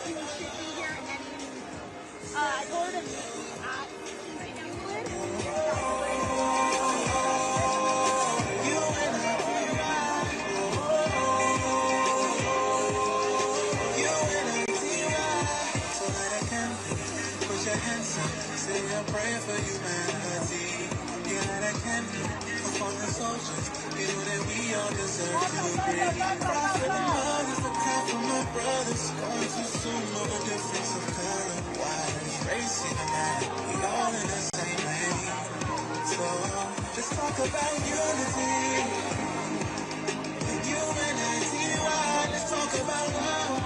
you should be here, and then I told her to meet me at Inglewood. Put your hands up, say a prayer for humanity. You know that can for the soldiers. You know that we all deserve to breathe. Prophet of love is the cry for my brothers. Going too soon, no difference of color. Why is race even matter? We all in the same lane. So let's talk about unity. Unity, why? Let's talk about love.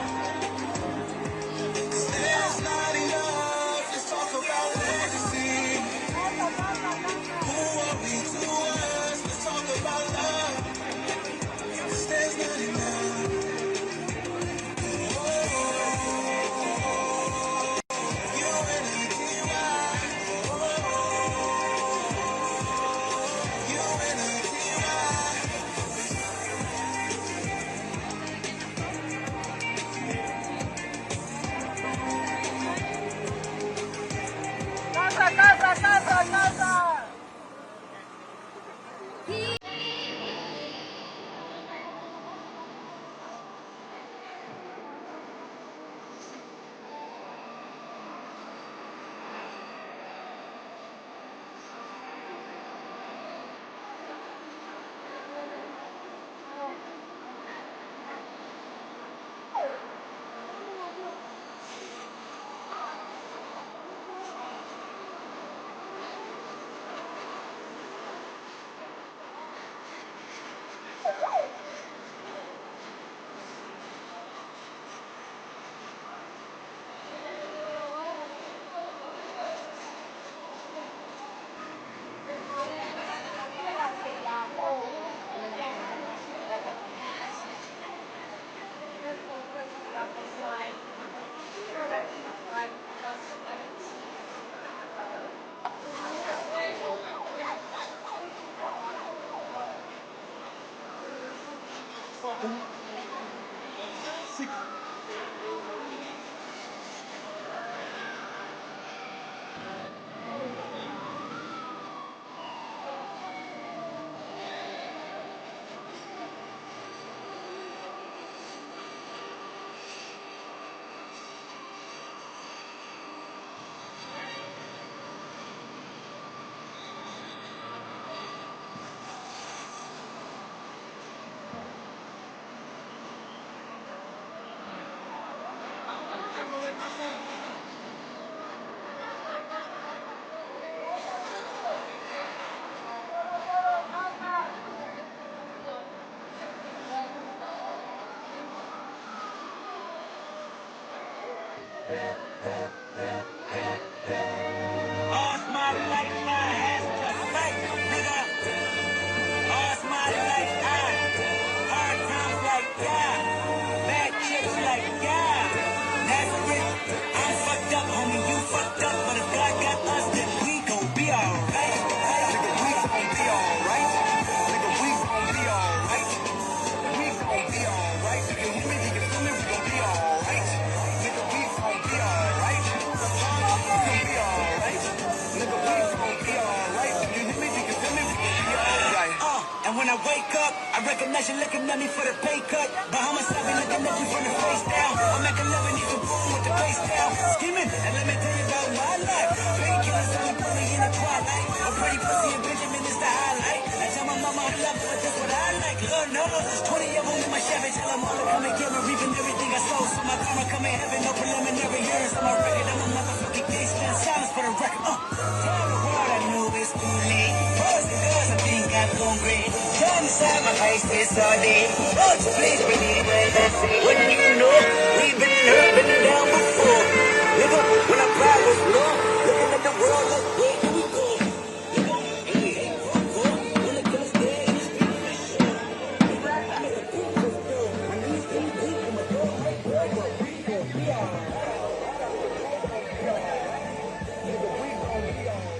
There's not enough. Let's talk about legacy. Who are we to us? Let's talk about love. 'Cause there's not enough. All's my life I has to fight, nigga. All's my life hard times like bad trips like Nazareth. I'm fucked up, homie, you fucked up, but if God got us, then we gon' be alright. Nigga, we gon' be alright. Nigga, we gon' be alright. We gon' be alright. You can hear me, you can feel me, we gon' be alright. Nigga, we gon' be alright. We gon' be alright. Nigga, we gon' be alright. You hear me, you can feel me, we gon' be alright. And when I wake up, I recognize you looking at me for the pay cut. Bahamas, I be looking at you from the face down. I'm making love and you can boom with the face down. Scheming, and let me tell you about my life. Painkillers only put me in the twilight. A pretty pussy and Benjamin is the highlight. I tell my mama I love her, but that's what I like. Lord knows, there's 20 of them in my Chevy. Tell them all to come and get me, reaping everything I sow. So my karma come in heaven, no preliminary hearings on my record. I'm a motherfucking gangster, silence for the record. Tell the world I know it's too late. Pros and girls, I think I'm going great. Come inside my face, it's all day. Won't you please believe when I say, when you know we've been up and down before. Nigga, when our pride was low, looking at the world like, where can we go? Nigga, and we ain't for war. When it comes there, it's been like shit. Nigga, I make a big just go. My knees getting weak, and my door right there, but we gon' be alright. Nigga, we gon' be alright.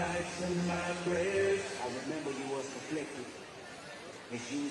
I remember you was conflicted. It's you.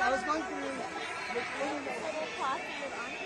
I was going through the coffee on.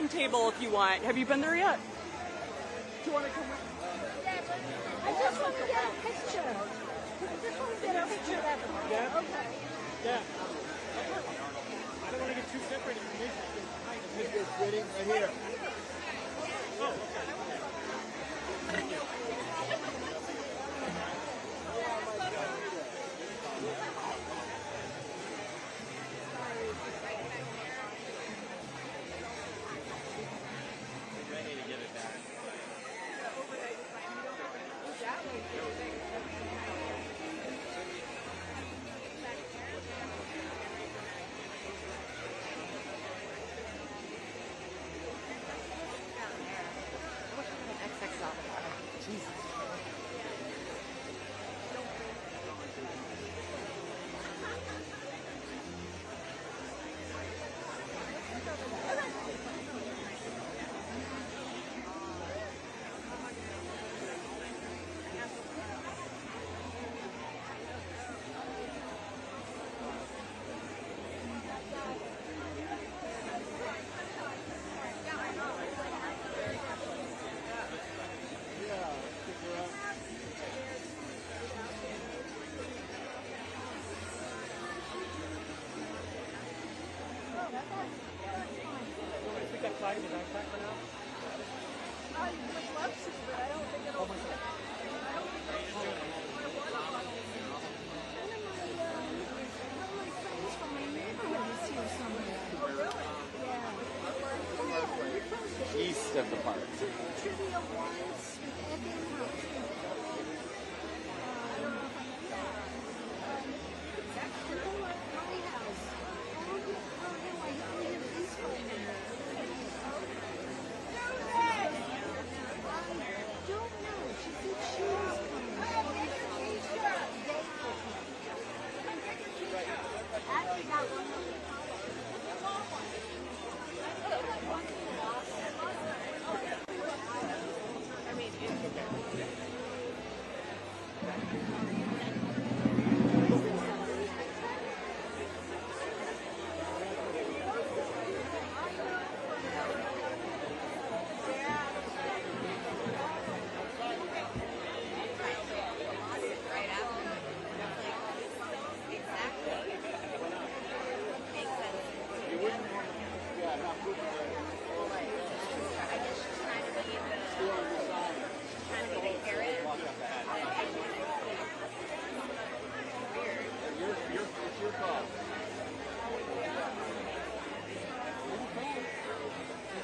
second table if you want. Have you been there yet? Do you want to come with? I just want to get a picture. I just want to get a picture of that. Yeah. Okay. Yeah. I don't want to get too separated from this. This is sitting right here. Oh, okay. Ready to give it back. Slide in the backpack for now? I would love to, but I don't think it'll. East of the park. Trivia once with Evan. I don't know if I know that. People at my house. Oh, no, I only have these phone numbers. I don't know. She said she was coming. Actually, got one.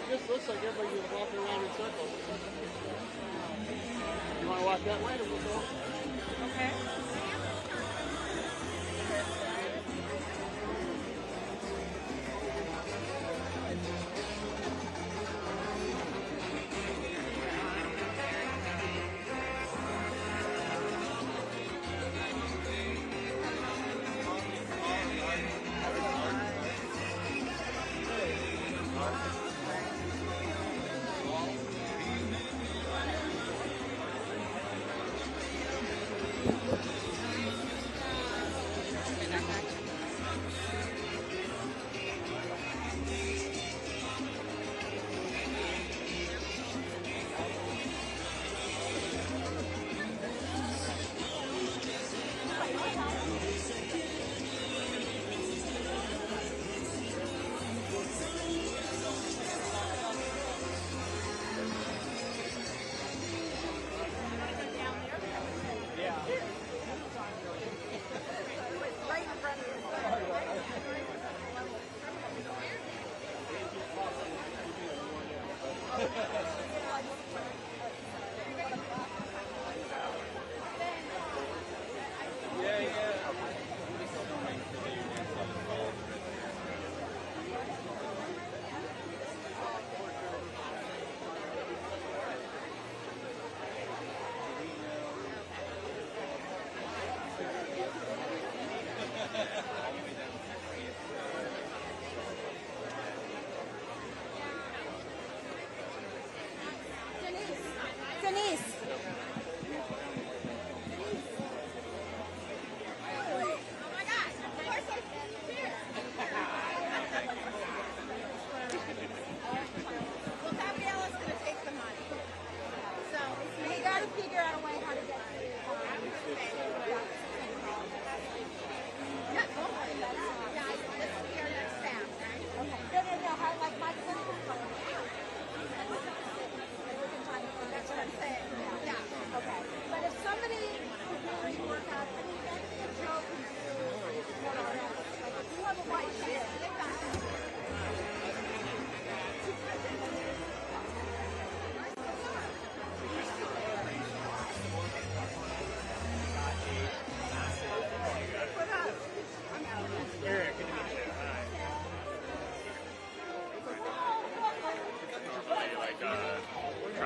Just looks like everybody was walking around in circles. You want to walk that way, or we'll go? Okay.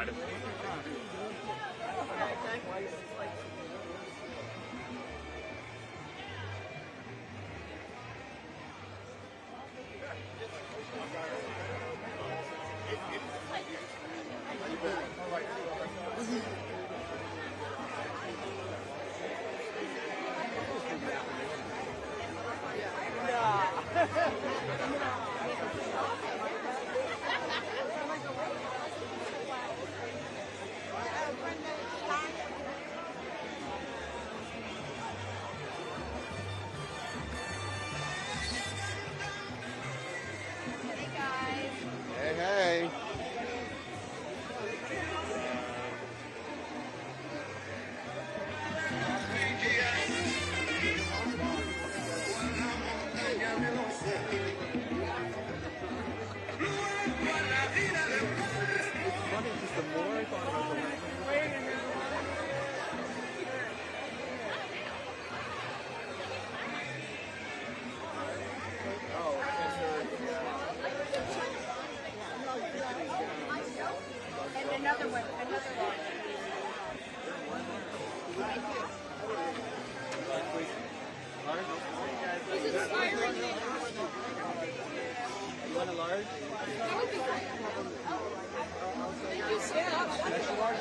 got it. Hey, hey. And another one. Is it expiring? You want a large? That would be great. Thank you so much.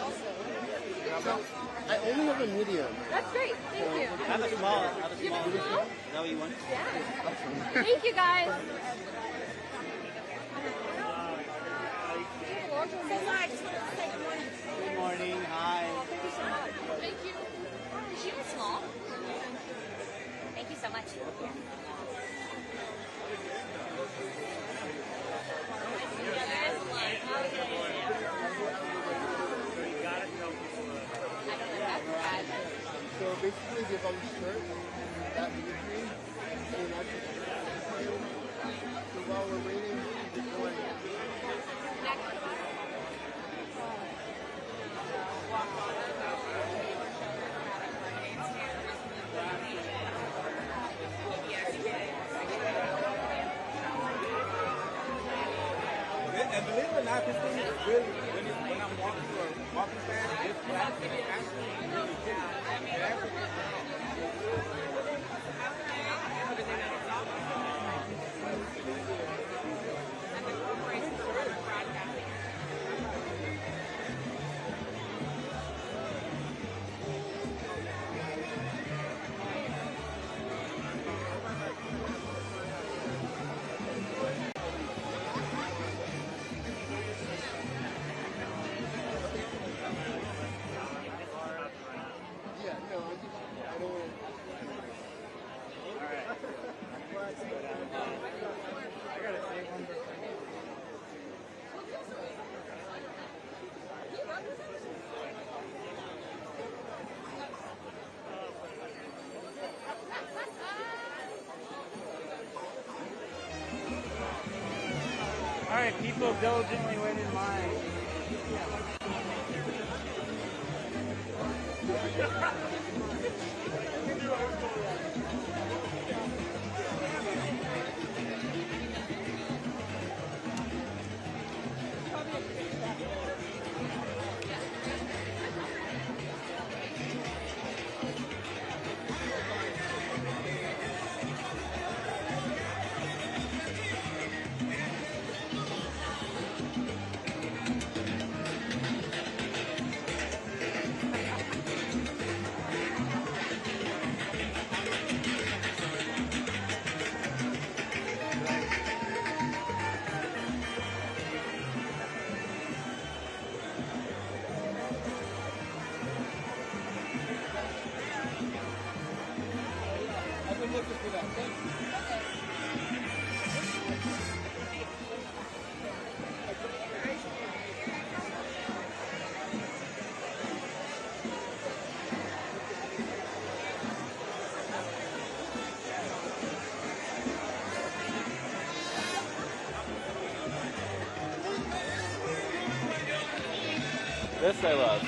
I only have a medium. That's great. Thank you. Have a small. Have a You small. have a small? Is that what you want? Yeah. Thank you, guys. So much. Good morning. Hi. Thank you so much. Thank you. Is she small? Thank you so much. So basically, give all the shirt that we agree, and I just so while we're waiting, just going. And believe it or not, this thing is really, when I'm walking through a walking stand, it's actually really good. Yeah, no, I don't. All right, people diligently wait in line. I've been looking for that. Thanks. This I love.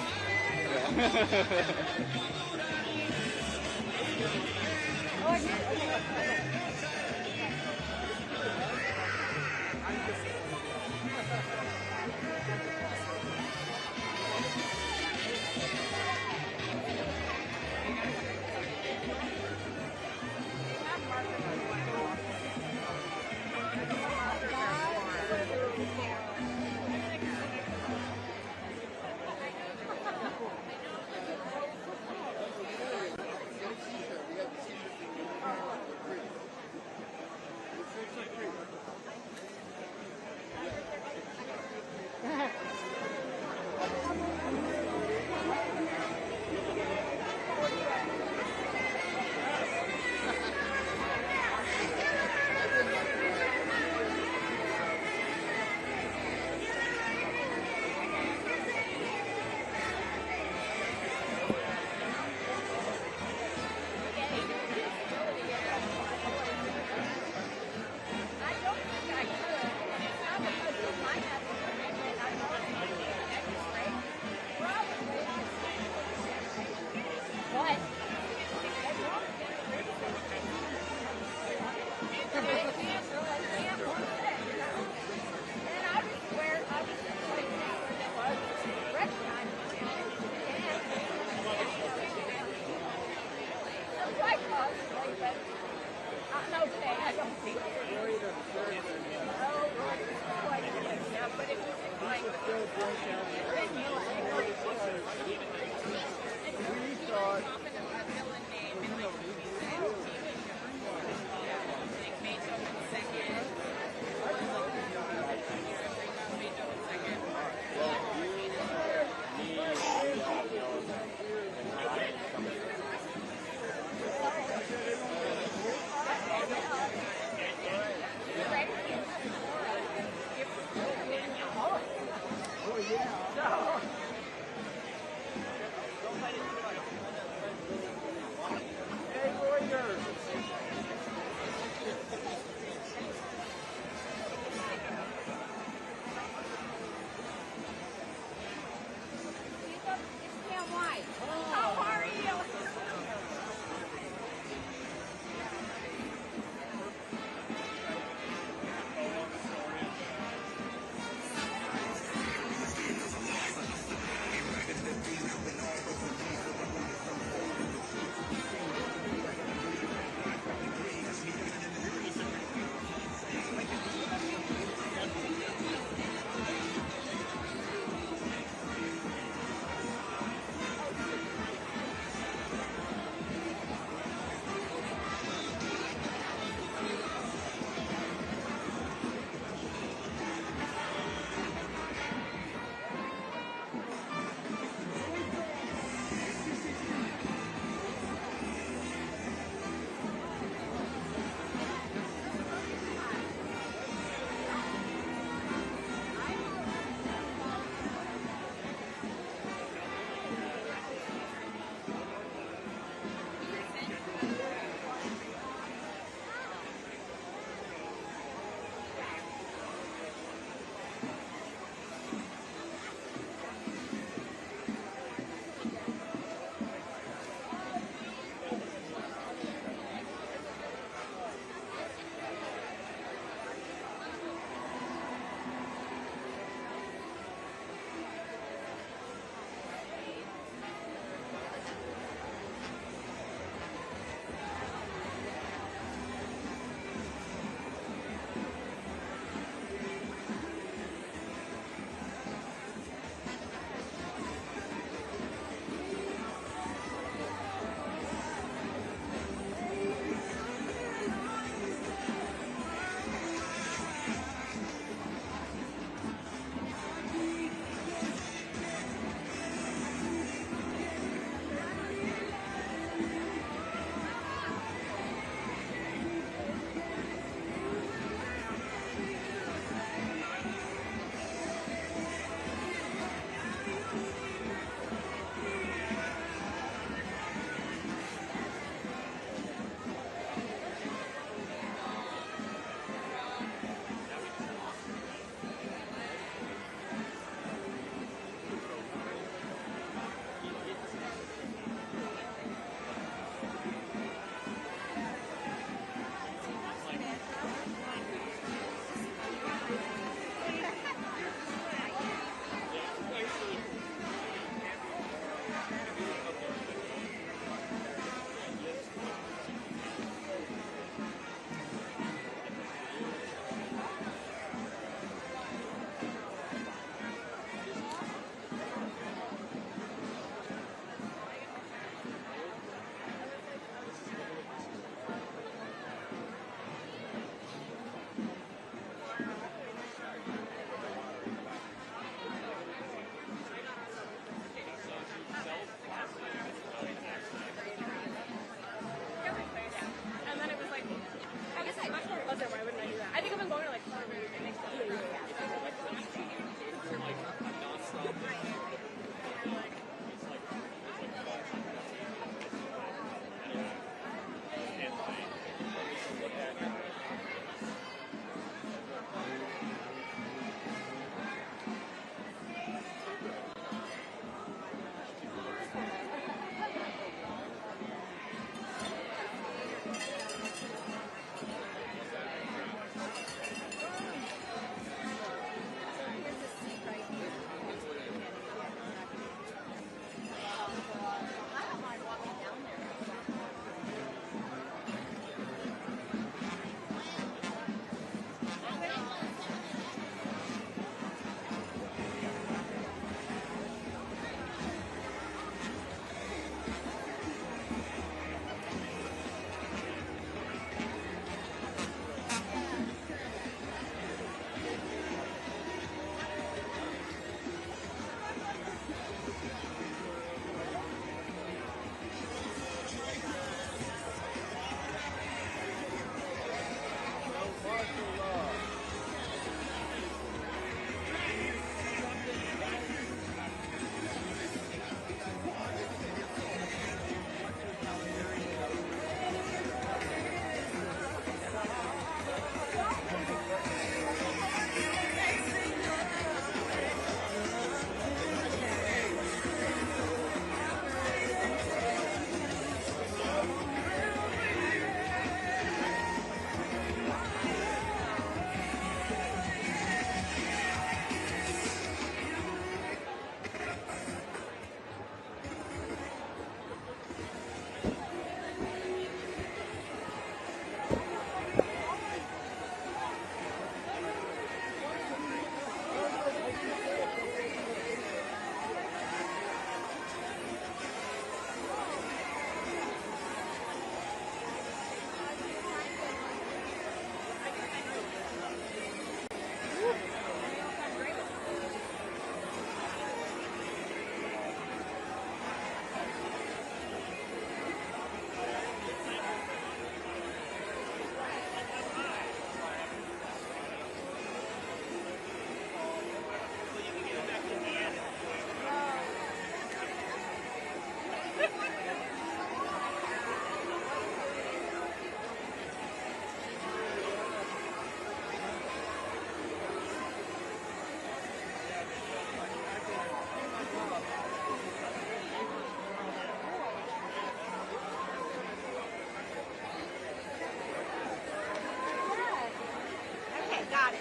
Okay, got it.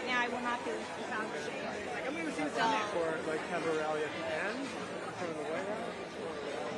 Now I will not be found ashamed. Like, I'm going to see this for, like, have a rally at the end in front of the White House.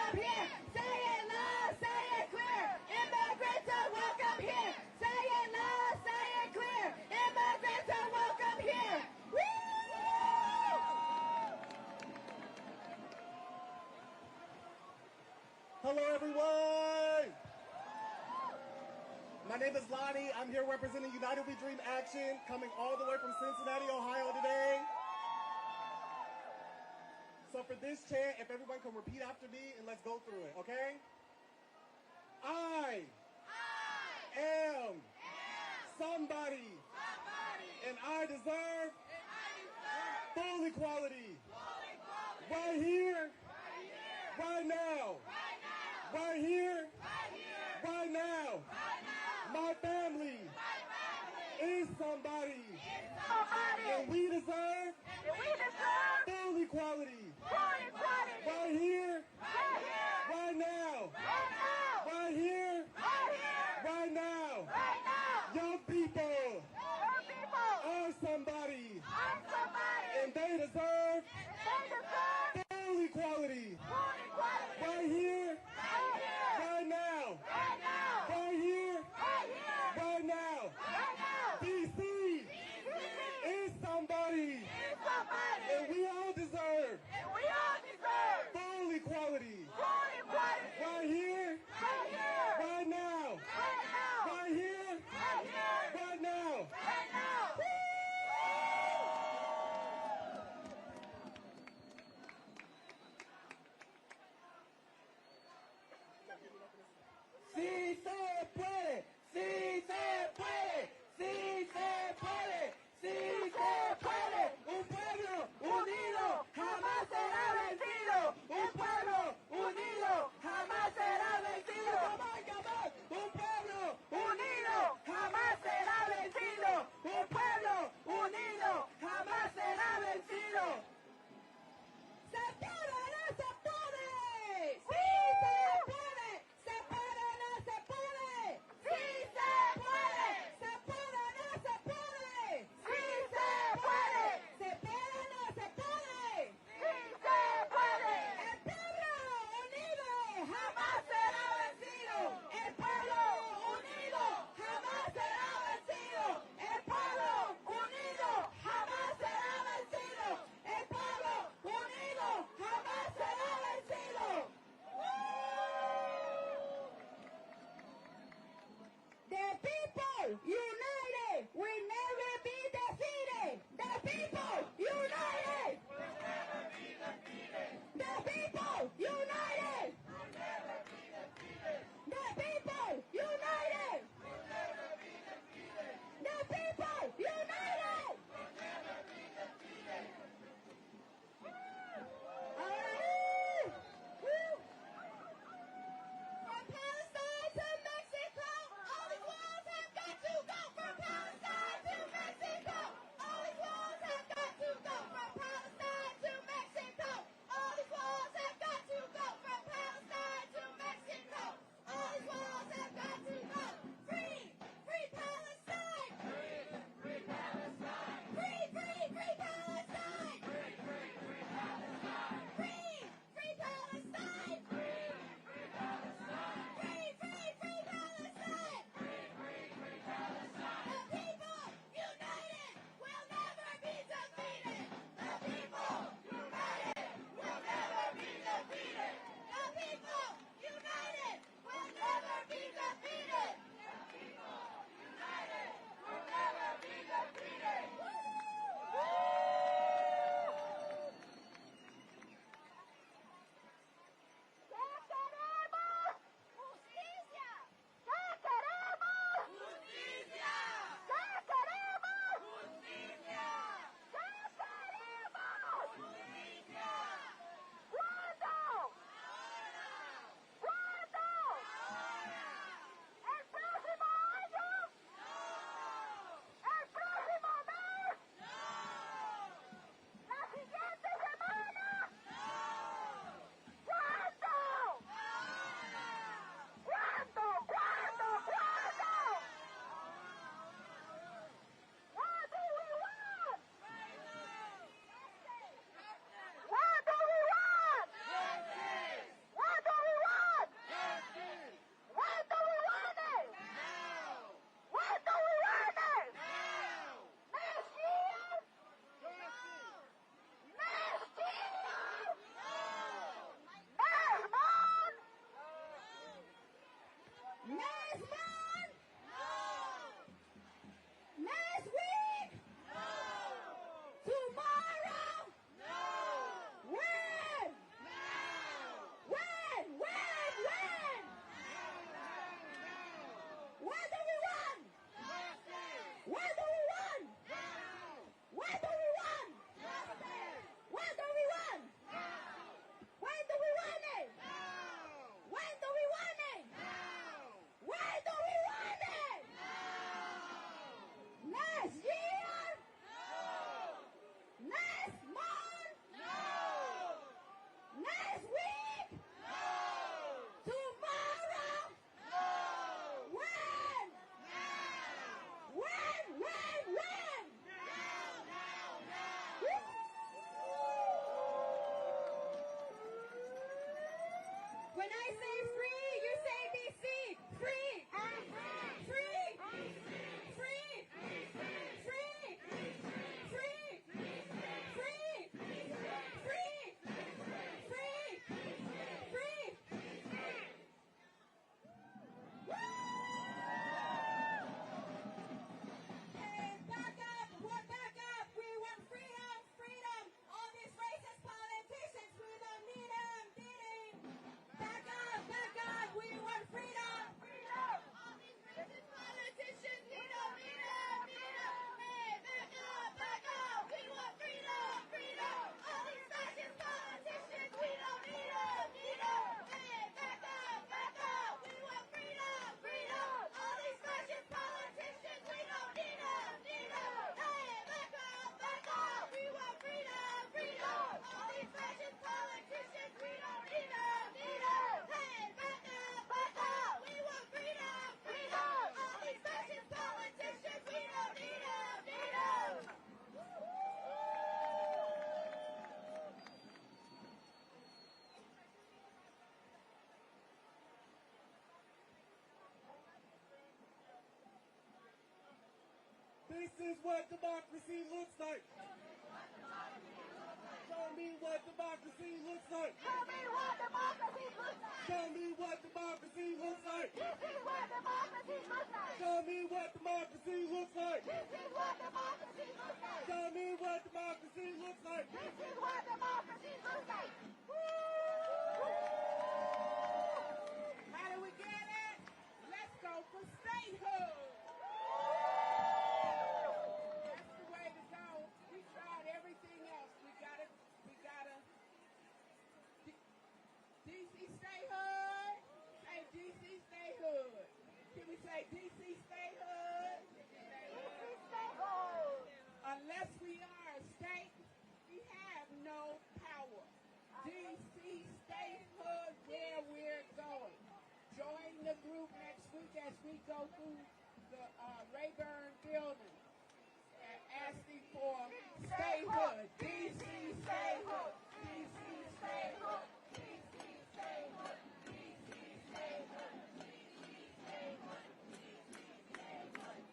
welcome here. Say it loud, say it clear. Immigrants are welcome here. Say it loud, say it clear. Immigrants are welcome here. Woo! Hello, everyone. My name is Lonnie. I'm here representing United We Dream Action, coming all the way from Cincinnati, Ohio today. So for this chant, if everyone can repeat after me and let's go through it, okay? I am somebody, and I deserve full equality. Right here, right now, right here, right now. My family is somebody, and we deserve full equality. Right here, right now, right here, right now. Young people are somebody, and they deserve full equality. Right here, right now, right here, right now. DC is somebody, and we all deserve full equality. Right here, right now, right here, right now. Sí se puede, sí se puede, sí se puede, sí se puede. Un pueblo unido jamás será vencido. Un pueblo unido jamás será vencido. Jamás, jamás. Un pueblo unido jamás será vencido. Un pueblo unido jamás será vencido. ¡Se puede, no se puede! ¡Sí se puede! ¡Se puede, no se puede! ¡Sí se puede! ¡Se puede, no se puede! ¡Sí se puede! ¡Se puede, no se puede! ¡Sí se puede! ¡El pueblo unido jamás será vencido! ¡El pueblo unido jamás será vencido! ¡El pueblo unido jamás será vencido! ¡El pueblo unido jamás será vencido! The people united will never be defeated. The people united. The people united. The people united. The people united. All right. Woo. From Palestine to Mexico, all these walls have got to go. This is what democracy looks like. Show me what democracy looks like. Show me what democracy looks like. Show me what democracy looks like. This is what democracy looks like. Show me what democracy looks like. This is what democracy looks like. Show me what democracy looks like. This is what democracy looks like. How do we get it? Let's go for statehood. That's the way to go. We tried everything else. We gotta DC statehood. Say DC statehood. Can we say DC statehood? DC statehood. Unless we are a state, we have no power. DC statehood, where we're going. Join the group next week as we go through the Rayburn building, asking for statehood. DC statehood. DC statehood. DC statehood. DC statehood. DC statehood.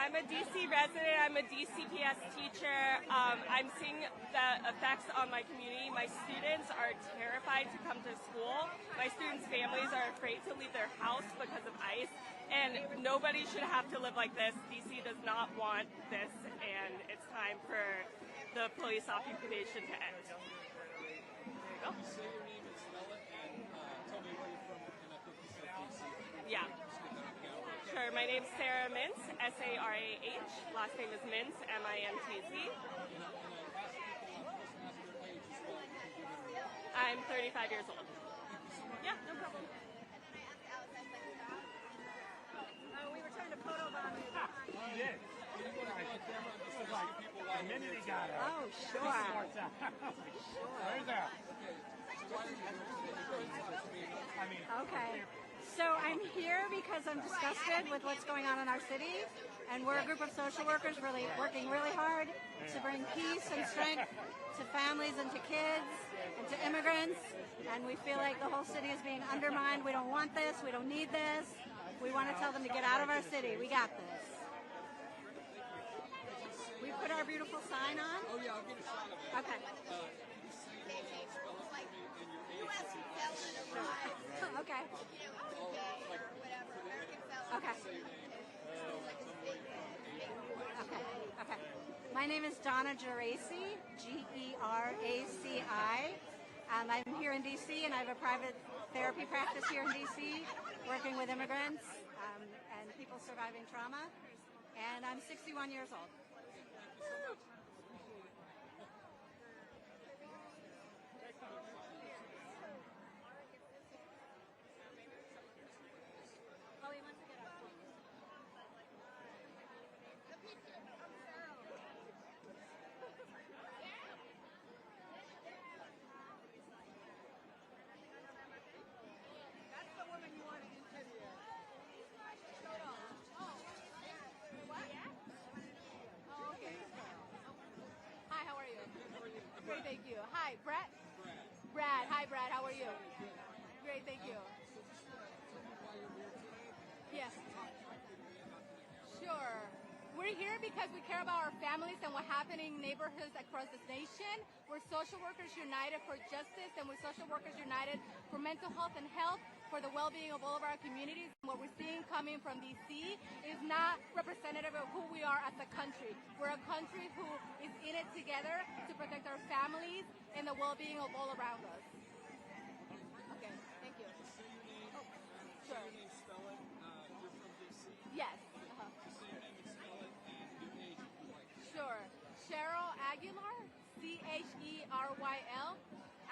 I'm a DC resident. I'm a DCPS teacher. I'm seeing the effects on my community. My students are terrified to come to school. My students' families are afraid to leave their house because of ICE. And nobody should have to live like this. DC does not want this, and it's time for the police occupation to end. There you go. Say your name and spell it, and tell me where you're from, and I think you said DC. Yeah. Sure. My name's Sarah Mintz, S-A-R-A-H. Last name is Mintz, M-I-N-T-Z. I'm 35 years old. Yeah, no problem. We were trying to photobomb you. You did. A minute he got it. Oh, sure. Where's that? Okay. So I'm here because I'm disgusted with what's going on in our city, and we're a group of social workers really working really hard to bring peace and strength to families and to kids and to immigrants, and we feel like the whole city is being undermined. We don't want this. We don't need this. We want to tell them to get out of our city. We got this. We put our beautiful sign on. Oh, yeah, I'll get a shot of it. Okay. Okay. Okay. Okay. Okay. My name is Donna Geraci, Geraci. I'm here in DC, and I have a private therapy practice here in DC, working with immigrants and people surviving trauma. And I'm 61 years old. Oh, he wants to get up. That's the woman you want to interview. Oh, okay. Hi, how are you? Great, thank you. Hi, Brad? Brad. Hi, Brad. How are you? Great, thank you. Yes. Sure. We're here because we care about our families and what's happening in neighborhoods across this nation. We're Social Workers United for Justice, and we're Social Workers United for mental health and health, for the well-being of all of our communities. And what we're seeing coming from DC is not representative of who we are as a country. We're a country who is in it together to protect our families and the well-being of all around us. Okay, thank you. Oh, sure. Yes. Sure. Cheryl Aguilar, Cheryl,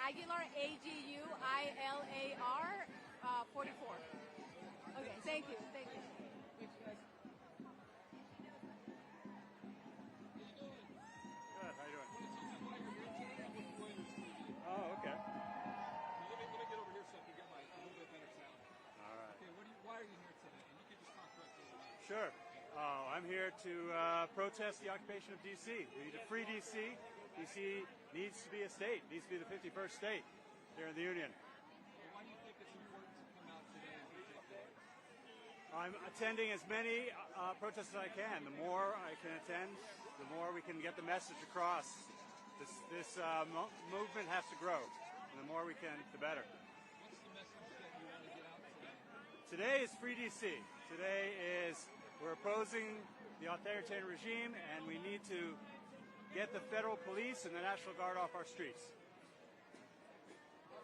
Aguilar, Aguilar, 44. Okay, thank you. Thank you. Good, how you doing? Oh, okay. Let me get over here so I can get my a little bit better sound. All right. Okay, why are you here today? And you can just talk directly to me. Sure. I'm here to protest the occupation of D.C. We need to free D.C. D.C. needs to be a state, needs to be the 51st state here in the Union. Why do you think it's important to come out today in particular? I'm attending as many protests as I can. The more I can attend, the more we can get the message across. This movement has to grow, and the more we can, the better. What's the message that you want to get out today? Today is Free D.C. Today is we're opposing the authoritarian regime, and we need to get the federal police and the National Guard off our streets. What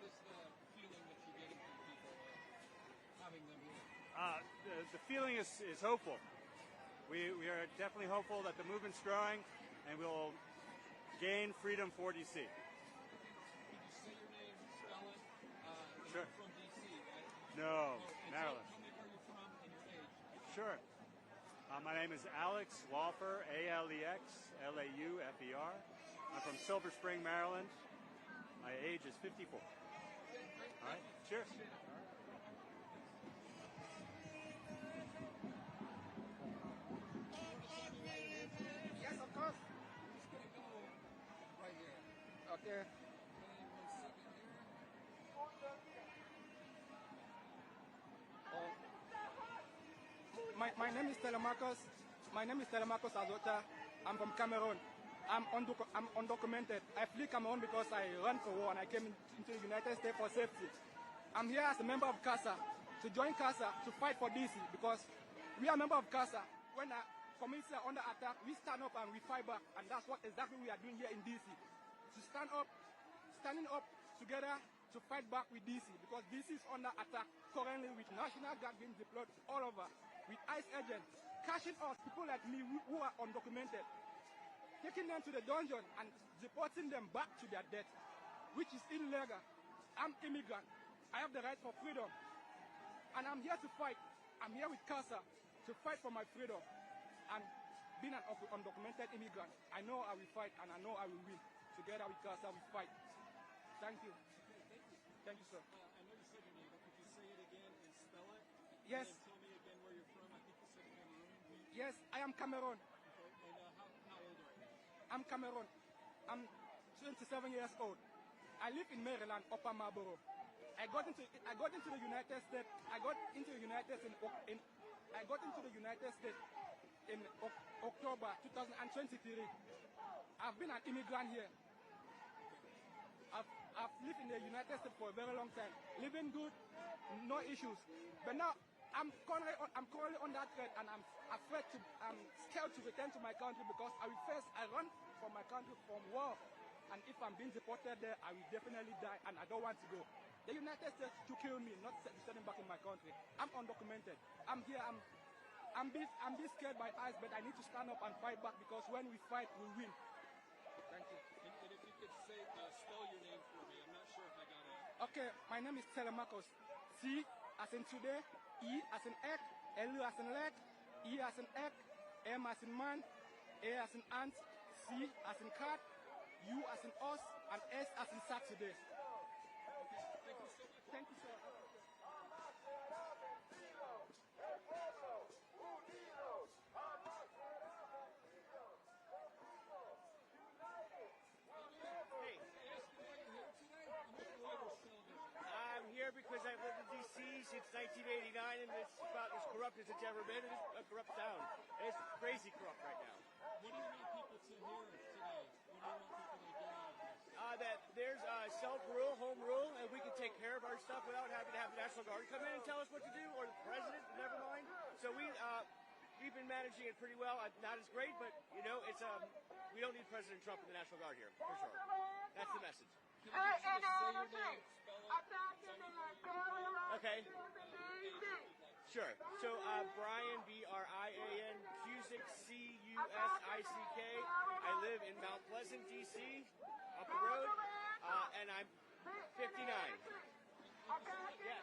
is the feeling that you're getting from people having them here? The feeling is hopeful. We are definitely hopeful that the movement's growing, and we'll gain freedom for D.C. Could you say your name, spell it? Sure. You're from D.C., right? No, And Maryland. Tell me where you're from and your age. Sure. My name is Alex Laufer, A-L-E-X, L-A-U-F-E-R. I'm from Silver Spring, Maryland. My age is 54. All right, cheers. Yes, of course. Right here. Okay. my name is Telemarcos. My name is Telemarcos Azota. I'm from Cameroon. I'm undocumented. I flee Cameroon because I ran for war and I came into the United States for safety. I'm here as a member of CASA, to join CASA to fight for DC because we are a member of CASA. When our communities are under attack, we stand up and we fight back, and that's what exactly we are doing here in DC. To standing up together to fight back with DC because DC is under attack currently with National Guard being deployed all over, with ICE agents catching us, people like me who are undocumented, taking them to the dungeon and deporting them back to their death, which is illegal. I'm immigrant. I have the right for freedom. And I'm here to fight. I'm here with CASA to fight for my freedom. And being an undocumented immigrant, I know I will fight and I know I will win. Together with CASA, we fight. Thank you. Thank you, sir. I know you said your name, but could you say it again and spell it? Yes. And then tell me again where you're from. I think you said Cameroon. Yes, I am Cameroon. Okay. And how old are you? I'm Cameroon. I'm 27 years old. I live in Maryland, Upper Marlboro. I got into the United States. I got into the United States in October 2023. I've been an immigrant here. I've lived in the United States for a very long time, living good, no issues. But now I'm currently on that threat, and I'm scared to return to my country because I run from my country from war, and if I'm being deported there, I will definitely die, and I don't want to go. The United States to kill me, not sending back in my country. I'm undocumented. I'm here. I'm being scared by ICE, but I need to stand up and fight back because when we fight, we win. Thank you. And if you could spell your name for me, I'm not sure if I got it. Okay, my name is Telemarcos. C as in today, E as in egg, L as in leg, E as in egg, M as in man, A as in ant, C as in cat, U as in us, and S as in Saturday. Thank you so much. Thank you, sir. I'm here because I've lived in D.C. since 1989, and it's about as corrupt as it's ever been. It's a corrupt town. It's crazy corrupt right now. What do you want people to hear today? What do you want people to get out of this? That there's self-rule, home rule, and we can take care of our stuff without having to have the National Guard come in and tell us what to do, or the president, never mind. So we've been managing it pretty well. Not as great, but you know, it's we don't need President Trump and the National Guard here, for sure. That's the message. Okay. Sure. So Brian, B-R-I-A-N, Cusick, C-U-S-I-C-K. I live in Mount Pleasant, D.C., up the road, and I'm 59. Yeah.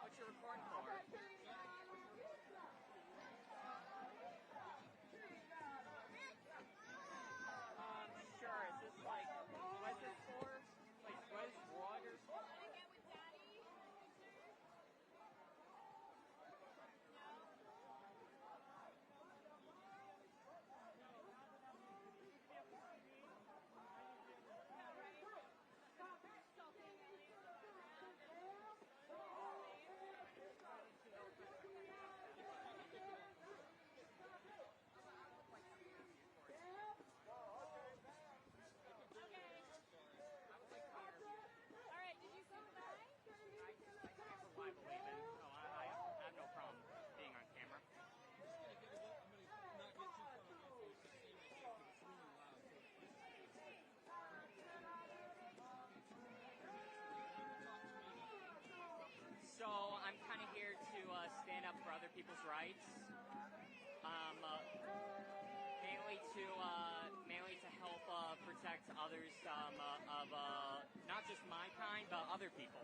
What you recording for? Sure. Is this like, what is this for? Like, what is water? So I'm kind of here to stand up for other people's rights, mainly to help protect others of not just my kind but other people.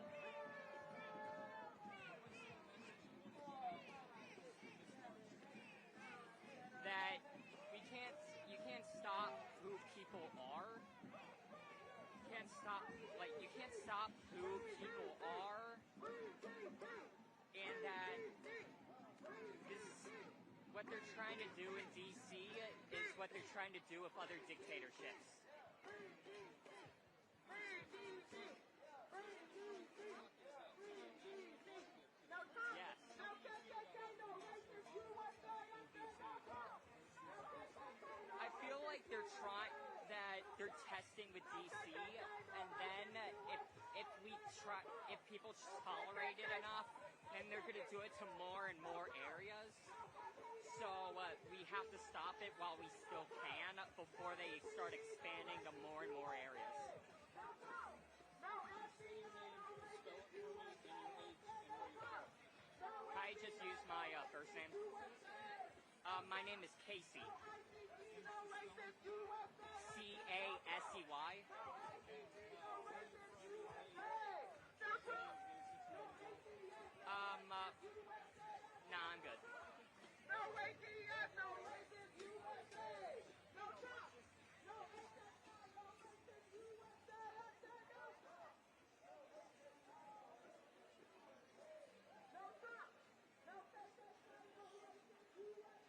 That you can't stop who people are. You can't stop who people are, and that what they're trying to do in DC is what they're trying to do with other dictatorships. Yes. I feel like they're they're testing with DC, and then if people tolerate it enough, then they're going to do it to more and more areas. So we have to stop it while we still can before they start expanding to more and more areas. Can I just use my first name? My name is Casey. C-A-S-E-Y. Nah, I'm good. No ATF, no racist USA. No Trump. No ATF, no racist USA. No Trump. No ATF, no racist USA.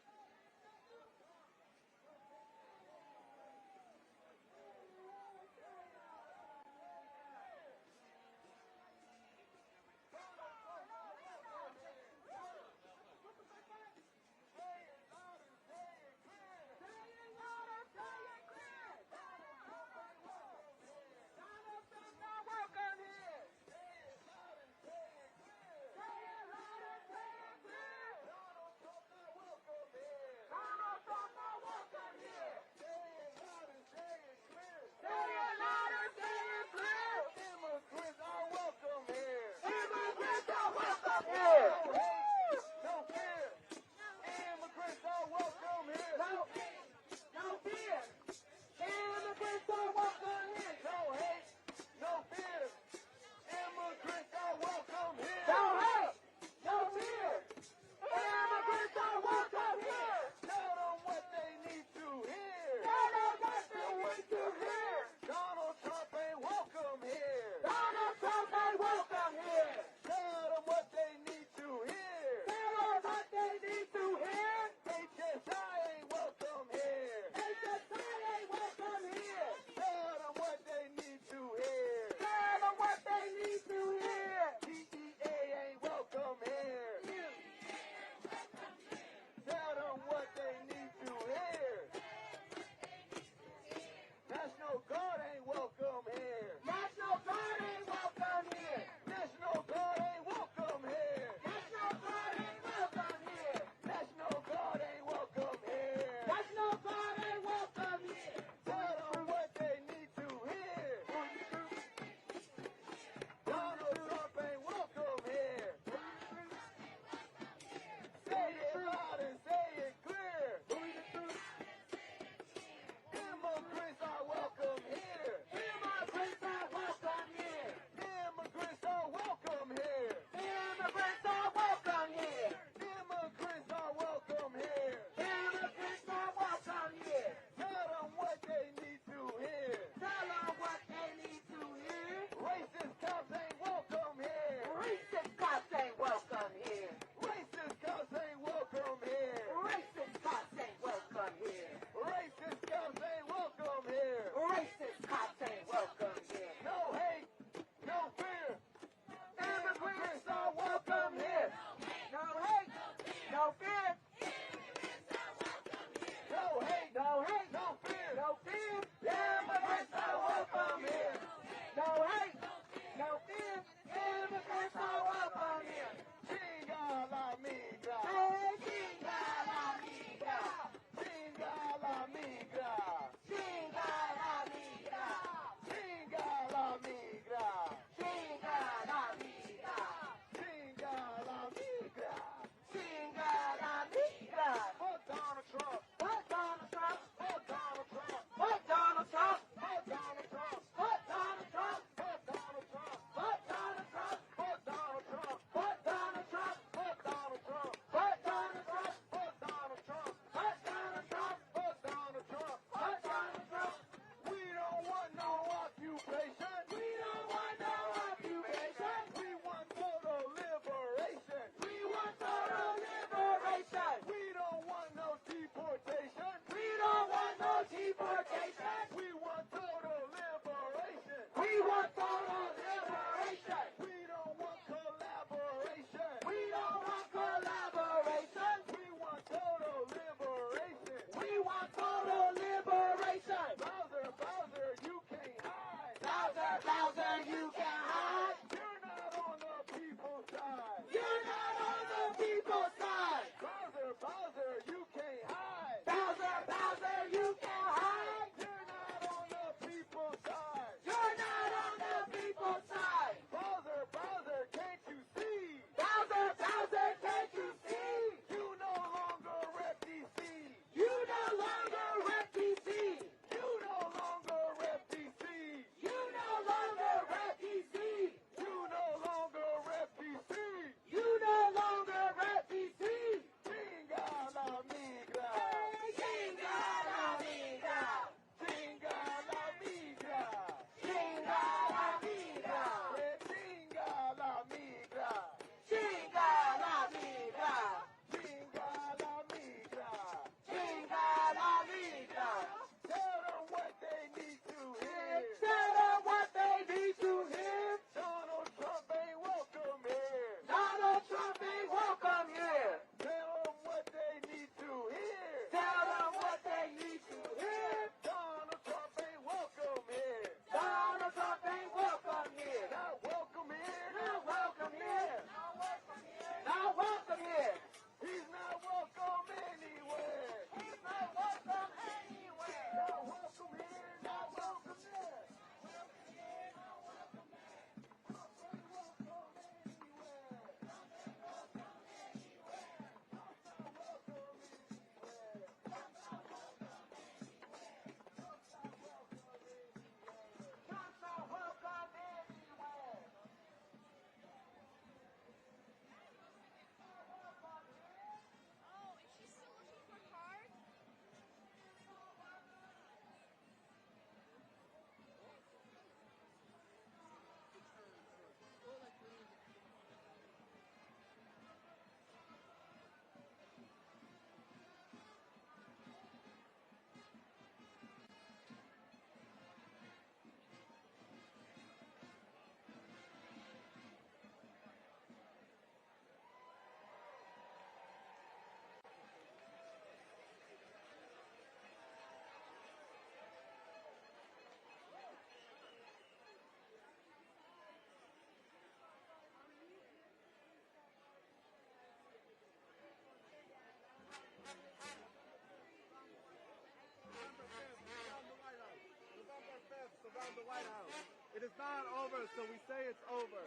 White House. It is not over, so we say it's over.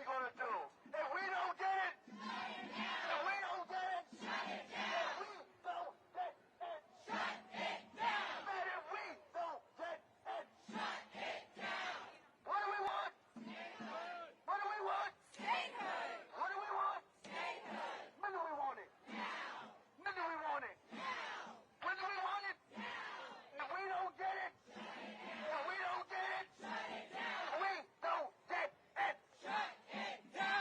we going to do? If we don't get it, if we don't get it, if we don't get it, shut it down. Man, if we don't get it, shut it down. What do we want? What do we want? Statehood. What do we want? Statehood. When do we want it? Now. When do we want it? Now. When do we want it? Now. If we don't get it, if we don't get it, shut it down. If we don't get it, shut it down.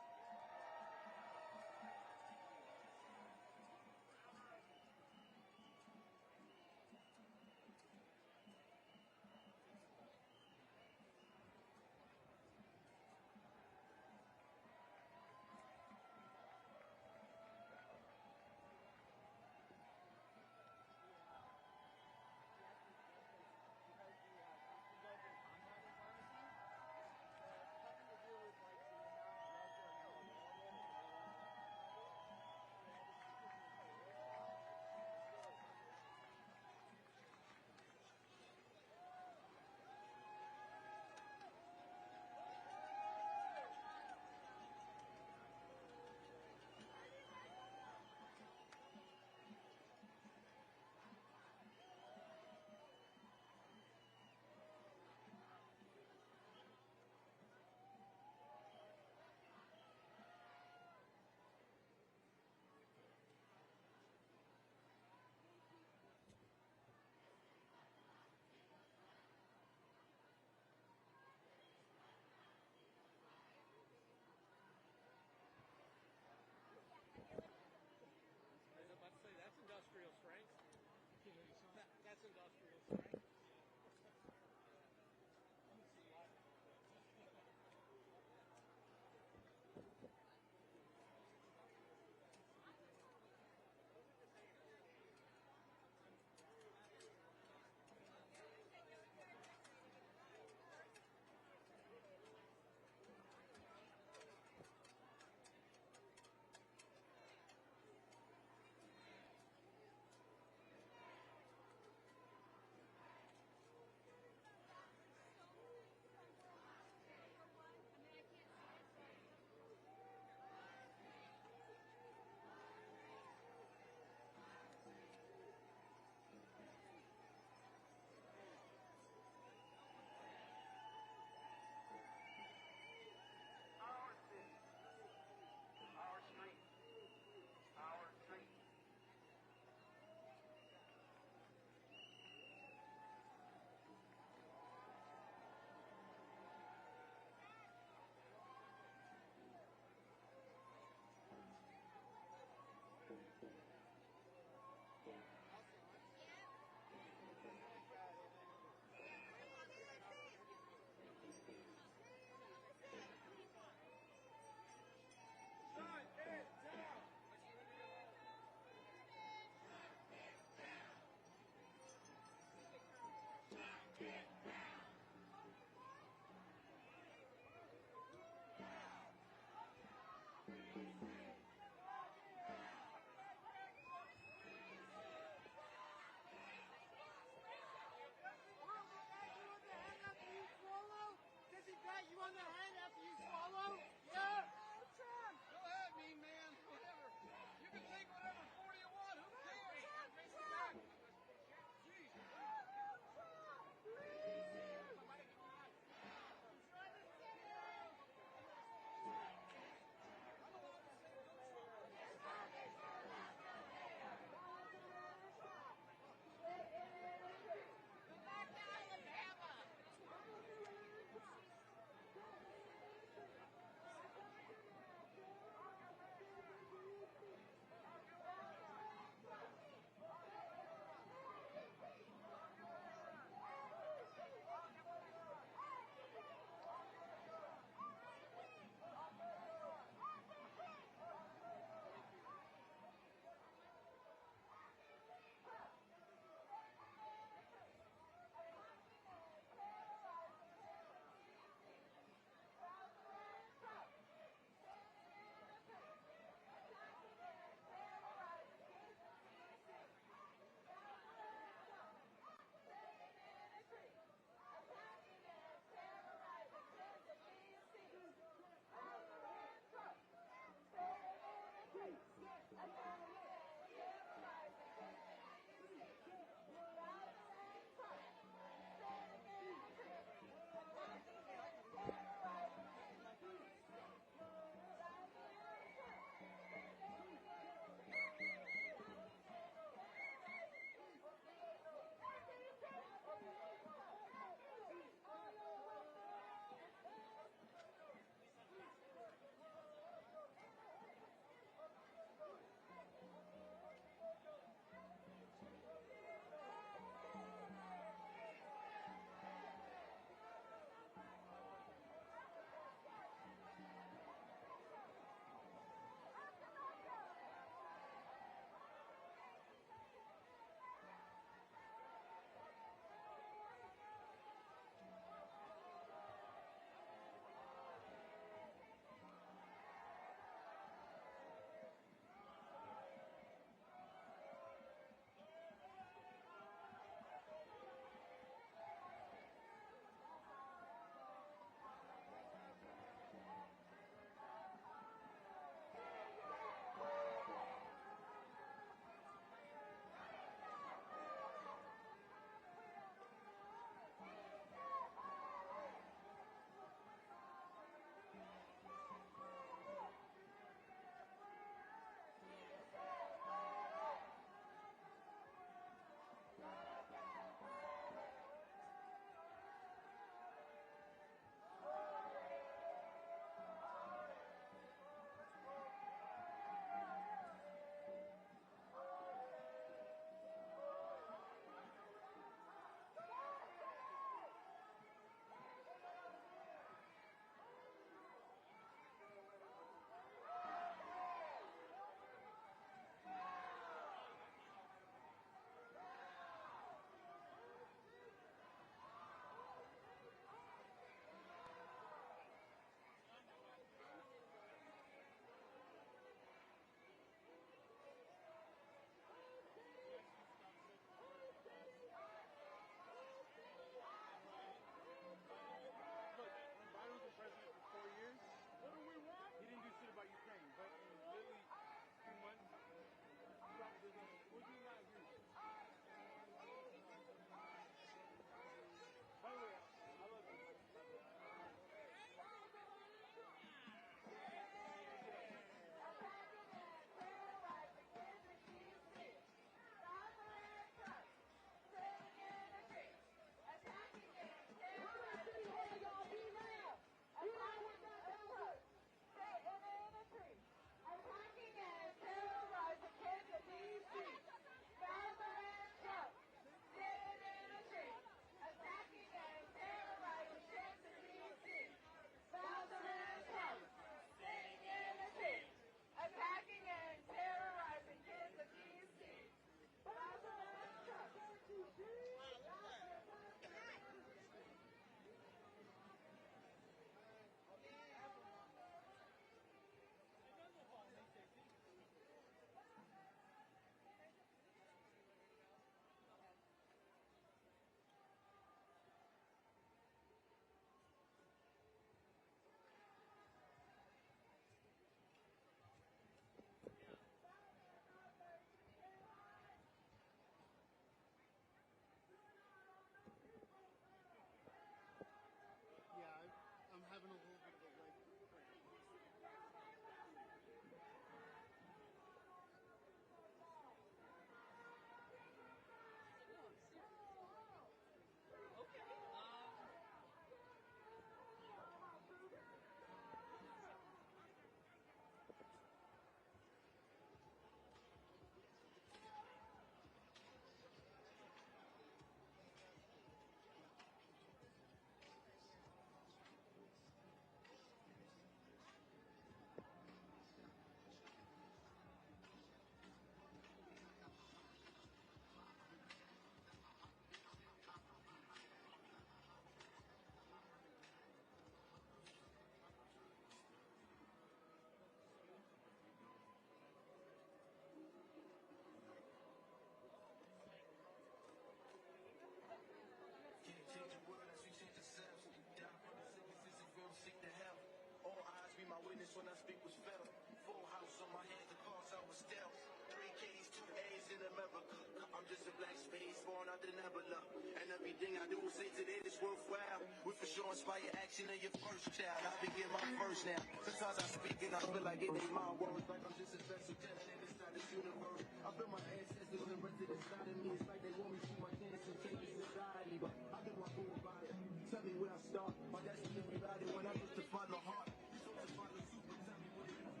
voice when I speak was felt. Full house on my hands, the cards I was dealt. 3 K's, 2 A's in America. I'm just a black space born out the nebula. And everything I do will say today is worthwhile. We for sure inspire action in your first child. I begin my first now. Sometimes I speak and I feel like it ain't my words. Like I'm just a vessel telling inside this universe. I feel my ancestors and rest of the side of me. It's like they want me to my chance and change society. But I do my cool about it. Tell me where I start. My destiny without it when I get to find my heart. So to find the super, tell me what it is.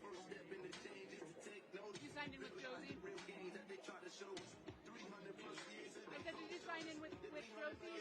First step in the change is to take notice. You signed in with Josie? Real gains that they try to show us. 300 plus years. I said, did you sign in with Josie?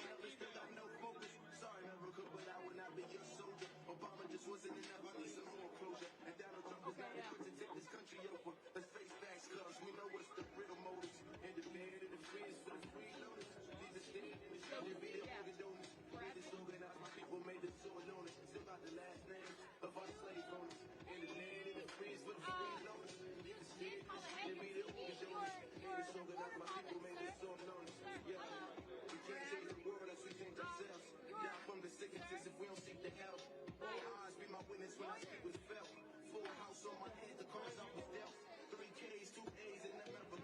No focus. Sorry, America, but I will not be your soldier. Obama just wasn't enough. I need some more closure. And Donald Trump is not equipped to take this country over. Let's face facts, cuz we know what's the real motives. Independent and the freeze for the freeloaders. These are staying in the street and be the organ donors. They disorganized, my people made the sword known. Still got the last names of our slave owners. Independent and the freeze for the freeloaders. These are staying in the street and be the organ donors. They disorganized, my people made the sword known. Yeah, we can't change the world as we change ourselves. Down from the sicknesses if we don't seek the help. All eyes be my witness when I speak with felt. Full house on my hands, the cards I was dealt. 3 K's, 2 A's in America.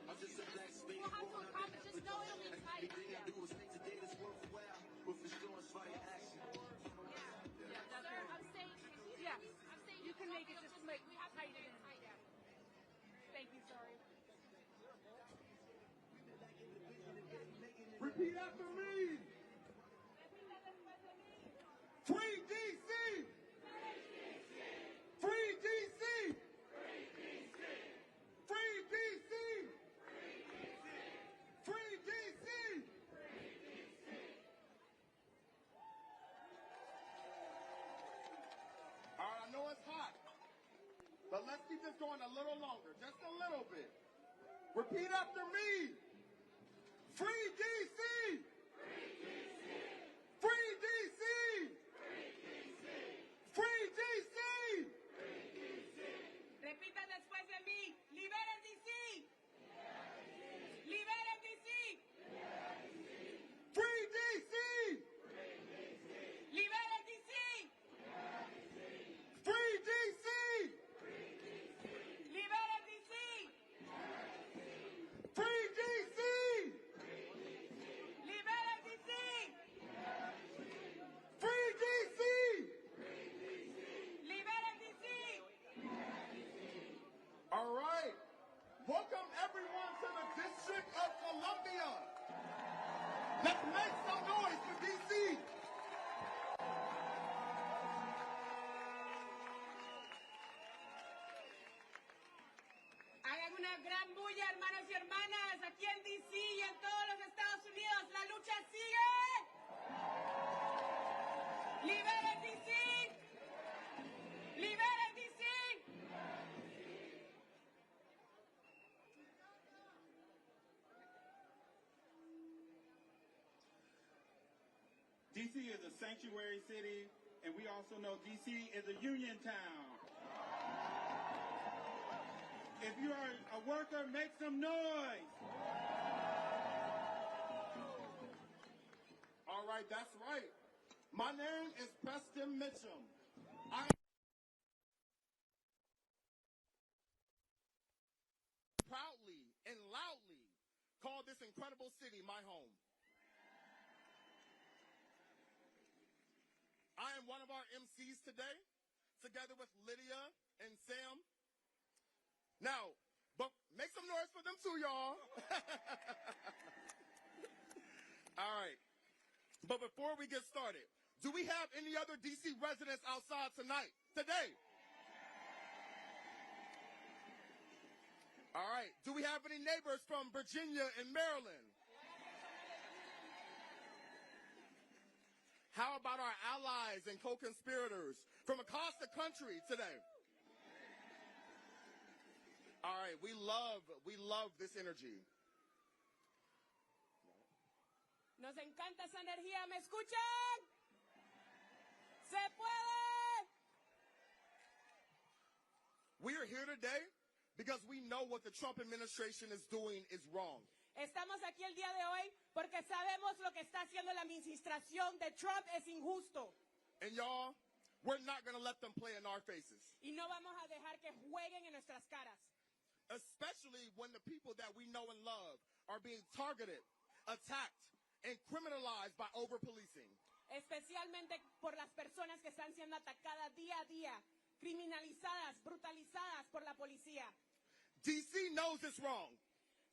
I'm just a black space born out the nebula. And everything I do is make today this worthwhile. With the sure inspire action. Yeah, that's right. I'm saying, Yeah, I'm saying you can make it just like we have to tight get in. it tight down. Thank you, sorry. Repeat after me. Free DC. Free DC. Free DC. Free DC. All right, I know it's hot, but let's keep this going a little longer, just a little bit. Repeat after me. Free DC. Free DC. Free DC. Repita después de mí. Liberen DC. Liberen DC. Free DC. Liberen DC. Free DC. Liberen DC. Free DC. Liberen DC. Free DC. Liberen DC. All right. Welcome everyone to the District of Columbia. Let's make some noise for DC. Hagan una gran bulla, hermanos y hermanas, aquí en DC y en todos los Estados Unidos. La lucha sigue. Liberen DC. Liberen DC. DC is a sanctuary city, and we also know DC is a union town. If you are a worker, make some noise. All right, that's right. My name is Preston Mitchum. I proudly and loudly call this incredible city my home. I am one of our MCs today, together with Lydia and Sam. Now, but make some noise for them too, y'all. All right. But before we get started, do we have any other DC residents outside today? All right. Do we have any neighbors from Virginia and Maryland? How about our allies and co-conspirators from across the country today? All right, we love this energy. Nos encanta esa energía, ¿me escuchan? ¡Se puede! We are here today because we know what the Trump administration is doing is wrong. Estamos aquí el día de hoy porque sabemos lo que está haciendo diciendo la administración de Trump es injusto. And y'all, we're not going to let them play in our faces. Y no vamos a dejar que jueguen en nuestras caras. Especially when the people that we know and love are being targeted, attacked, and criminalized by over-policing. Especialmente por las personas que están siendo atacadas día a día, criminalizadas, brutalizadas por la policía. D.C. knows it's wrong.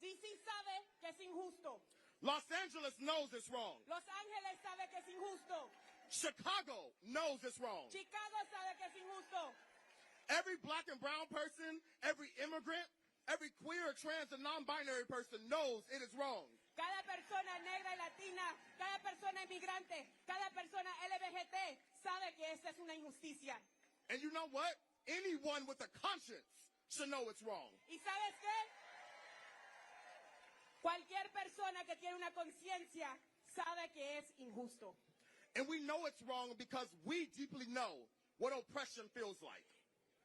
D.C. sabe que es injusto. Los Angeles knows it's wrong. Los Ángeles sabe que es injusto. Chicago knows it's wrong. Chicago sabe que es injusto. Every black and brown person, every immigrant, every queer, trans, and non-binary person knows it is wrong. Cada persona negra y latina, cada persona inmigrante, cada persona LGBT sabe que esta es una injusticia. And you know what? Anyone with a conscience should know it's wrong. ¿Y sabes qué? Cualquier persona que tiene una conciencia sabe que es injusto. And we know it's wrong because we deeply know what oppression feels like.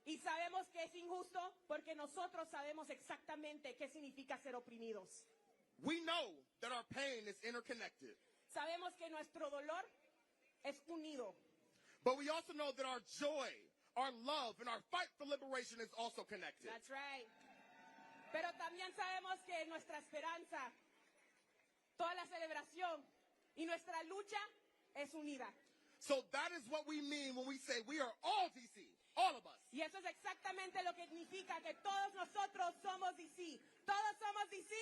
Y sabemos que es injusto porque nosotros sabemos exactamente qué significa ser oprimidos. We know that our pain is interconnected. Sabemos que nuestro dolor es unido. But we also know that our joy, our love, and our fight for liberation is also connected. That's right. Pero también sabemos que nuestra esperanza, toda la celebración y nuestra lucha es unida. So that is what we mean when we say we are all D.C., all of us. Y eso es exactamente lo que significa que todos nosotros somos D.C. ¿Todos somos D.C.?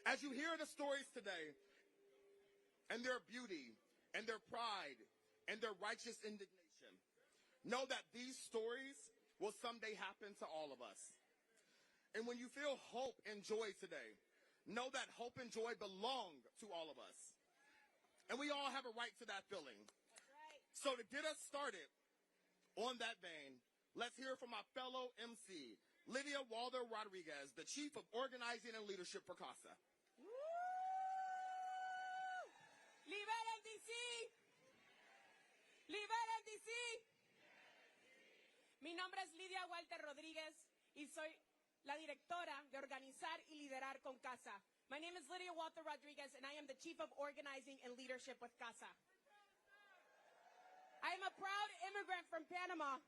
As you hear the stories today, and their beauty, and their pride, and their righteous indignation, know that these stories will someday happen to all of us. And when you feel hope and joy today, know that hope and joy belong to all of us. And we all have a right to that feeling. That's right. So to get us started on that vein, let's hear from my fellow MC, Lydia Walder Rodriguez, the Chief of Organizing and Leadership for CASA. ¡Liberen D.C.! ¡Liberen D.C.! Mi nombre es Lidia Walter Rodríguez y soy la directora de Organizar y Liderar con CASA. My name is Lydia Walter Rodriguez and I am the Chief of Organizing and Leadership with CASA. I am a proud immigrant from Panama.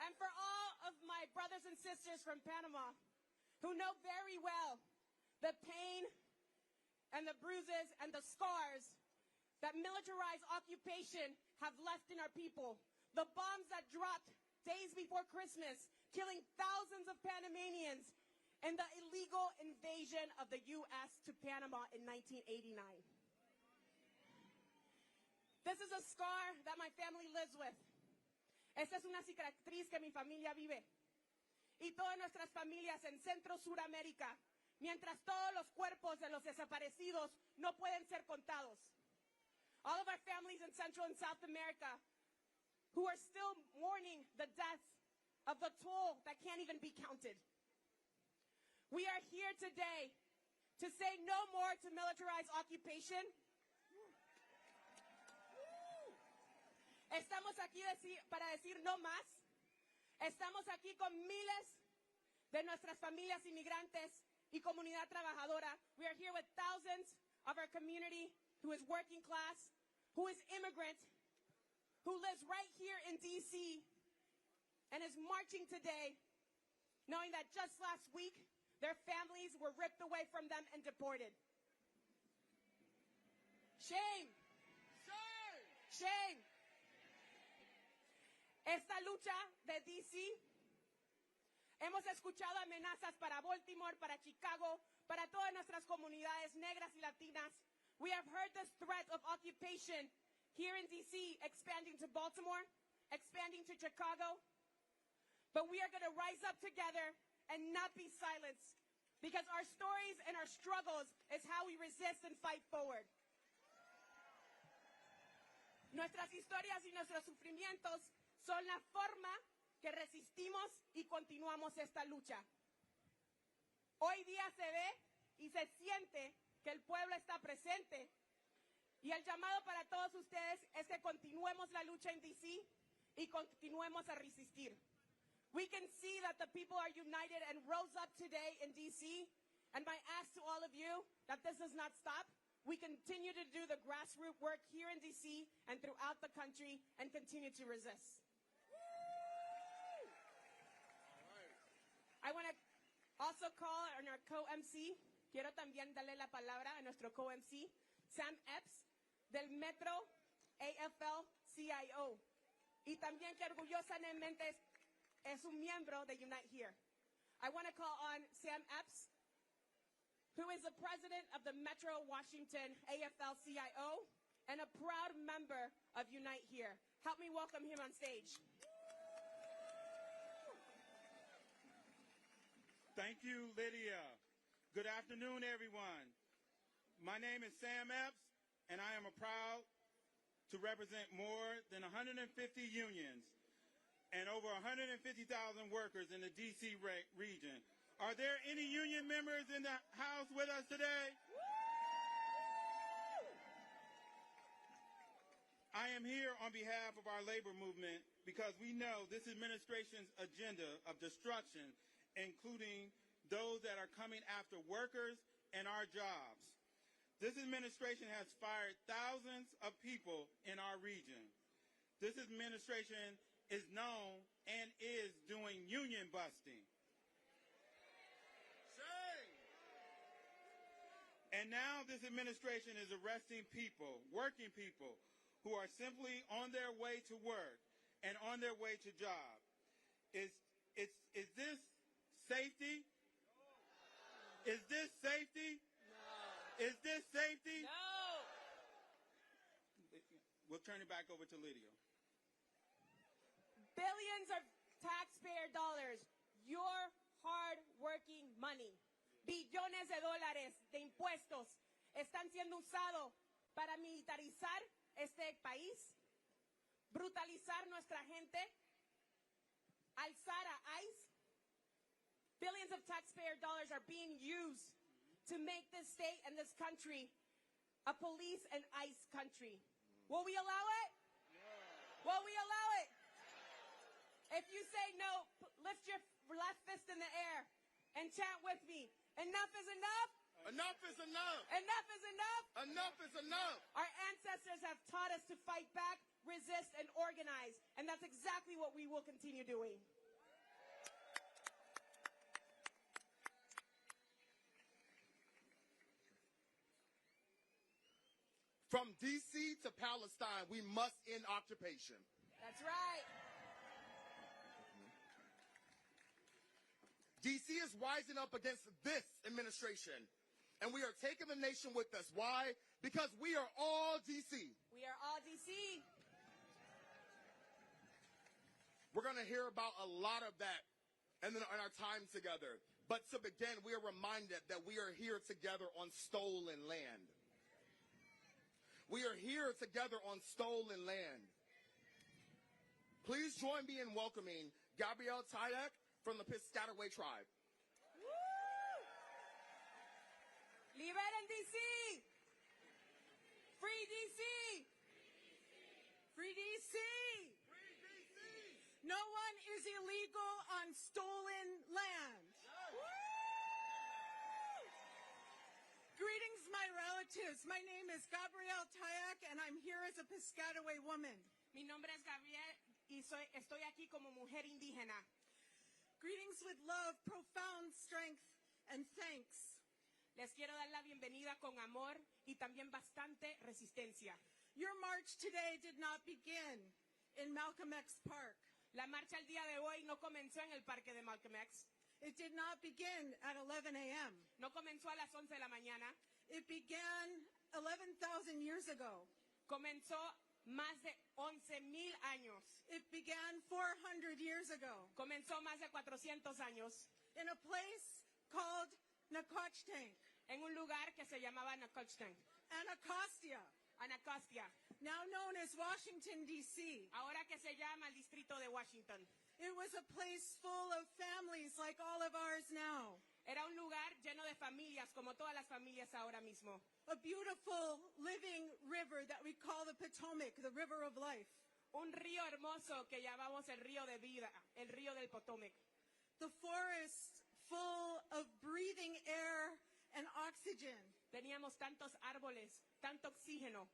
And for all of my brothers and sisters from Panama who know very well the pain and the bruises and the scars that militarized occupation have left in our people. The bombs that dropped days before Christmas, killing thousands of Panamanians, and the illegal invasion of the U.S. to Panama in 1989. This is a scar that my family lives with. Esta es una cicatriz que mi familia vive. Y todas nuestras familias en Centro Suramérica, mientras todos los cuerpos de los desaparecidos no pueden ser contados. All of our families in Central and South America who are still mourning the deaths of the toll that can't even be counted. We are here today to say no more to militarized occupation. Estamos aquí para decir no más. Estamos aquí con miles de nuestras familias inmigrantes y comunidad trabajadora. We are here with thousands of our community who is working class, who is immigrant, who lives right here in D.C. and is marching today, knowing that just last week, their families were ripped away from them and deported. Shame. Shame! Shame. Esta lucha de D.C. hemos escuchado amenazas para Baltimore, para Chicago, para todas nuestras comunidades negras y latinas. We have heard this threat of occupation here in D.C. expanding to Baltimore, expanding to Chicago. But we are going to rise up together and not be silenced, because our stories and our struggles is how we resist and fight forward. Nuestras historias y nuestros sufrimientos son la forma que resistimos y continuamos esta lucha. Hoy día se ve y se siente que el pueblo está presente, y el llamado para todos ustedes es que continuemos la lucha en D.C. y continuemos a resistir. We can see that the people are united and rose up today in D.C. And my ask to all of you, that this does not stop. We continue to do the grassroots work here in D.C. and throughout the country and continue to resist. I want to also call on our co-MC. Quiero también darle la palabra a nuestro co-MC, Sam Epps, del Metro AFL-CIO. Y también que orgullosamente es un miembro de Unite Here. I want to call on Sam Epps, who is the president of the Metro Washington AFL-CIO and a proud member of Unite Here. Help me welcome him on stage. Thank you, Lydia. Good afternoon, everyone. My name is Sam Epps, and I am proud to represent more than 150 unions and over 150,000 workers in the D.C. region. Are there any union members in the house with us today? I am here on behalf of our labor movement because we know this administration's agenda of destruction, including those that are coming after workers and our jobs. This administration has fired thousands of people in our region. This administration is known and is doing union busting. And now this administration is arresting people, working people, who are simply on their way to work and on their way to job. Is this safety? Is this safety? No. Is this safety? No. We'll turn it back over to Lydia. Billions of taxpayer dollars, your hard-working money, billones de dólares de impuestos están siendo usados para militarizar este país, brutalizar nuestra gente, alzar a ICE. Billions of taxpayer dollars are being used to make this state and this country a police and ICE country. Will we allow it? Yeah. Will we allow it? If you say no, lift your left fist in the air and chant with me. Enough is enough. Enough is enough. Enough is enough. Enough is enough. Our ancestors have taught us to fight back, resist, and organize. And that's exactly what we will continue doing. From D.C. to Palestine, we must end occupation. That's right. D.C. is rising up against this administration, and we are taking the nation with us. Why? Because we are all D.C. We are all D.C. We're going to hear about a lot of that in our time together. But to begin, we are reminded that we are here together on stolen land. We are here together on stolen land. Please join me in welcoming Gabrielle Tyack from the Piscataway tribe. Liberen D.C. Free D.C. Free D.C. No one is illegal on stolen land. Greetings, my relatives. My name is Gabrielle Tyack, and I'm here as a Piscataway woman. Mi nombre es Gabriel y estoy aquí como mujer indígena. Greetings with love, profound strength, and thanks. Les quiero dar la bienvenida con amor y también bastante resistencia. Your march today did not begin in Malcolm X Park. La marcha el día de hoy no comenzó en el parque de Malcolm X. It did not begin at 11 a.m. No comenzó a las 11 de la mañana. It began 11,000 years ago. Comenzó más de 11,000 años. It began 400 years ago. Comenzó más de 400 años. In a place called Nacotchtank. En un lugar que se llamaba Nacotchtank. Anacostia. Anacostia. Now known as Washington, D.C. Ahora que se llama el distrito de Washington. It was a place full of families like all of ours now. Era un lugar lleno de familias, como todas las familias ahora mismo. A beautiful living river that we call the Potomac, the river of life. Un río hermoso que llamamos el río de vida, el río del Potomac. The forest full of breathing air and oxygen. Teníamos tantos árboles, tanto oxígeno.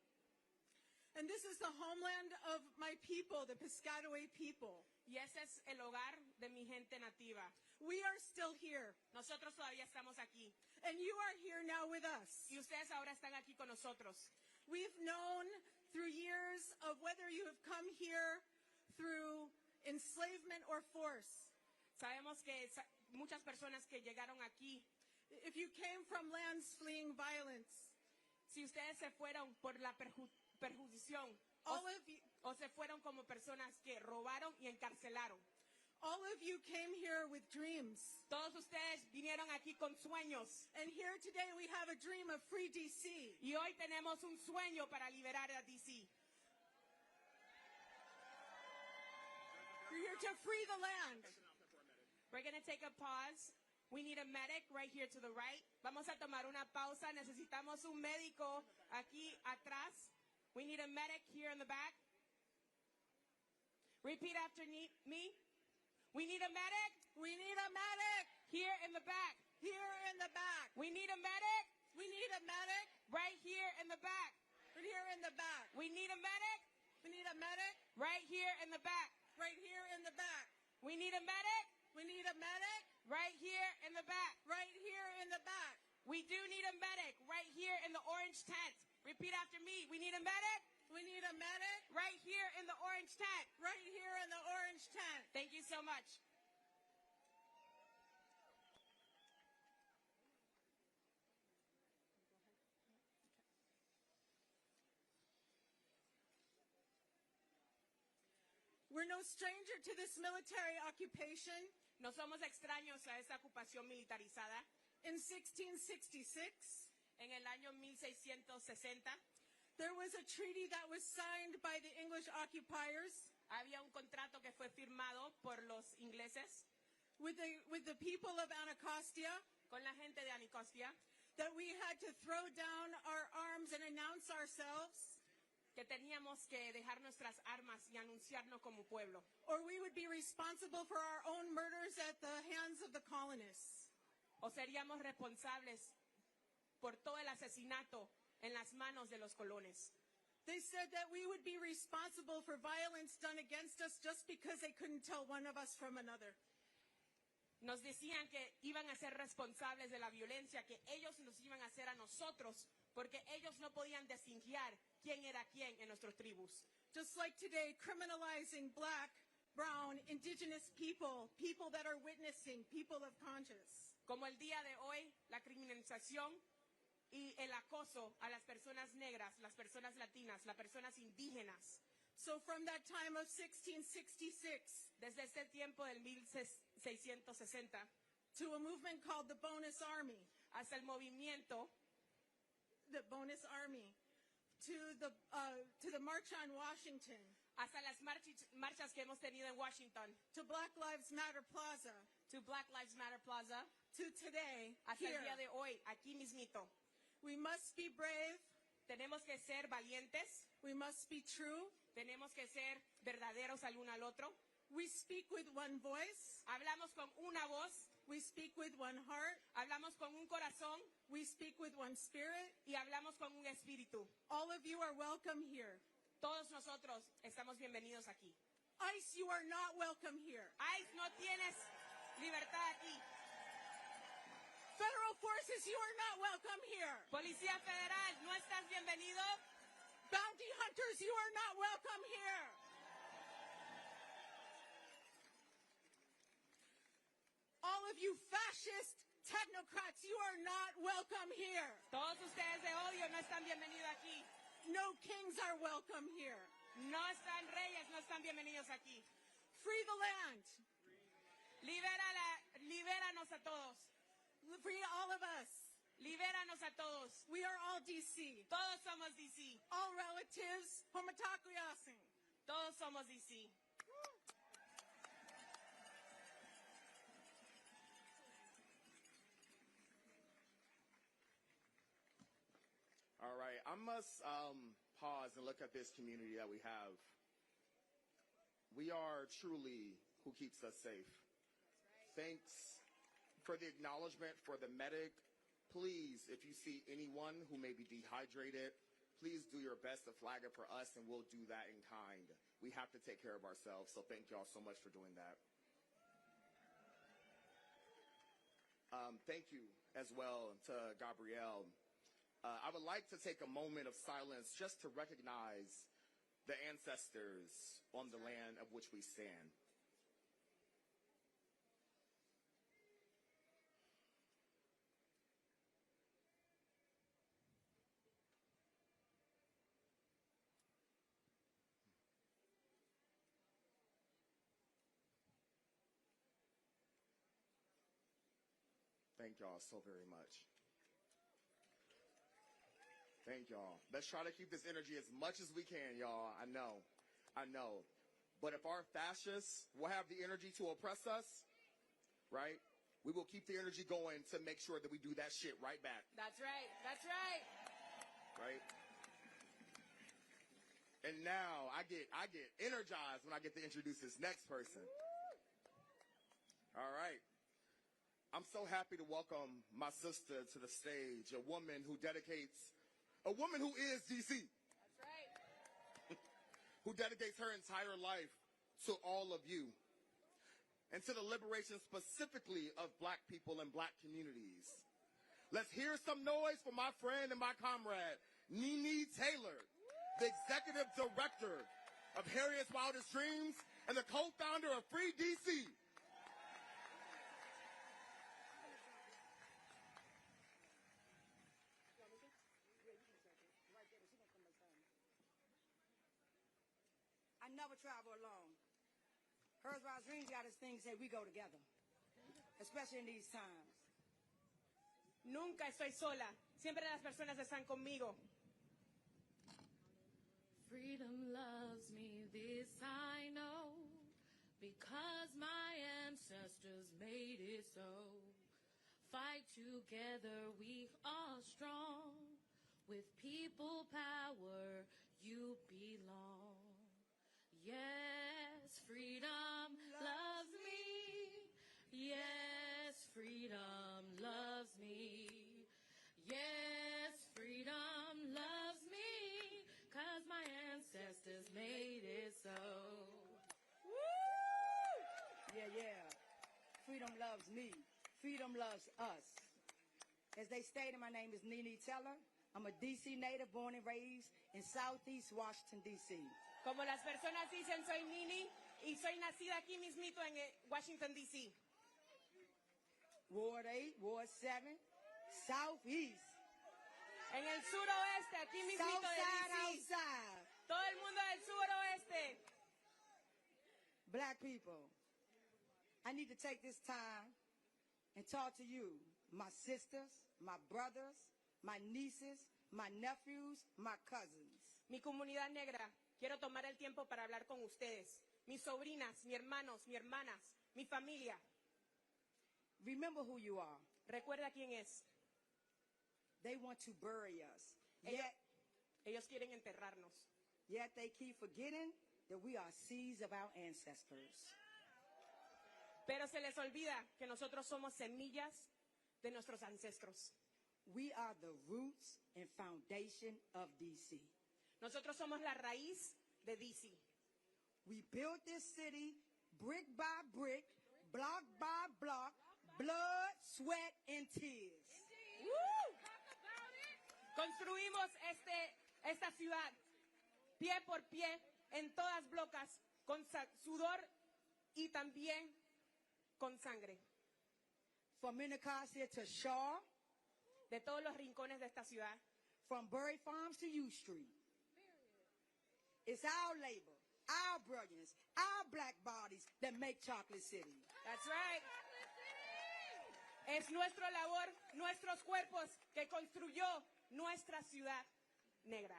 And this is the homeland of my people, the Piscataway people. Y ese es el hogar de mi gente nativa. We are still here. Nosotros todavía estamos aquí. And you are here now with us. Y ustedes ahora están aquí con nosotros. We've known through years of whether you have come here through enslavement or force. Sabemos que muchas personas que llegaron aquí, if you came from lands fleeing violence, si ustedes se fueron por la perjudición, o se fueron como personas que robaron y encarcelaron. All of you came here with dreams. Todos ustedes vinieron aquí con sueños. And here today we have a dream of free D.C. Y hoy tenemos un sueño para liberar a D.C. You're here to free the land. We're going to take a pause. We need a medic right here to the right. Vamos a tomar una pausa. Necesitamos un médico aquí atrás. We need a medic here in the back. Repeat after me. We need a medic. We need a medic. Here in the back. Here in the back. We need a medic. We need a medic. Right here in the back. Right here in the back. We need a medic. We need a medic. Right here in the back. Right here in the back. We need a medic. We need a medic. Right here in the back. Right here in the back. We do need a medic right here in the orange tent. Repeat after me. We need a medic. We need a medic. Right here in the orange tent. Right here in the orange tent. Thank you so much. We're no stranger to this military occupation. No somos extraños a esta ocupación militarizada. In 1666, en el año 1660, there was a treaty that was signed by the English occupiers. Había un contrato que fue firmado por los ingleses with the people of Anacostia, con la gente de Anacostia, that we had to throw down our arms and announce ourselves, que teníamos que dejar nuestras armas y anunciarnos como pueblo, or we would be responsible for our own murders at the hands of the colonists. O seríamos responsables por todo el asesinato en las manos de los colones. They said that we would be responsible for violence done against us just because they couldn't tell one of us from another. Nos decían que iban a ser responsables de la violencia, que ellos nos iban a hacer a nosotros, porque ellos no podían distinguir quién era quién en nuestras tribus. Just like today, criminalizing black, brown, indigenous people, people that are witnessing, people of conscience. Como el día de hoy, la criminalización y el acoso a las personas negras, las personas latinas, las personas indígenas. So from that time of 1666, desde este tiempo del 1660, to a movement called the Bonus Army, hasta el movimiento, the Bonus Army, to the March on Washington, hasta las marchas que hemos tenido en Washington, to Black Lives Matter Plaza, to Black Lives Matter Plaza, to today, hasta here. El día de hoy, aquí mismito. We must be brave. Tenemos que ser valientes. We must be true. Tenemos que ser verdaderos al uno al otro. We speak with one voice. Hablamos con una voz. We speak with one heart. Hablamos con un corazón. We speak with one spirit. Y hablamos con un espíritu. All of you are welcome here. Todos nosotros estamos bienvenidos aquí. ICE, you are not welcome here. ICE, no tienes libertad aquí. Federal forces, you are not welcome here. Policía Federal, no estás bienvenido. Bounty hunters, you are not welcome here. All of you fascist technocrats, you are not welcome here. Todos ustedes de odio no están bienvenidos aquí. No kings are welcome here. No están reyes, no están bienvenidos aquí. Free the land. Libéranos a todos. Free all of us. Libéranos a todos. We are all DC. Todos somos DC. All relatives, homatakuyasin. Todos somos DC. All right, I must pause and look at this community that we have. we are truly who keeps us safe. Thanks for the acknowledgement for the medic. Please, if you see anyone who may be dehydrated, please do your best to flag it for us, and we'll do that in kind. We have to take care of ourselves, so thank y'all so much for doing that. Thank you as well to Gabrielle. I would like to take a moment of silence just to recognize the ancestors on the land of which we stand. Thank y'all so very much. Thank y'all. Let's try to keep this energy as much as we can, y'all. I know. But if our fascists will have the energy to oppress us, right, we will keep the energy going to make sure that we do that shit right back. That's right. That's right. Right? And now I get energized when I get to introduce this next person. All right. I'm so happy to welcome my sister to the stage, a woman who is DC. That's right. Who dedicates her entire life to all of you and to the liberation specifically of Black people and Black communities. Let's hear some noise for my friend and my comrade, Nene Taylor, the executive director of Harriet's Wildest Dreams and the co-founder of Free DC. I never travel alone. Hers Wildest Dreams got this thing say we go together, especially in these times. Nunca estoy sola. Siempre las personas están conmigo. Freedom loves me, this I know, because my ancestors made it so. Fight together, we are strong. With people power, you belong. Yes, freedom loves me. Yes, freedom loves me. Yes, freedom loves me. 'Cause my ancestors made it so. Woo! Yeah. Freedom loves me. Freedom loves us. As they stated, my name is Nene Taylor. I'm a DC native born and raised in Southeast Washington, D.C. Como las personas dicen, soy Nene y soy nacida aquí mismito en Washington, D.C. Ward 8, Ward 7, Southeast. En el suroeste, aquí mismito de D.C. Outside. Todo el mundo del suroeste. Black people, I need to take this time and talk to you, my sisters, my brothers, my nieces, my nephews, my cousins. Mi comunidad negra, quiero tomar el tiempo para hablar con ustedes. Mis sobrinas, mis hermanos, mis hermanas, mi familia. Remember who you are. Recuerda quién es. They want to bury us. Ellos quieren enterrarnos. Yet they keep forgetting that we are seeds of our ancestors. Pero se les olvida que nosotros somos semillas de nuestros ancestros. We are the roots and foundation of DC. Nosotros somos la raíz de DC. We built this city brick by brick, block by block, blood, sweat, and tears. Construimos esta ciudad pie por pie en todas blocas con sudor y también con sangre. From Innicosia to Shaw, de todos los rincones de esta ciudad. From Bury Farms to U Street. It's our labor, our brilliance, our black bodies that make Chocolate City. That's right. Es nuestra labor, nuestros cuerpos que construyó nuestra ciudad negra.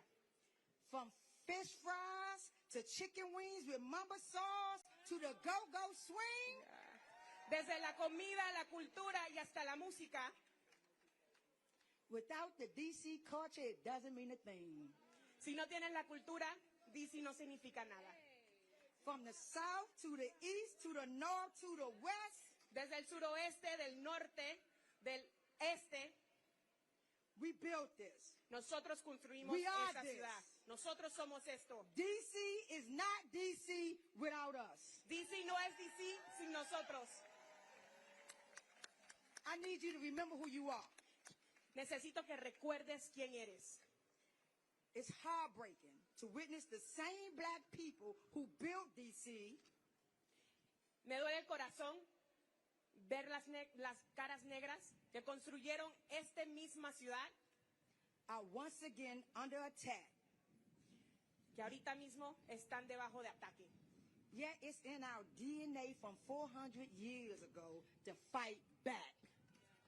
From fish fries to chicken wings with mamba sauce to the go-go swing. Desde la comida, la cultura y hasta la música. Without the DC culture, it doesn't mean a thing. Si no tienes la cultura, DC no significa nada. from the south to the east to the north to the west. Desde el suroeste, del norte, del este. We built this. Nosotros construimos We are esta this. ciudad. Nosotros somos esto. DC is not DC without us. DC no es DC sin nosotros. I need you to remember who you are. Necesito que recuerdes quién eres. It's heartbreaking to witness the same black people who built DC. Me duele el corazón ver las caras negras que construyeron esta misma ciudad. Are once again under attack. Que ahorita mismo están debajo de ataque. Yet it's in our DNA from 400 years ago to fight back.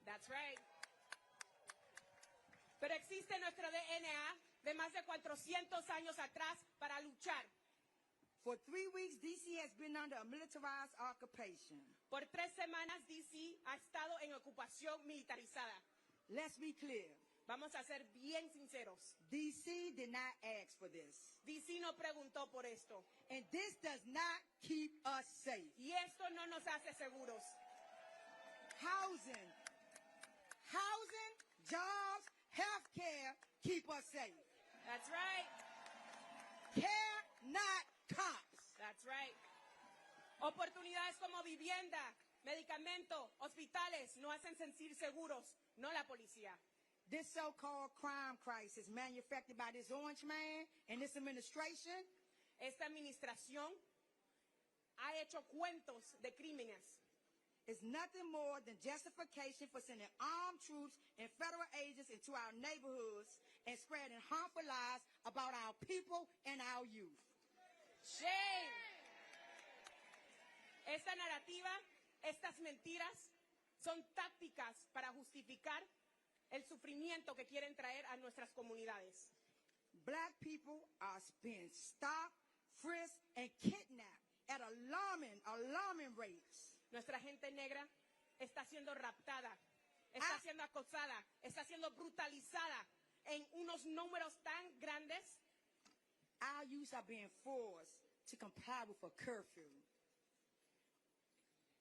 That's right. Pero existe nuestro DNA de más de 400 años atrás para luchar. For 3 weeks, DC has been under a militarized occupation. Por 3 semanas, DC ha estado en ocupación militarizada. Let's be clear. Vamos a ser bien sinceros. DC did not ask for this. DC no preguntó por esto. And this does not keep us safe. Y esto no nos hace seguros. Housing, jobs, health care keep us safe. That's right. Care, not cops. That's right. Oportunidades como vivienda, medicamento, hospitales no hacen sentir seguros, no la policía. This so-called crime crisis manufactured by this orange man and this administration. Esta administración ha hecho cuentos de crímenes. Is nothing more than justification for sending armed troops and federal agents into our neighborhoods and spreading harmful lies about our people and our youth. Shame. Esta narrativa, estas mentiras, son tácticas para justificar el sufrimiento que quieren traer a nuestras comunidades. Black people are being stopped, frisked, and kidnapped at alarming rates. Nuestra gente negra está siendo raptada, está siendo acosada, está siendo brutalizada en unos números tan grandes. Our youth are being forced to comply with a curfew.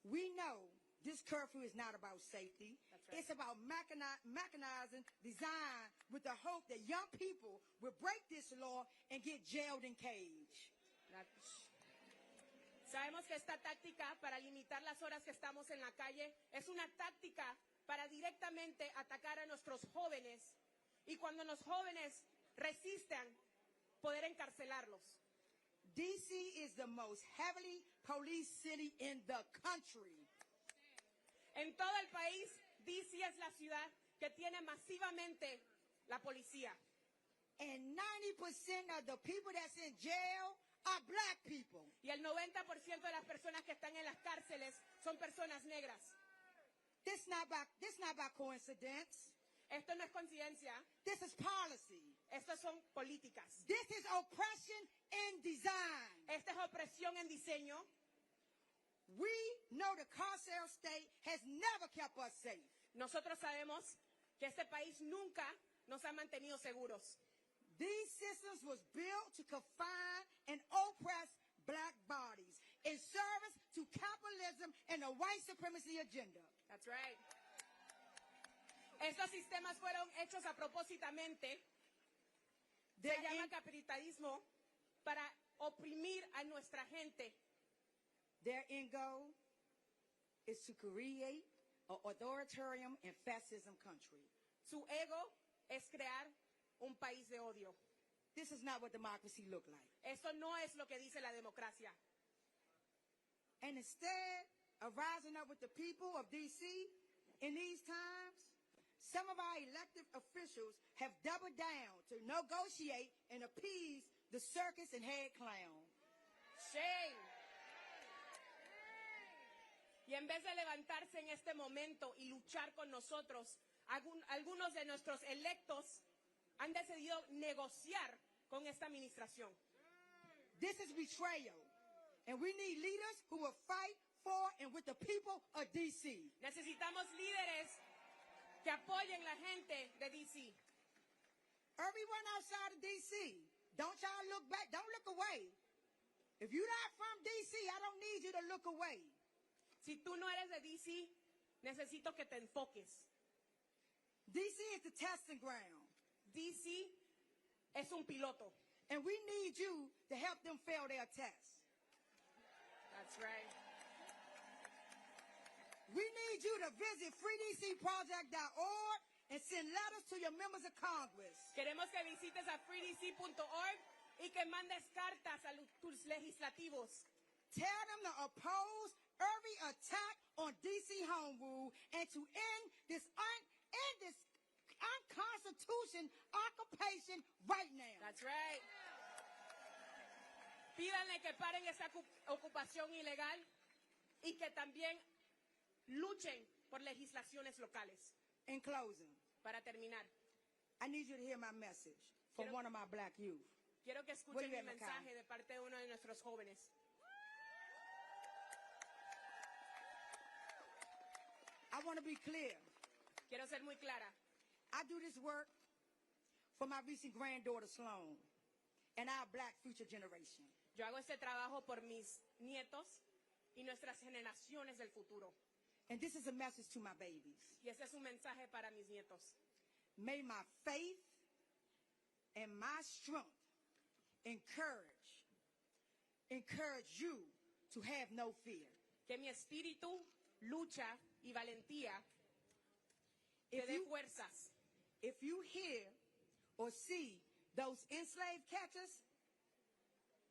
We know this curfew is not about safety. Right. It's about mechanizing design with the hope that young people will break this law and get jailed and caged. Sabemos que esta táctica para limitar las horas que estamos en la calle es una táctica para directamente atacar a nuestros jóvenes y cuando los jóvenes resistan, poder encarcelarlos. DC is the most heavily policed city in the country. En todo el país, DC es la ciudad que tiene masivamente la policía. And 90% of the people that's in jail are black people. Y el 90% de las personas que están en las cárceles son personas negras. This not by coincidence. Esto no es coincidencia. This is policy. Estas son políticas. This is oppression in design. Esta es opresión en diseño. We know the carceral state has never kept us safe. Nosotros sabemos que este país nunca nos ha mantenido seguros. These systems was built to confine and oppress black bodies in service to capitalism and the white supremacy agenda. That's right. Estos sistemas fueron hechos a propósitamente. Se llama capitalismo para oprimir a nuestra gente. Their end goal is to create an authoritarian and fascism country. Su ego es crear un país de odio. This is not what democracy look like. Eso no es lo que dice la democracia. And instead of rising up with the people of D.C. in these times, some of our elected officials have doubled down to negotiate and appease the circus and head clown. Shame. Y en vez de levantarse en este momento y luchar con nosotros, algunos de nuestros electos han decidido negociar con esta administración. This is betrayal, and we need leaders who will fight for and with the people of D.C. Necesitamos líderes que apoyen la gente de D.C. Everyone outside of D.C., don't y'all look back, don't look away. If you're not from D.C., I don't need you to look away. Si tú no eres de DC, necesito que te enfoques. D.C. is the testing ground. DC es un piloto. And we need you to help them fail their test. That's right. We need you to visit freedcproject.org and send letters to your members of Congress. Queremos que visites a freedc.org y que mandes cartas a tus legislativos. Tell them to oppose every attack on D.C. home rule and to end this unconstitutional occupation right now. That's right. Pídanle que paren esa ocupación ilegal y que también luchen por legislaciones locales. In closing, para terminar, I need you to hear my message from one of my black youth. Quiero que escuchen mi mensaje de parte de uno de nuestros jóvenes. I want to be clear. Quiero ser muy clara. I do this work for my recent granddaughter Sloan and our black future generation. Yo hago este trabajo por mis nietos y nuestras generaciones del futuro. And this is a message to my babies. Y ese es un mensaje para mis nietos. May my faith and my strength encourage you to have no fear. Que mi espíritu, lucha y valentía te dé fuerzas. If you hear or see those enslaved catchers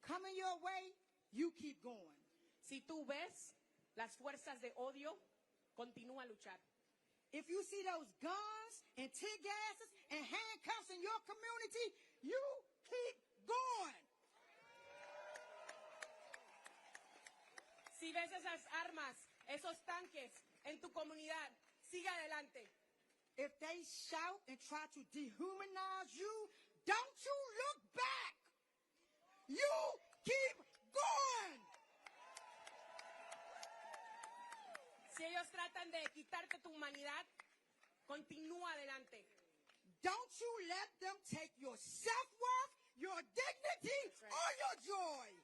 coming your way, you keep going. Si tú ves las fuerzas de odio, continúa a luchar. If you see those guns and tear gases and handcuffs in your community, you keep going. Si ves esas armas, esos tanques en tu comunidad, sigue adelante. If they shout and try to dehumanize you, don't you look back. You keep going. Si ellos tratan de quitarte tu humanidad, continúa adelante. Don't you let them take your self-worth, your dignity, or your joy.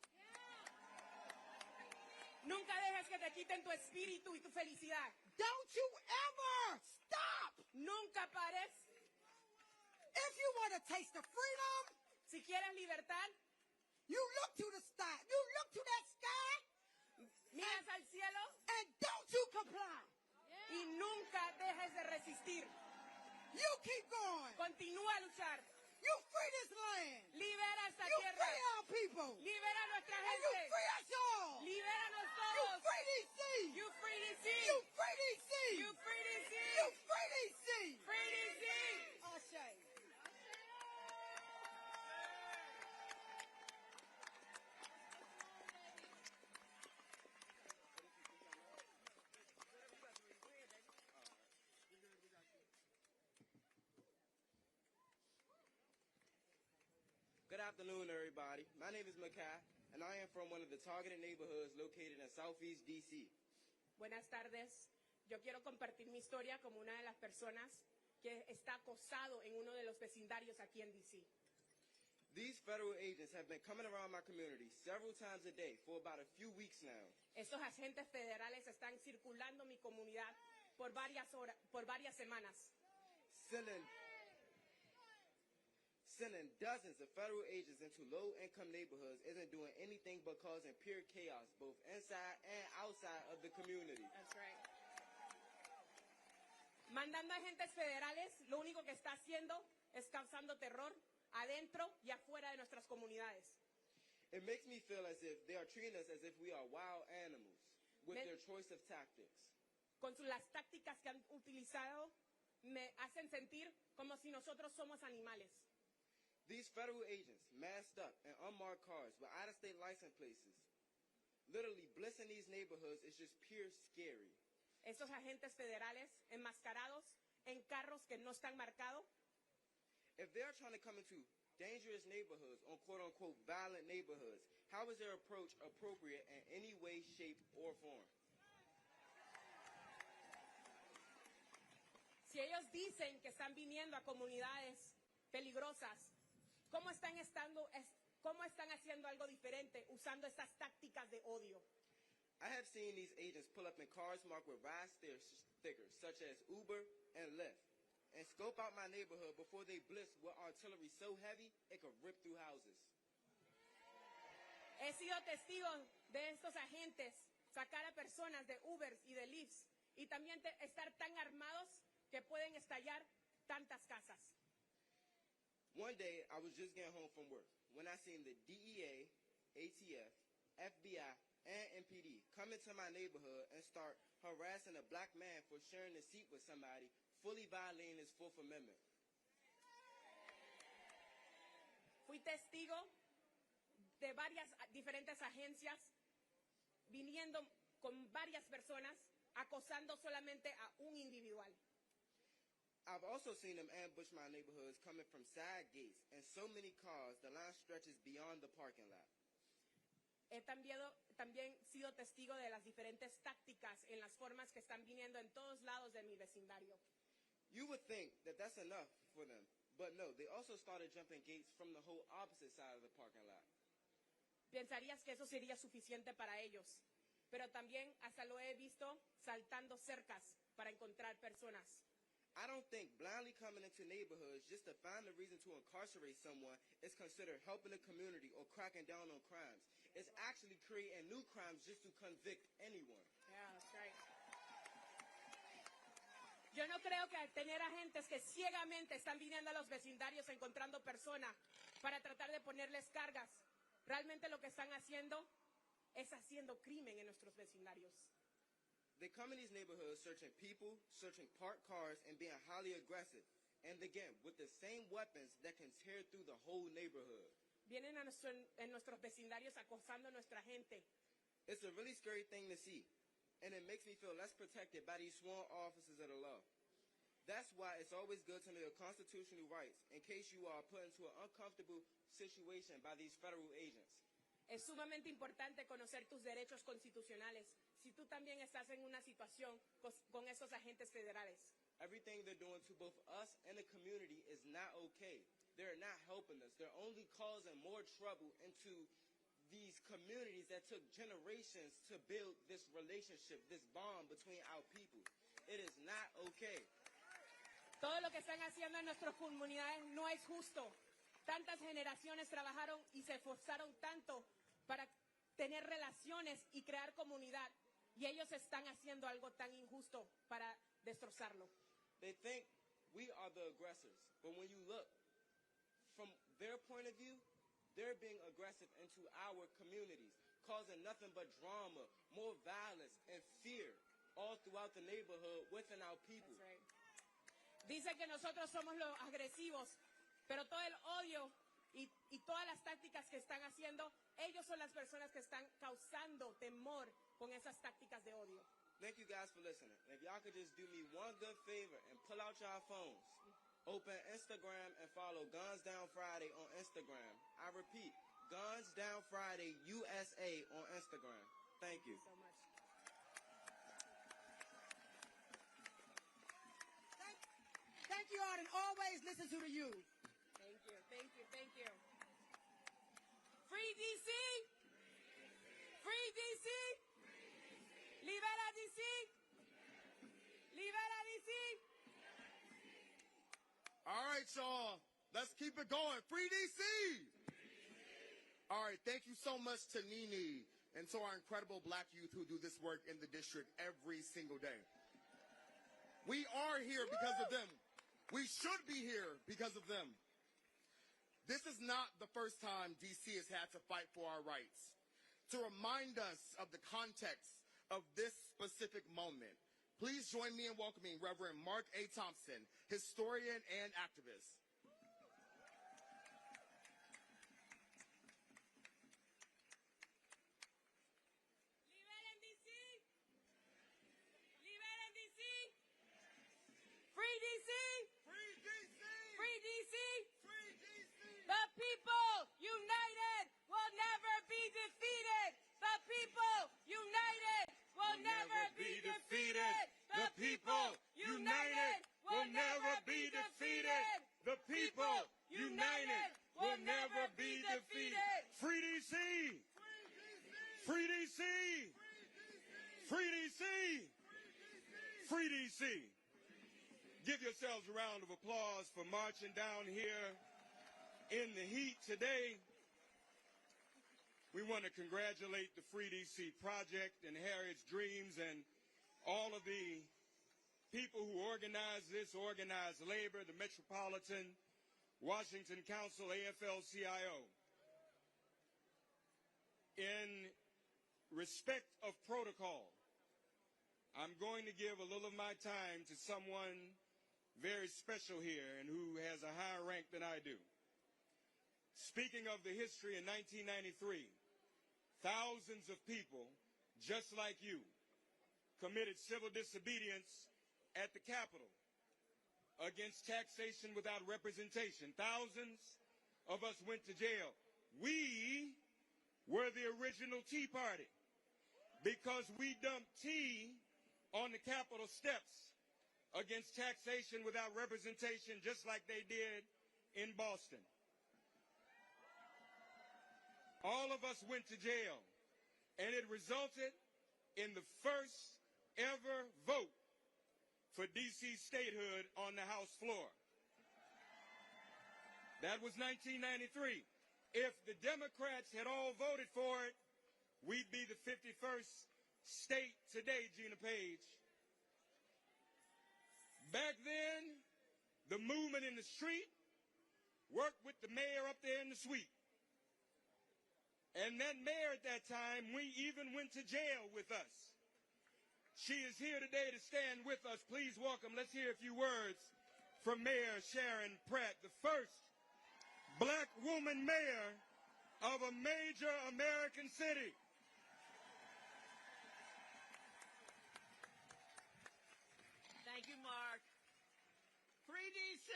Nunca dejes que te quiten tu espíritu y tu felicidad. Don't you ever stop. Nunca pares. If you want to taste the freedom, si quieres libertad, you look to the sky. You look to that sky. Miras al cielo. And don't you comply. Y nunca dejes de resistir. You keep going. Continúa a luchar. You free this land. Libera esta you tierra. Free our people. Libera a nuestra gente. And you free us all. Libéranos todos. You free DC. You free DC. You free DC. You free DC. You free DC. Free DC. Ashe. Good afternoon, everybody. My name is Makai, and I am from one of the targeted neighborhoods located in Southeast D.C. Buenas tardes. Yo quiero compartir mi historia como una de las personas que está acosado en uno de los vecindarios aquí en D.C. These federal agents have been coming around my community several times a day for about a few weeks now. Estos agentes federales están circulando mi comunidad por varias semanas. Sending dozens of federal agents into low-income neighborhoods isn't doing anything but causing pure chaos, both inside and outside of the community. That's right. Mandando agentes federales, lo único que está haciendo es causando terror adentro y afuera de nuestras comunidades. It makes me feel as if they are treating us as if we are wild animals with their choice of tactics. Con las tácticas que han utilizado, me hacen sentir como si nosotros somos animales. These federal agents, masked up in unmarked cars with out-of-state license places, literally blissing these neighborhoods is just pure scary. Estos agentes federales enmascarados en carros que no están marcados. If they're trying to come into dangerous neighborhoods or quote-unquote violent neighborhoods, how is their approach appropriate in any way, shape, or form? Si ellos dicen que están viniendo a comunidades peligrosas, ¿cómo están cómo están haciendo algo diferente usando estas tácticas de odio. I have seen these agents pull up in cars marked with ride stickers such as Uber and Lyft and scope out my neighborhood before they blitz with artillery so heavy it could rip through houses. He sido testigo de estos agentes sacar a personas de Ubers y de Lyfts y también estar tan armados que pueden estallar tantas casas. One day, I was just getting home from work when I seen the DEA, ATF, FBI, and MPD come into my neighborhood and start harassing a black man for sharing a seat with somebody, fully violating his Fourth Amendment. Fui testigo de varias diferentes agencias viniendo con varias personas acosando solamente a un individual. I've also seen them ambush my neighborhoods coming from side gates and so many cars, the line stretches beyond the parking lot. He también sido testigo de las diferentes tácticas en las formas que están viniendo en todos lados de mi vecindario. You would think that that's enough for them, but no, they also started jumping gates from the whole opposite side of the parking lot. Pensarías que eso sería suficiente para ellos, pero también hasta lo he visto saltando cercas para encontrar personas. I don't think blindly coming into neighborhoods just to find a reason to incarcerate someone is considered helping the community or cracking down on crimes. It's actually creating new crimes just to convict anyone. Yeah, that's right. Yo no creo que al tener agentes que ciegamente están viniendo a los vecindarios encontrando personas para tratar de ponerles cargas, realmente lo que están haciendo es haciendo crimen en nuestros vecindarios. They come in these neighborhoods searching people, searching parked cars, and being highly aggressive. And again, with the same weapons that can tear through the whole neighborhood. Vienen a nuestros vecindarios acosando a nuestra gente. It's a really scary thing to see. And it makes me feel less protected by these sworn officers of the law. That's why it's always good to know your constitutional rights in case you are put into an uncomfortable situation by these federal agents. Es sumamente importante conocer tus derechos constitucionales si tú también estás en una situación con esos agentes federales. Everything they're doing to both us and the community is not okay. They're not helping us. They're only causing more trouble into these communities that took generations to build this relationship, this bond between our people. It is not okay. Todo lo que están haciendo en nuestras comunidades no es justo. Tantas generaciones trabajaron y se esforzaron tanto para tener relaciones y crear comunidad. Y ellos están haciendo algo tan injusto para destrozarlo. They think we are the aggressors. But when you look from their point of view, they're being aggressive into our communities, causing nothing but drama, more violence, and fear all throughout the neighborhood within our people. That's right. Dicen que nosotros somos los agresivos, pero todo el odio y todas las tácticas que están haciendo, ellos son las personas que están causando temor con esas tácticas de odio. Thank you guys for listening. And if y'all could just do me one good favor and pull out y'all phones, open Instagram and follow Guns Down Friday on Instagram. I repeat, Guns Down Friday USA on Instagram. Thank you. So much. Thank you all, and always listen to the youth. Thank you, thank you, thank you. Free DC! Free DC! Libera DC! Libera DC! All right, y'all. Let's keep it going. Free DC! All right, thank you so much to Nene and to our incredible black youth who do this work in the district every single day. We are here because of them. We should be here because of them. This is not the first time DC has had to fight for our rights. To remind us of the context of this specific moment, please join me in welcoming Reverend Mark A. Thompson, historian and activist. Liberen DC! Liberen DC! Free DC! Free DC! Free DC! Free DC! The people united will never be defeated! The people united will never be defeated! The people united will never be defeated! The Free D.C. Give yourselves a round of applause for marching down here in the heat today. We want to congratulate the Free D.C. Project and Harriet's Dreams and all of the people who organized this, organized labor, the Metropolitan Washington Council, AFL-CIO. In respect of protocol, I'm going to give a little of my time to someone very special here and who has a higher rank than I do. Speaking of the history in 1993, thousands of people, just like you, committed civil disobedience at the Capitol against taxation without representation. Thousands of us went to jail. We were the original Tea Party because we dumped tea on the Capitol steps against taxation without representation, just like they did in Boston. All of us went to jail, and it resulted in the first ever vote for D.C. statehood on the House floor. That was 1993. If the Democrats had all voted for it, we'd be the 51st state today, Gina Page. Back then, the movement in the street worked with the mayor up there in the suite. And that mayor at that time, we even went to jail with us. She is here today to stand with us. Please welcome, let's hear a few words from Mayor Sharon Pratt, the first black woman mayor of a major American city. Thank you, Mark. Free D.C.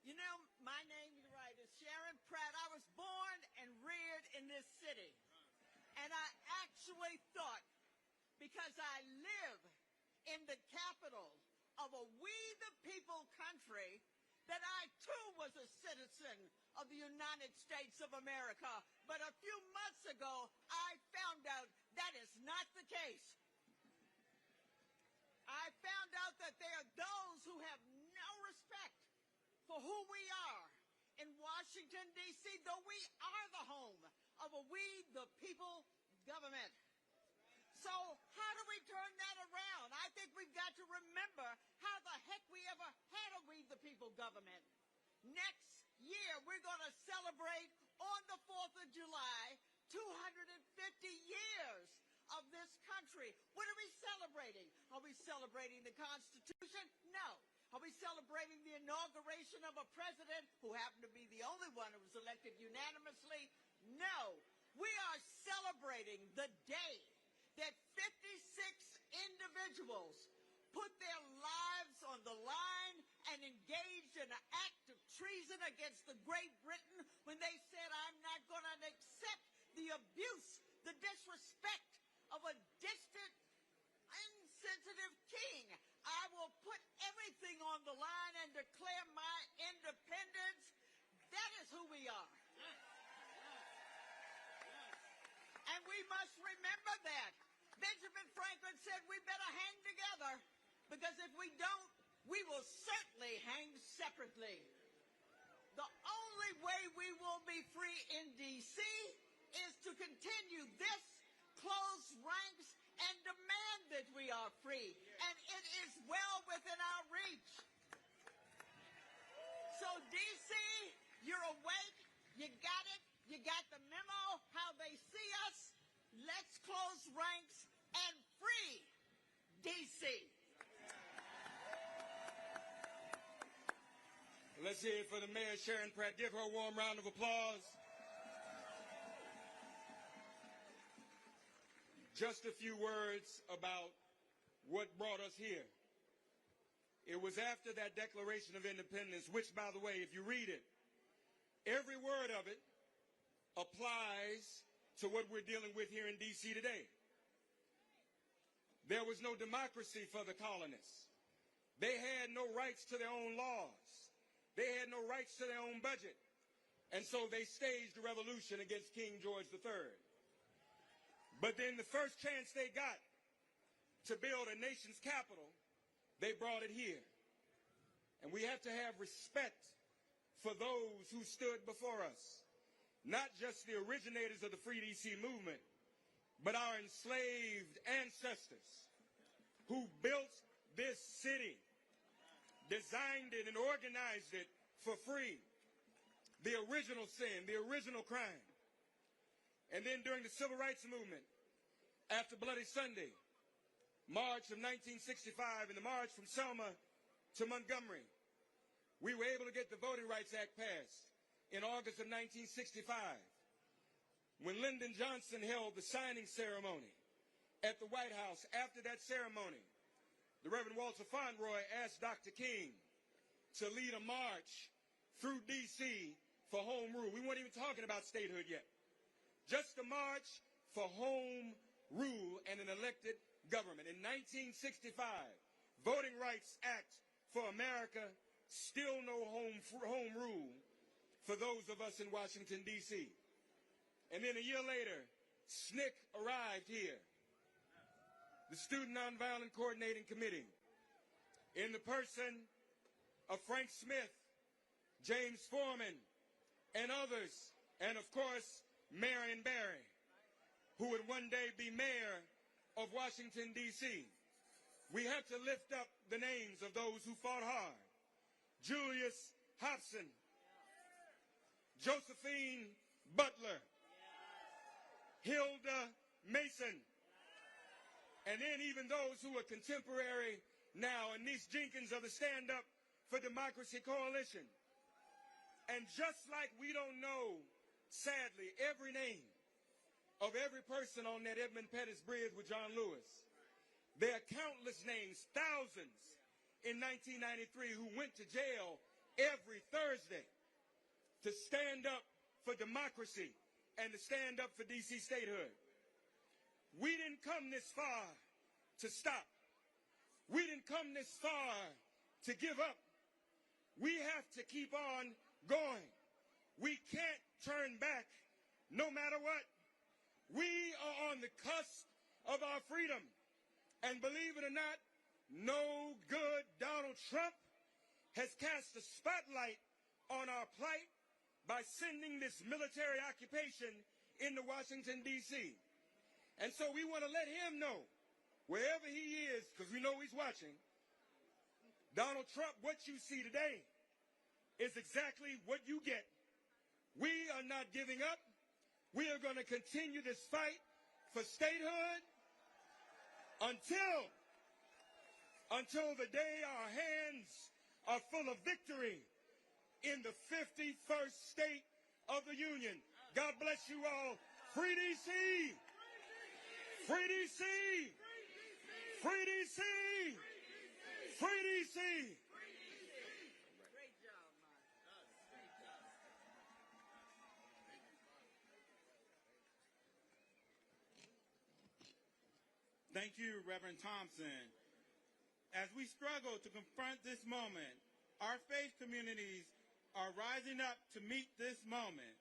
You know, my name, you're right, is Sharon Pratt. I was born and reared in this city. And I actually thought, because I live in the capital of a we the people country, that I too was a citizen of the United States of America. But a few months ago, I found out that is not the case. I found out that there are those who have no respect for who we are in Washington, D.C., though we are the home of a we the people government. So how do we turn that around? I think we've got to remember how the heck we ever had a we the people government. Next year, we're going to celebrate on the 4th of July 250 years of this country. What are we celebrating? Are we celebrating the Constitution? No. Are we celebrating the inauguration of a president who happened to be the only one who was elected unanimously? No. We are celebrating the day that 56 individuals put their lives on the line and engaged in an act of treason against the Great Britain when they said, I'm not going to accept the abuse, the disrespect of a distant, insensitive king. I will put everything on the line and declare my independence. That is who we are. And we must remember that. Benjamin Franklin said we better hang together, because if we don't, we will certainly hang separately. The only way we will be free in D.C. is to continue this close ranks and demand that we are free. And it is well within our reach. So D.C., you're awake, you got it, you got the memo, how they see us. Let's close ranks and free D.C. Let's hear it for the Mayor, Sharon Pratt. Give her a warm round of applause. Just a few words about what brought us here. It was after that Declaration of Independence, which, by the way, if you read it, every word of it applies to what we're dealing with here in D.C. today. There was no democracy for the colonists. They had no rights to their own laws. They had no rights to their own budget. And so they staged a revolution against King George III. But then the first chance they got to build a nation's capital, they brought it here. And we have to have respect for those who stood before us, not just the originators of the Free D.C. movement, but our enslaved ancestors who built this city, designed it and organized it for free. The original sin, the original crime. And then during the Civil Rights Movement, after Bloody Sunday, March of 1965, and the march from Selma to Montgomery, we were able to get the Voting Rights Act passed in August of 1965, when Lyndon Johnson held the signing ceremony at the White House. After that ceremony, the Reverend Walter Fauntleroy asked Dr. King to lead a march through D.C. for home rule. We weren't even talking about statehood yet. Just a march for home rule and an elected government. In 1965, Voting Rights Act for America, still no home rule for those of us in Washington, D.C. And then a year later, SNCC arrived here, the Student Nonviolent Coordinating Committee, in the person of Frank Smith, James Foreman, and others, and of course, Marion Barry, who would one day be mayor of Washington, D.C. We have to lift up the names of those who fought hard. Julius Hobson, Josephine Butler, Hilda Mason, and then even those who are contemporary now, Anise Jenkins of the Stand Up for Democracy Coalition. And just like we don't know, sadly, every name of every person on that Edmund Pettus Bridge with John Lewis, there are countless names, thousands in 1993 who went to jail every Thursday to stand up for democracy and to stand up for D.C. statehood. We didn't come this far to stop. We didn't come this far to give up. We have to keep on going. We can't turn back no matter what. We are on the cusp of our freedom. And believe it or not, no good Donald Trump has cast a spotlight on our plight by sending this military occupation into Washington, D.C. And so we want to let him know, wherever he is, because we know he's watching, Donald Trump, what you see today is exactly what you get. We are not giving up. We are going to continue this fight for statehood until the day our hands are full of victory in the 51st state of the Union. God bless you all. Free D.C. Free D.C. Free D.C. Free D.C. Thank you, Reverend Thompson. As we struggle to confront this moment, our faith communities are rising up to meet this moment.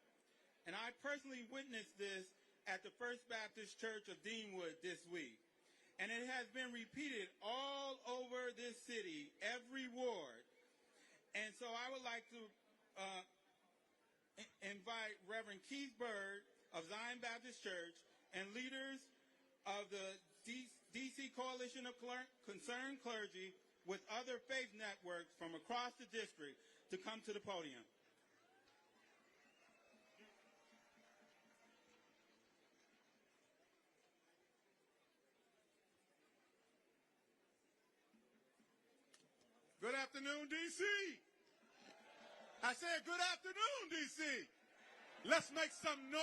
And I personally witnessed this at the First Baptist Church of Deanwood this week. And it has been repeated all over this city, every ward. And so I would like to invite Reverend Keith Bird of Zion Baptist Church and leaders of the D.C. Coalition of Concerned Clergy with other faith networks from across the district to come to the podium. Good afternoon, D.C. I said good afternoon, D.C. Let's make some noise.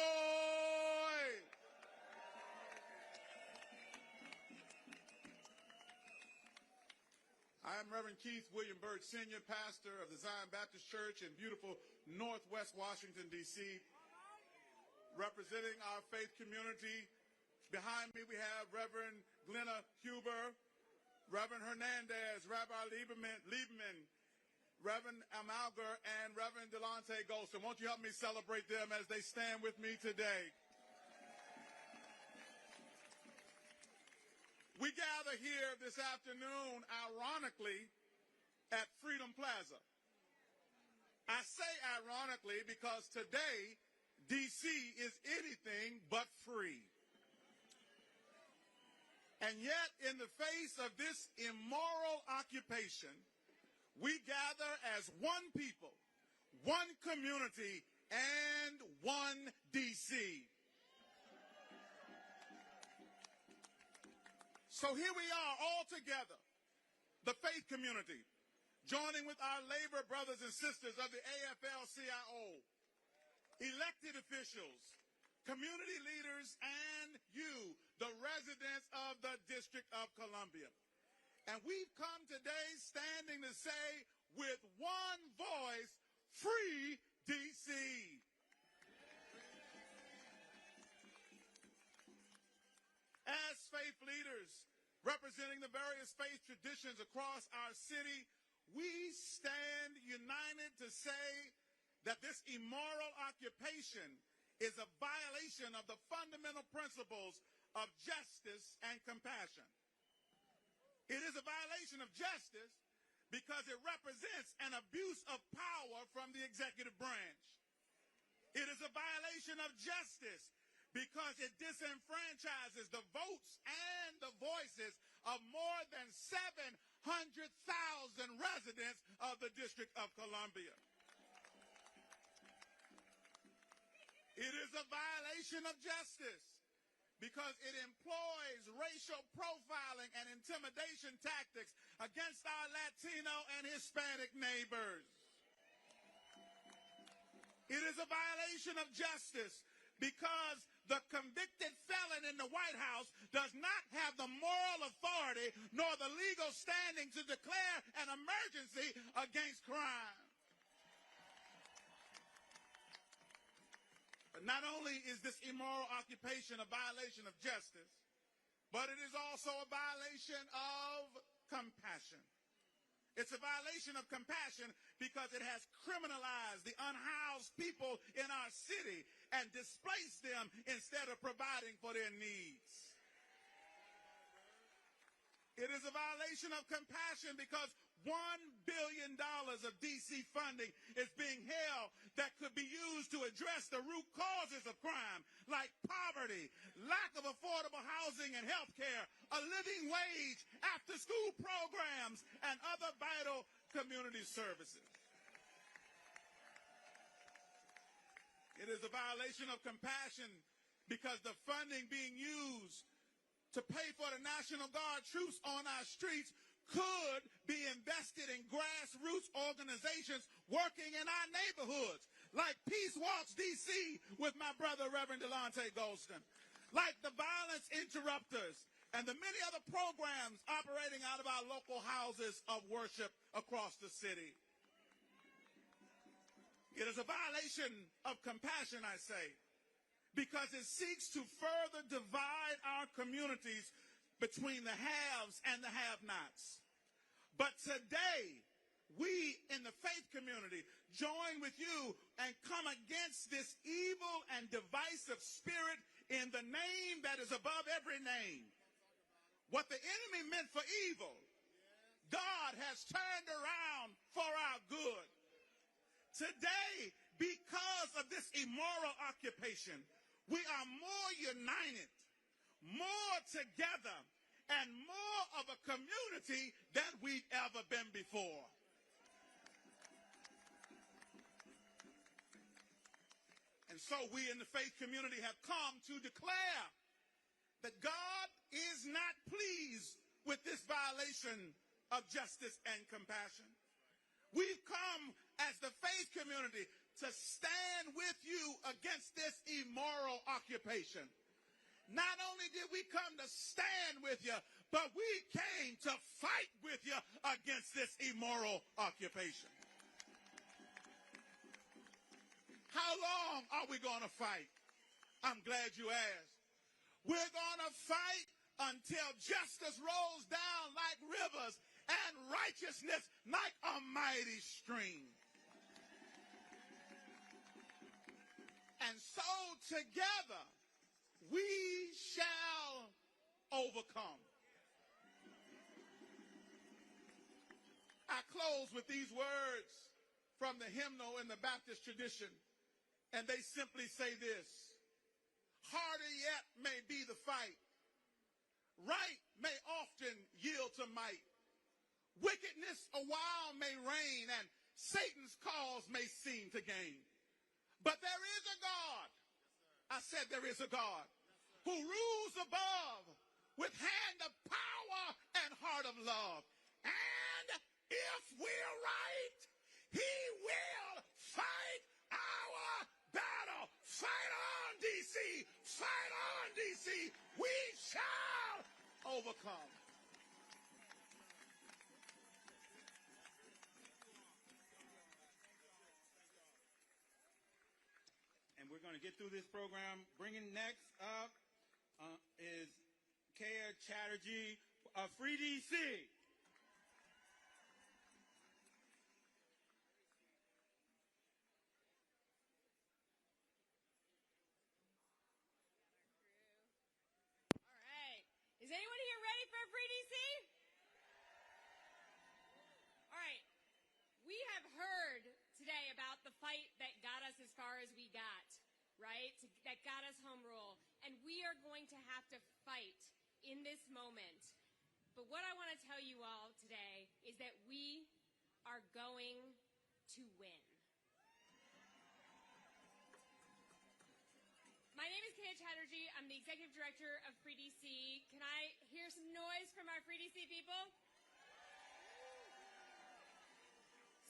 I am Reverend Keith William Bird, Senior Pastor of the Zion Baptist Church in beautiful Northwest Washington, D.C., representing our faith community. Behind me, we have Reverend Glenna Huber, Reverend Hernandez, Rabbi Lieberman, Reverend Amalgar, and Reverend Delonte Golson. Won't you help me celebrate them as they stand with me today? We gather here this afternoon, ironically, at Freedom Plaza. I say ironically because today, D.C. is anything but free. And yet, in the face of this immoral occupation, we gather as one people, one community, and one D.C. So here we are all together, the faith community, joining with our labor brothers and sisters of the AFL-CIO, elected officials, community leaders, and you, the residents of the District of Columbia. And we've come today standing to say with one voice, free D.C. As faith leaders representing the various faith traditions across our city, we stand united to say that this immoral occupation is a violation of the fundamental principles of justice and compassion. It is a violation of justice because it represents an abuse of power from the executive branch. It is a violation of justice because it disenfranchises the votes and the voices of more than 700,000 residents of the District of Columbia. It is a violation of justice because it employs racial profiling and intimidation tactics against our Latino and Hispanic neighbors. It is a violation of justice because the convicted felon in the White House does not have the moral authority nor the legal standing to declare an emergency against crime. But not only is this immoral occupation a violation of justice, but it is also a violation of compassion. It's a violation of compassion because it has criminalized the unhoused people in our city and displaced them instead of providing for their needs. It is a violation of compassion because $1 billion of D.C. funding is being held that could be used to address the root causes of crime, like poverty, lack of affordable housing and health care, a living wage, after-school programs, and other vital community services. It is a violation of compassion because the funding being used to pay for the National Guard troops on our streets could be invested in grassroots organizations working in our neighborhoods, like Peace Walks D.C. with my brother, Reverend Delonte Golston, like the Violence Interrupters, and the many other programs operating out of our local houses of worship across the city. It is a violation of compassion, I say, because it seeks to further divide our communities between the haves and the have-nots. But today, we in the faith community join with you and come against this evil and divisive spirit in the name that is above every name. What the enemy meant for evil, God has turned around for our good. Today, because of this immoral occupation, we are more united, more together, and more of a community than we've ever been before. And so we in the faith community have come to declare that God is not pleased with this violation of justice and compassion. We've come as the faith community to stand with you against this immoral occupation. Not only did we come to stand with you, but we came to fight with you against this immoral occupation. How long are we going to fight? I'm glad you asked. We're going to fight until justice rolls down like rivers and righteousness like a mighty stream. And so together we shall overcome. close with these words from the hymnal in the Baptist tradition, and they simply say this: harder yet may be the fight, right may often yield to might, wickedness a while may reign, and Satan's cause may seem to gain. But there is a God, I said there is a God, who rules above with hand of power and heart of love. And if we're right, he will fight our battle. Fight on, D.C. Fight on, D.C. We shall overcome. And we're going to get through this program. Bringing next up is Kaya Chatterjee of Free D.C. All right. Is anyone here ready for Free DC? All right. We have heard today about the fight that got us as far as we got, right? That got us home rule. And we are going to have to fight in this moment. But what I want to tell you all today is that we are going to win. My name is Kaya Chatterjee. I'm the Executive Director of Free DC. Can I hear some noise from our Free DC people?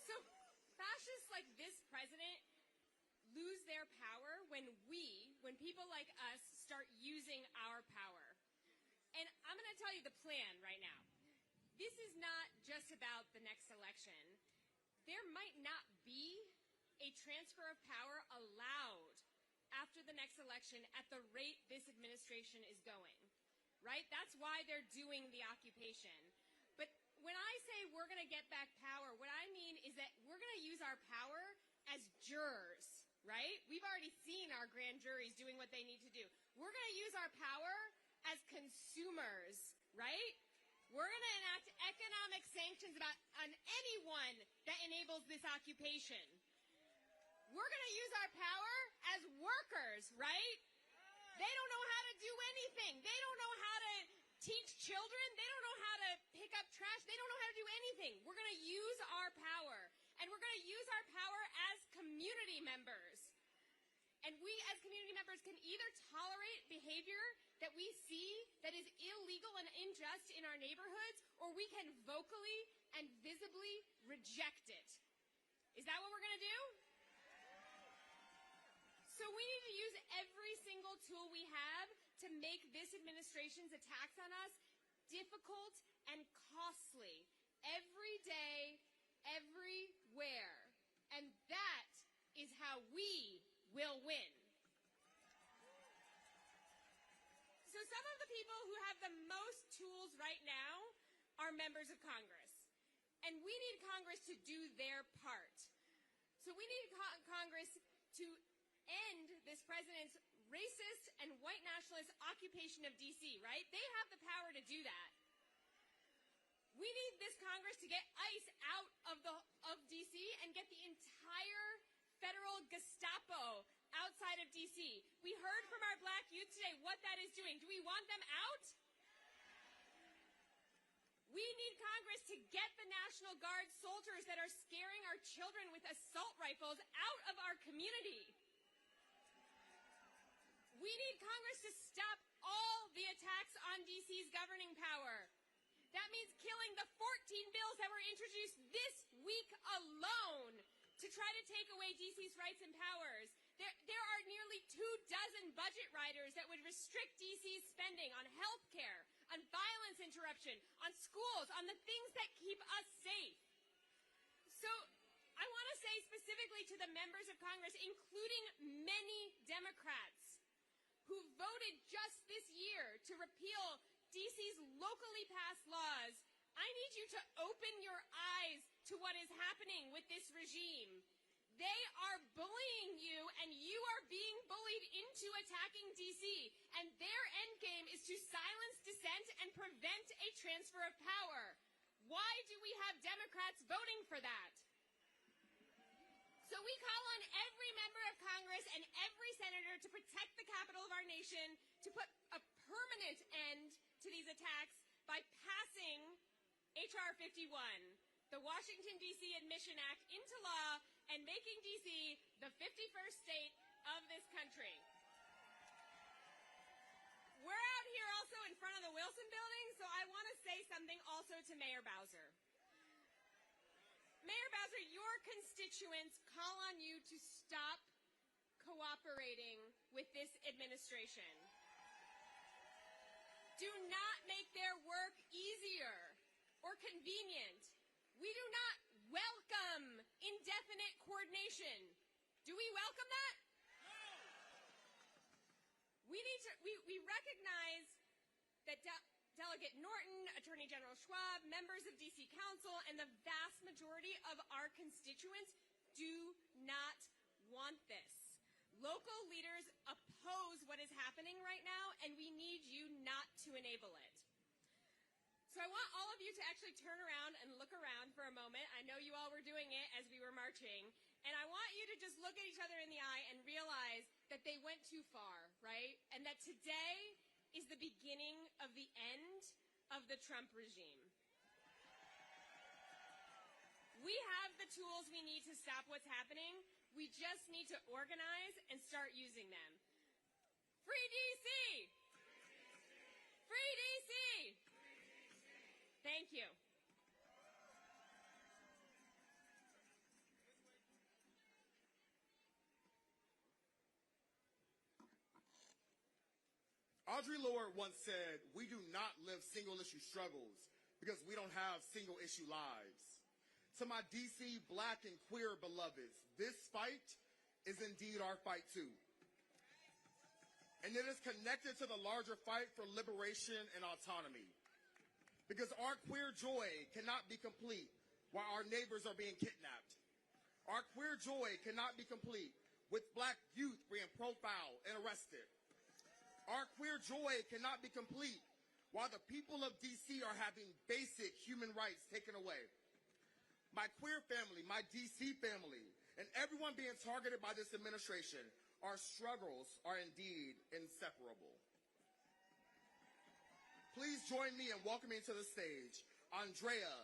So, fascists like this president lose their power when people like us start using our power. And I'm going to tell you the plan right now. This is not just about the next election. There might not be a transfer of power allowed after the next election at the rate this administration is going, right? That's why they're doing the occupation. But when I say we're going to get back power, what I mean is that we're going to use our power as jurors, right? We've already seen our grand juries doing what they need to do. We're going to use our power as consumers, right? We're going to enact economic sanctions on anyone that enables this occupation. We're going to use our power as workers, right? They don't know how to do anything. They don't know how to teach children. They don't know how to pick up trash. They don't know how to do anything. We're going to use our power. And we're going to use our power as community members. And we as community members can either tolerate behavior that we see that is illegal and unjust in our neighborhoods, or we can vocally and visibly reject it. Is that what we're going to do? So we need to use every single tool we have to make this administration's attacks on us difficult and costly. Every day, everywhere. And that is how we will win. So some of the people who have the most tools right now are members of Congress. And we need Congress to do their part. So we need Congress to end this president's racist and white nationalist occupation of D.C., right? They have the power to do that. We need this Congress to get ICE out of D.C. and get the entire federal Gestapo outside of D.C. We heard from our black youth today what that is doing. Do we want them out? We need Congress to get the National Guard soldiers that are scaring our children with assault rifles out of our community. We need Congress to stop all the attacks on D.C.'s governing power. That means killing the 14 bills that were introduced this week alone to try to take away D.C.'s rights and powers. There are nearly 24 budget riders that would restrict D.C.'s spending on health care, on violence interruption, on schools, on the things that keep us safe. So I want to say specifically to the members of Congress, including many Democrats, who voted just this year to repeal D.C.'s locally passed laws, I need you to open your eyes to what is happening with this regime. They are bullying you, and you are being bullied into attacking D.C., and their endgame is to silence dissent and prevent a transfer of power. Why do we have Democrats voting we call on every member of Congress and every senator to protect the capital of our nation, to put a permanent end to these attacks by passing H.R. 51, the Washington, D.C. Admission Act, into law and making D.C. the 51st state of this country. We're out here also in front of the Wilson Building, so I want to say something also to Mayor Bowser. Mayor Bowser, your constituents call on you to stop cooperating with this administration. Do not make their work easier or convenient. We do not welcome indefinite coordination. Do we welcome that? We recognize that Delegate Norton, Attorney General Schwab, members of D.C. Council, and the vast majority of our constituents do not want this. Local leaders oppose what is happening right now, and we need you not to enable it. So I want all of you to actually turn around and look around for a moment. I know you all were doing it as we were marching. And I want you to just look at each other in the eye and realize that they went too far, right? And that today is the beginning of the end of the Trump regime. We have the tools we need to stop what's happening. We just need to organize and start using them. Free D.C. Free D.C. Thank you. Audre Lorde once said, "We do not live single-issue struggles because we don't have single-issue lives." To my D.C. black and queer beloveds, this fight is indeed our fight too. And it is connected to the larger fight for liberation and autonomy. Because our queer joy cannot be complete while our neighbors are being kidnapped. Our queer joy cannot be complete with black youth being profiled and arrested. Our queer joy cannot be complete while the people of D.C. are having basic human rights taken away. My queer family, my D.C. family, and everyone being targeted by this administration, our struggles are indeed inseparable. Please join me in welcoming to the stage Andrea,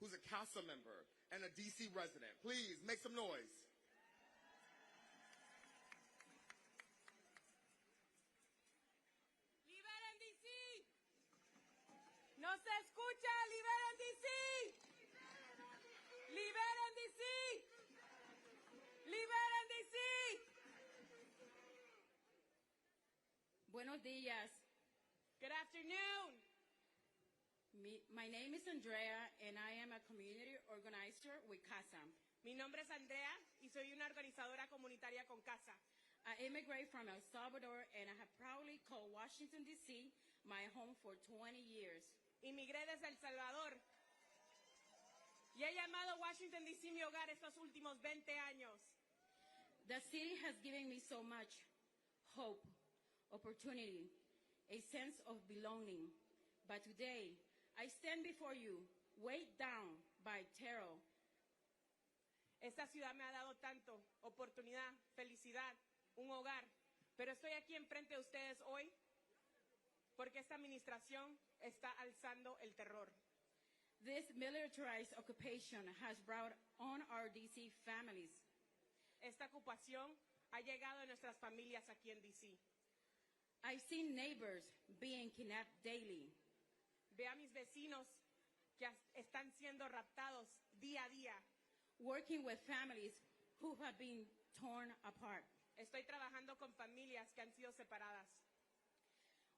who's a council member and a D.C. resident. Please make some noise. ¡Liberen D.C.! ¡No se escucha! ¡Liberen D.C.! ¡Liberen D.C.! ¡Liberen D.C.! Buenos días. Good afternoon. My name is Andrea, and I am a community organizer with CASA. Mi nombre es Andrea y soy una organizadora comunitaria con CASA. I immigrated from El Salvador, and I have proudly called Washington, D.C. my home for 20 years. Inmigré desde El Salvador y he llamado Washington, D.C. mi hogar estos últimos 20 años. The city has given me so much hope, opportunity, a sense of belonging. But today, I stand before you, weighed down by terror. Esta ciudad me ha dado tanto, oportunidad, felicidad, un hogar. Pero estoy aquí enfrente de ustedes hoy porque esta administración está alzando el terror. This militarized occupation has brought on our D.C. families. Esta ocupación ha llegado a nuestras familias aquí en D.C. I've seen neighbors being kidnapped daily. Ve a mis vecinos que están siendo raptados día a día. Working with families who have been torn apart. Estoy trabajando con familias que han sido separadas.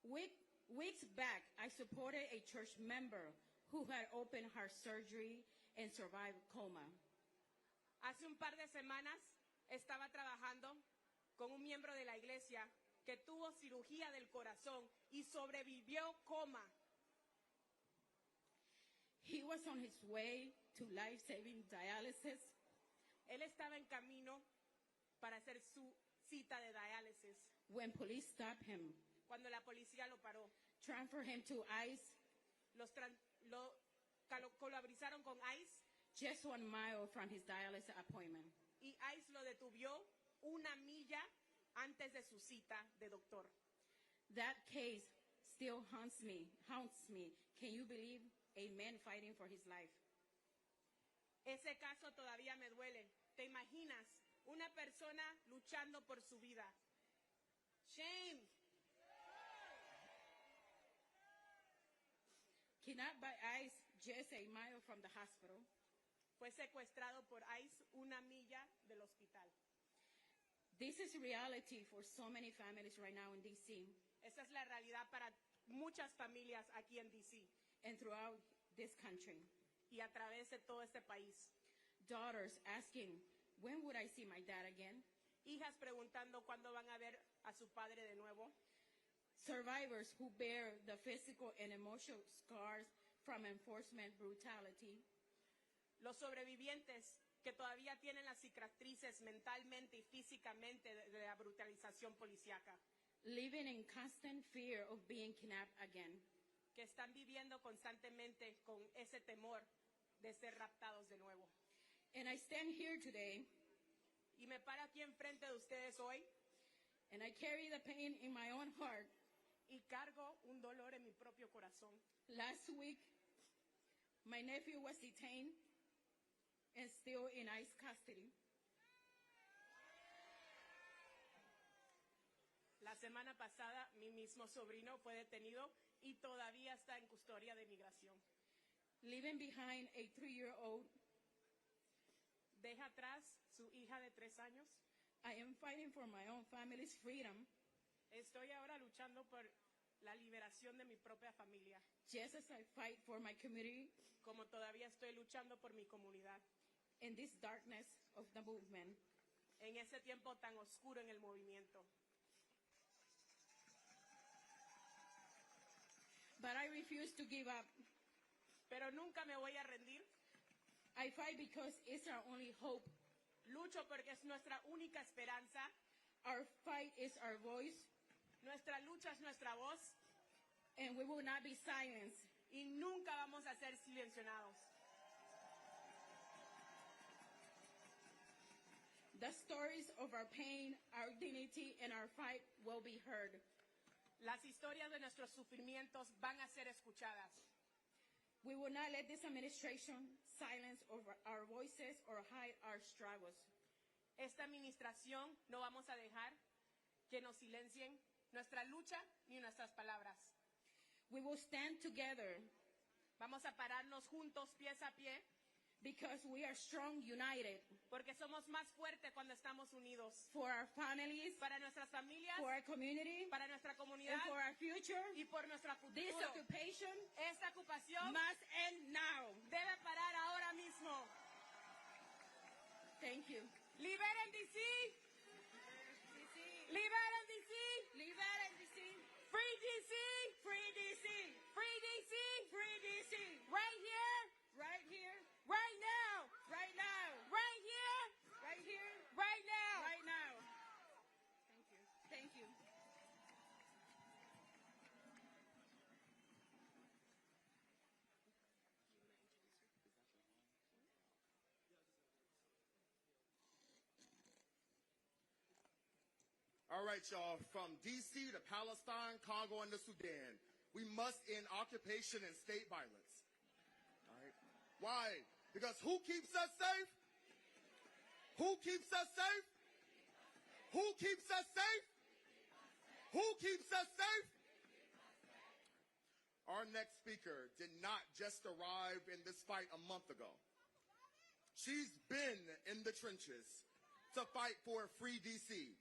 Weeks back, I supported a church member who had open heart surgery and survived coma. Hace un par de semanas estaba trabajando con un miembro de la iglesia que tuvo cirugía del corazón y sobrevivió coma. He was on his way to life-saving dialysis. Él estaba en camino para hacer su cita de diálisis. When police stopped him, cuando la policía lo paró, transferred him to ICE, lo colabrizaron con ICE, just 1 mile from his dialysis appointment. y ICE lo detuvo una milla antes de su cita de doctor. That case still haunts me. Can you believe a man fighting for his life? Ese caso todavía me duele. ¿Te imaginas? Una persona luchando por su vida. Shame. Kidnapped by ICE just a mile from the hospital. Fue secuestrado por ICE una milla del hospital. This is reality for so many families right now in D.C. Esa es la realidad para muchas familias aquí en D.C. and throughout this country. Y a través de todo este país. Daughters asking, when would I see my dad again? Hijas preguntando cuándo van a ver a su padre de nuevo. Survivors who bear the physical and emotional scars from enforcement brutality. Los sobrevivientes que todavía tienen las cicatrices mentalmente y físicamente de la brutalización policíaca. Living in constant fear of being kidnapped again. Que están viviendo constantemente con ese temor de ser raptados de nuevo. And I stand here today. Y me paro aquí enfrente de ustedes hoy. And I carry the pain in my own heart. Y cargo un dolor en mi propio corazón. Last week, my nephew was detained and still in ICE custody. La semana pasada, mi mismo sobrino fue detenido y todavía está en custodia de migración. Leaving behind a 3-year-old. Deja atrás su hija de 3 años. I am fighting for my own family's freedom. Estoy ahora luchando por la liberación de mi propia familia. Just as I fight for my community. Como todavía estoy luchando por mi comunidad. In this darkness of the movement. En ese tiempo tan oscuro en el movimiento. But I refuse to give up. Pero nunca me voy a rendir. I fight because it's our only hope. Lucho porque es nuestra única esperanza. Our fight is our voice. Nuestra lucha es nuestra voz. And we will not be silenced. Y nunca vamos a ser silenciados. The stories of our pain, our dignity, and our fight will be heard. Las historias de nuestros sufrimientos van a ser escuchadas. We will not let this administration silence our voices or hide our struggles. Esta administración no vamos a dejar que nos silencien nuestra lucha ni nuestras palabras. We will stand together. Vamos a pararnos juntos, pies a pie. Because we are strong, united. Porque somos más fuertes cuando estamos unidos. For our families. Para nuestras familias. For our community. Para nuestra comunidad. And for our future. Y por nuestra futuro. This occupation. Esta ocupación. Must end now. Debe parar ahora mismo. Thank you. Liberen D.C. DC. Liberen D.C. Liberen D.C. Free D.C. Free D.C. Free D.C. Free D.C. Right here. Right here. Right now. Right now. Right here. Right here. Right now. Right now. Thank you. Thank you. All right, y'all, from D.C. to Palestine, Congo, and the Sudan, we must end occupation and state violence. All right? Why? Because who keeps us safe? Who keeps us safe? Who keeps us safe? Who keeps us safe? Our next speaker did not just arrive in this fight a month ago. She's been in the trenches to fight for a free D.C.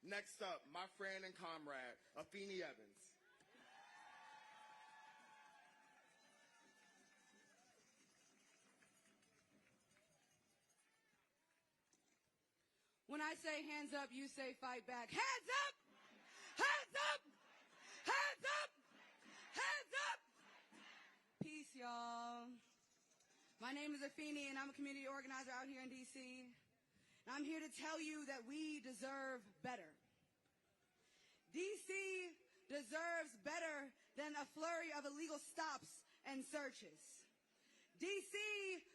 Next up, my friend and comrade, Afeni Evans. When I say hands up, you say fight back. Hands up! Hands up! Hands up! Hands up! Peace, y'all. My name is Afeni, and I'm a community organizer out here in D.C. And I'm here to tell you that we deserve better. D.C. deserves better than a flurry of illegal stops and searches. D.C.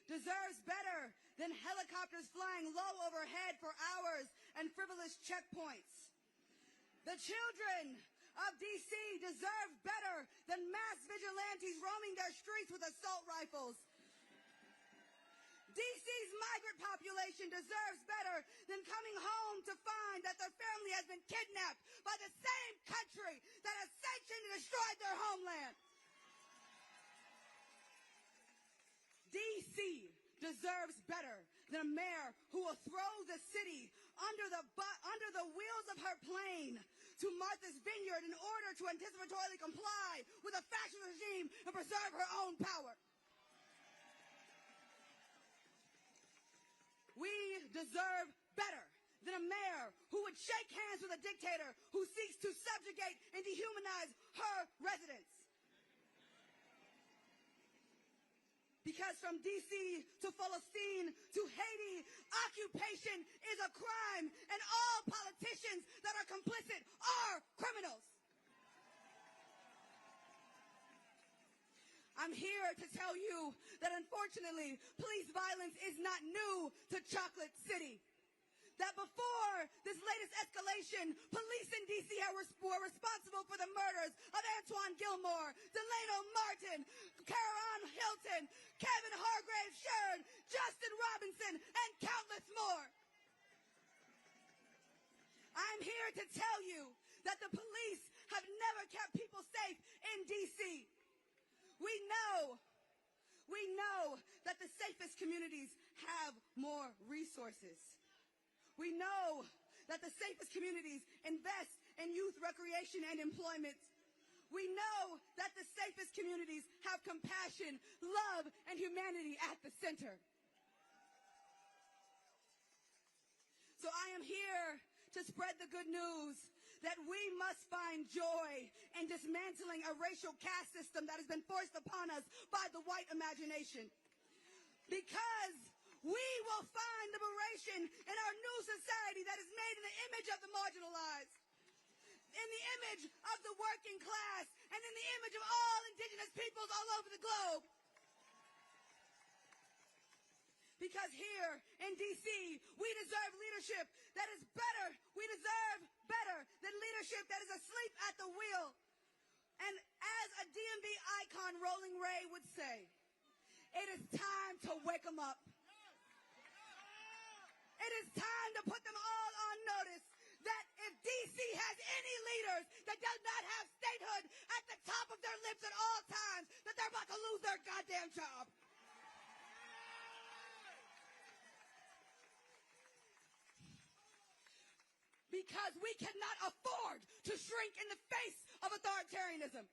deserves better than helicopters flying low overhead for hours and frivolous checkpoints. The children of D.C. deserve better than mass vigilantes roaming their streets with assault rifles. D.C.'s migrant population deserves better than coming home to find that their family has been kidnapped by the same country that has sanctioned and destroyed their homeland. D.C. deserves better than a mayor who will throw the city under the wheels of her plane to Martha's Vineyard in order to anticipatorily comply with a fascist regime and preserve her own power. We deserve better than a mayor who would shake hands with a dictator who seeks to subjugate and dehumanize her residents. Because from D.C. to Palestine to Haiti, occupation is a crime, and all politicians that are complicit are criminals. I'm here to tell you that unfortunately, police violence is not new to Chocolate City. That before this latest escalation, police in D.C. were responsible for the murders of Antoine Gilmore, Delano Martin, Caron Hilton, Kevin Hargrave Shern, Justin Robinson, and countless more. I'm here to tell you that the police have never kept people safe in D.C. We know that the safest communities have more resources. We know that the safest communities invest in youth recreation and employment. We know that the safest communities have compassion, love, and humanity at the center. So I am here to spread the good news that we must find joy in dismantling a racial caste system that has been forced upon us by the white imagination. Because we will find liberation in our new society that is made in the image of the marginalized, in the image of the working class, and in the image of all indigenous peoples all over the globe. Because here in D.C., we deserve leadership that is better. We deserve better than leadership that is asleep at the wheel. And as a DMV icon, Rolling Ray, would say, it is time to wake them up. It is time to put them all on notice that if D.C. has any leaders that does not have statehood at the top of their lips at all times, that they're about to lose their goddamn job. Because we cannot afford to shrink in the face of authoritarianism.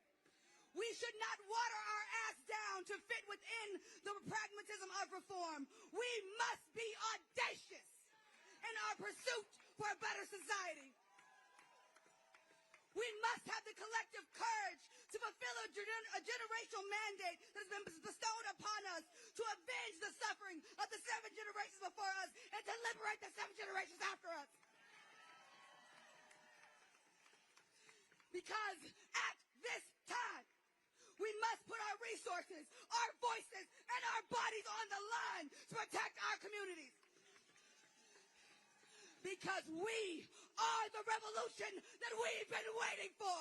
We should not water our ass down to fit within the pragmatism of reform. We must be audacious in our pursuit for a better society. We must have the collective courage to fulfill a generational mandate that has been bestowed upon us to avenge the suffering of the 7 generations before us and to liberate the 7 generations after us. Because at this time, we must put our resources, our voices, and our bodies on the line to protect our communities. Because we are the revolution that we've been waiting for.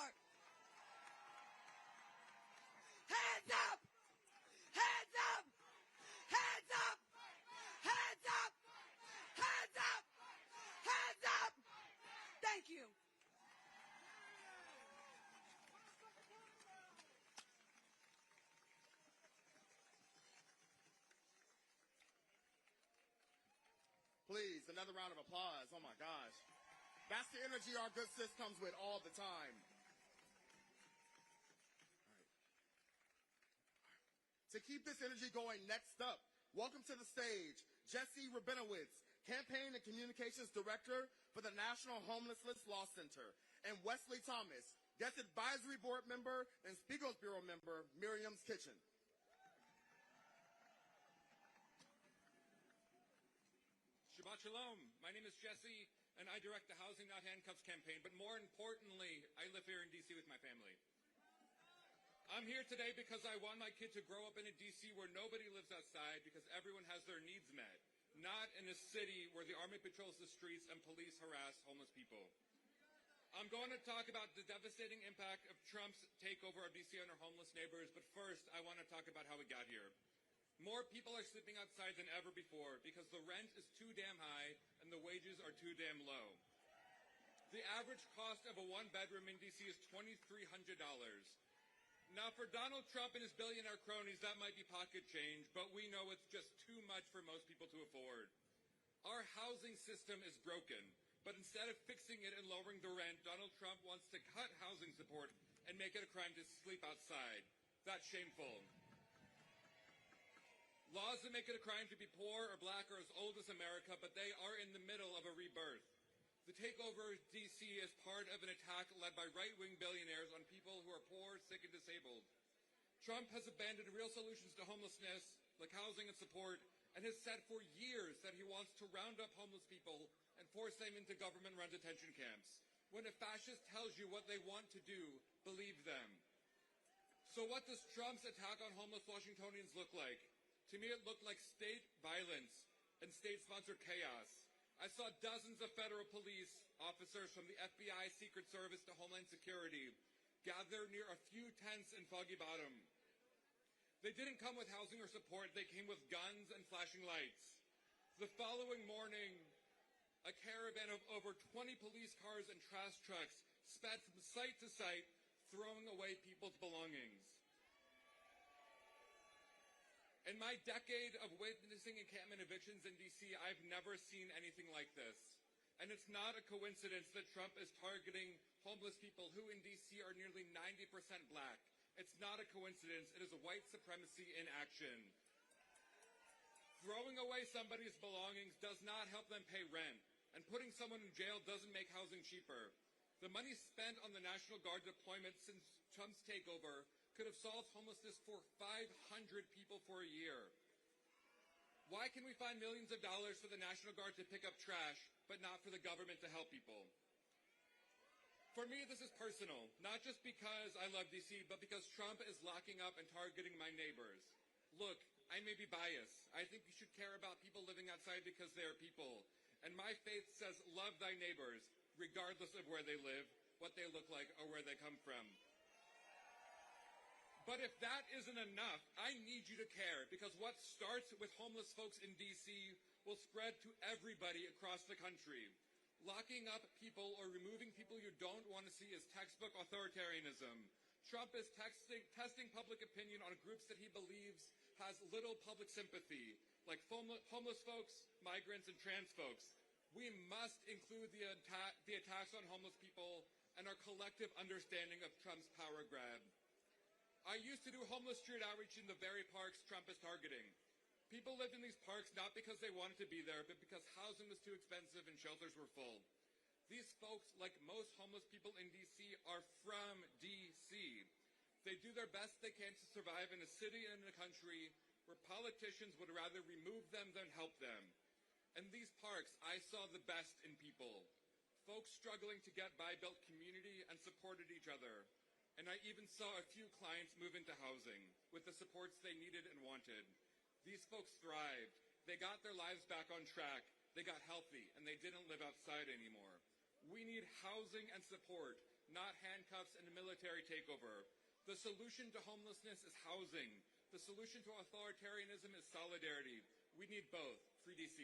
Hands up! Hands up! Hands up! Hands up! Hands up! Hands up! Thank you. Please, another round of applause. Oh my gosh. That's the energy our good sis comes with all the time. All right. To keep this energy going, next up, welcome to the stage, Jesse Rabinowitz, Campaign and Communications Director for the National Homelessness Law Center, and Wesley Thomas, Guest Advisory Board Member and Spiegels Bureau Member, Miriam's Kitchen. Shabbat Shalom. My name is Jesse, and I direct the Housing Not Handcuffs campaign. But more importantly, I live here in D.C. with my family. I'm here today because I want my kid to grow up in a D.C. where nobody lives outside because everyone has their needs met, not in a city where the Army patrols the streets and police harass homeless people. I'm going to talk about the devastating impact of Trump's takeover of D.C. on our homeless neighbors, but first I want to talk about how we got here. More people are sleeping outside than ever before because the rent is too damn high and the wages are too damn low. The average cost of a one-bedroom in D.C. is $2,300. Now, for Donald Trump and his billionaire cronies, that might be pocket change, but we know it's just too much for most people to afford. Our housing system is broken, but instead of fixing it and lowering the rent, Donald Trump wants to cut housing support and make it a crime to sleep outside. That's shameful. Laws that make it a crime to be poor or black are as old as America, but they are in the middle of a rebirth. The takeover of D.C. is part of an attack led by right-wing billionaires on people who are poor, sick, and disabled. Trump has abandoned real solutions to homelessness, like housing and support, and has said for years that he wants to round up homeless people and force them into government-run detention camps. When a fascist tells you what they want to do, believe them. So what does Trump's attack on homeless Washingtonians look like? To me, it looked like state violence and state-sponsored chaos. I saw dozens of federal police officers from the FBI, Secret Service to Homeland Security gather near a few tents in Foggy Bottom. They didn't come with housing or support. They came with guns and flashing lights. The following morning, a caravan of over 20 police cars and trash trucks sped from site to site, throwing away people's belongings. In my decade of witnessing encampment evictions in D.C., I've never seen anything like this. And it's not a coincidence that Trump is targeting homeless people who in D.C. are nearly 90% black. It's not a coincidence. It is white supremacy in action. Throwing away somebody's belongings does not help them pay rent. And putting someone in jail doesn't make housing cheaper. The money spent on the National Guard deployment since Trump's takeover could have solved homelessness for 500 people for a year. Why can we find millions of dollars for the National Guard to pick up trash, but not for the government to help people? For me, this is personal, not just because I love D.C., but because Trump is locking up and targeting my neighbors. Look, I may be biased. I think you should care about people living outside because they are people. And my faith says love thy neighbors, regardless of where they live, what they look like, or where they come from. But if that isn't enough, I need you to care, because what starts with homeless folks in D.C. will spread to everybody across the country. Locking up people or removing people you don't want to see is textbook authoritarianism. Trump is testing public opinion on groups that he believes has little public sympathy, like homeless folks, migrants, and trans folks. We must include the attacks on homeless people and our collective understanding of Trump's power grab. I used to do homeless street outreach in the very parks Trump is targeting. People lived in these parks not because they wanted to be there, but because housing was too expensive and shelters were full. These folks, like most homeless people in D.C., are from D.C. They do their best they can to survive in a city and in a country where politicians would rather remove them than help them. In these parks, I saw the best in people. Folks struggling to get by built community and supported each other. And I even saw a few clients move into housing with the supports they needed and wanted. These folks thrived. They got their lives back on track. They got healthy, and they didn't live outside anymore. We need housing and support, not handcuffs and a military takeover. The solution to homelessness is housing. The solution to authoritarianism is solidarity. We need both. Free D.C.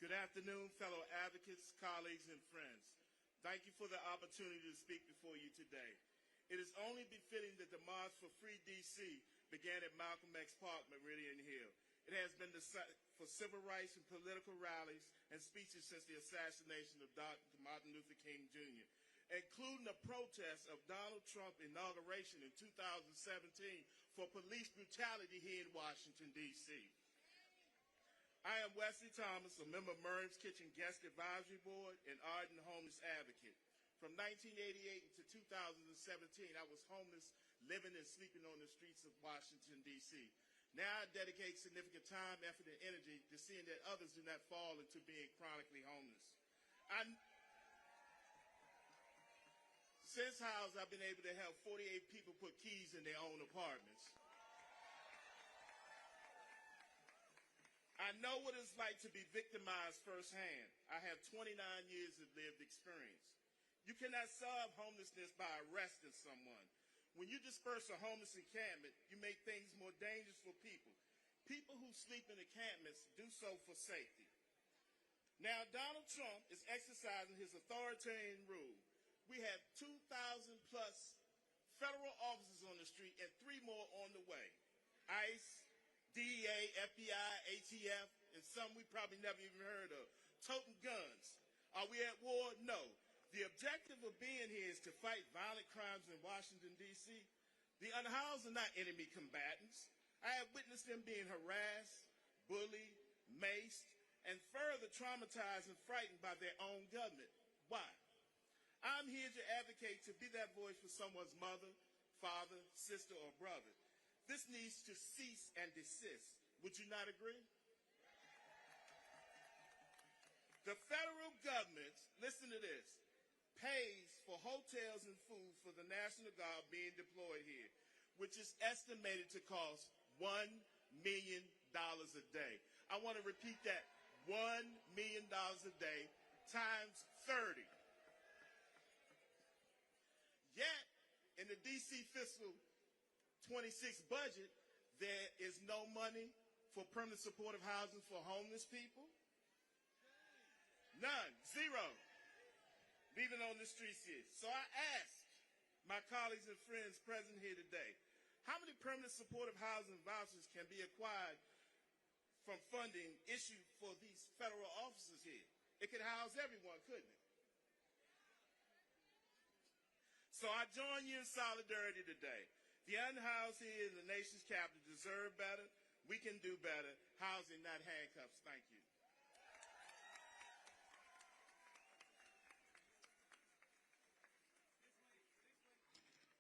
Good afternoon, fellow advocates, colleagues, and friends. Thank you for the opportunity to speak before you today. It is only befitting that the March for Free D.C. began at Malcolm X Park, Meridian Hill. It has been the site for civil rights and political rallies and speeches since the assassination of Dr. Martin Luther King Jr., including a protest of Donald Trump's inauguration in 2017 for police brutality here in Washington, D.C. I am Wesley Thomas, a member of Murray's Kitchen Guest Advisory Board and ardent homeless advocate. From 1988 to 2017, I was homeless, living and sleeping on the streets of Washington, D.C. Now I dedicate significant time, effort, and energy to seeing that others do not fall into being chronically homeless. Since housed, I've been able to help 48 people put keys in their own apartments. I know what it's like to be victimized firsthand. I have 29 years of lived experience. You cannot solve homelessness by arresting someone. When you disperse a homeless encampment, you make things more dangerous for people. People who sleep in encampments do so for safety. Now, Donald Trump is exercising his authoritarian rule. We have 2,000 plus federal officers on the street and 3 more on the way. ICE, DEA, FBI, ATF, and some we probably never even heard of. Toting guns. Are we at war? No. The objective of being here is to fight violent crimes in Washington, D.C. The unhoused are not enemy combatants. I have witnessed them being harassed, bullied, maced, and further traumatized and frightened by their own government. Why? I'm here to advocate to be that voice for someone's mother, father, sister, or brother. This needs to cease and desist. Would you not agree? The federal government, listen to this, pays for hotels and food for the National Guard being deployed here, which is estimated to cost $1 million a day. I want to repeat that, $1 million a day times 30. Yet, in the D.C. fiscal 26 budget, there is no money for permanent supportive housing for homeless people. None. Zero. Leaving on the streets here. So I ask my colleagues and friends present here today, how many permanent supportive housing vouchers can be acquired from funding issued for these federal officers here? It could house everyone, couldn't it? So I join you in solidarity today. The unhoused here in the nation's capital deserve better. We can do better. Housing, not handcuffs. Thank you.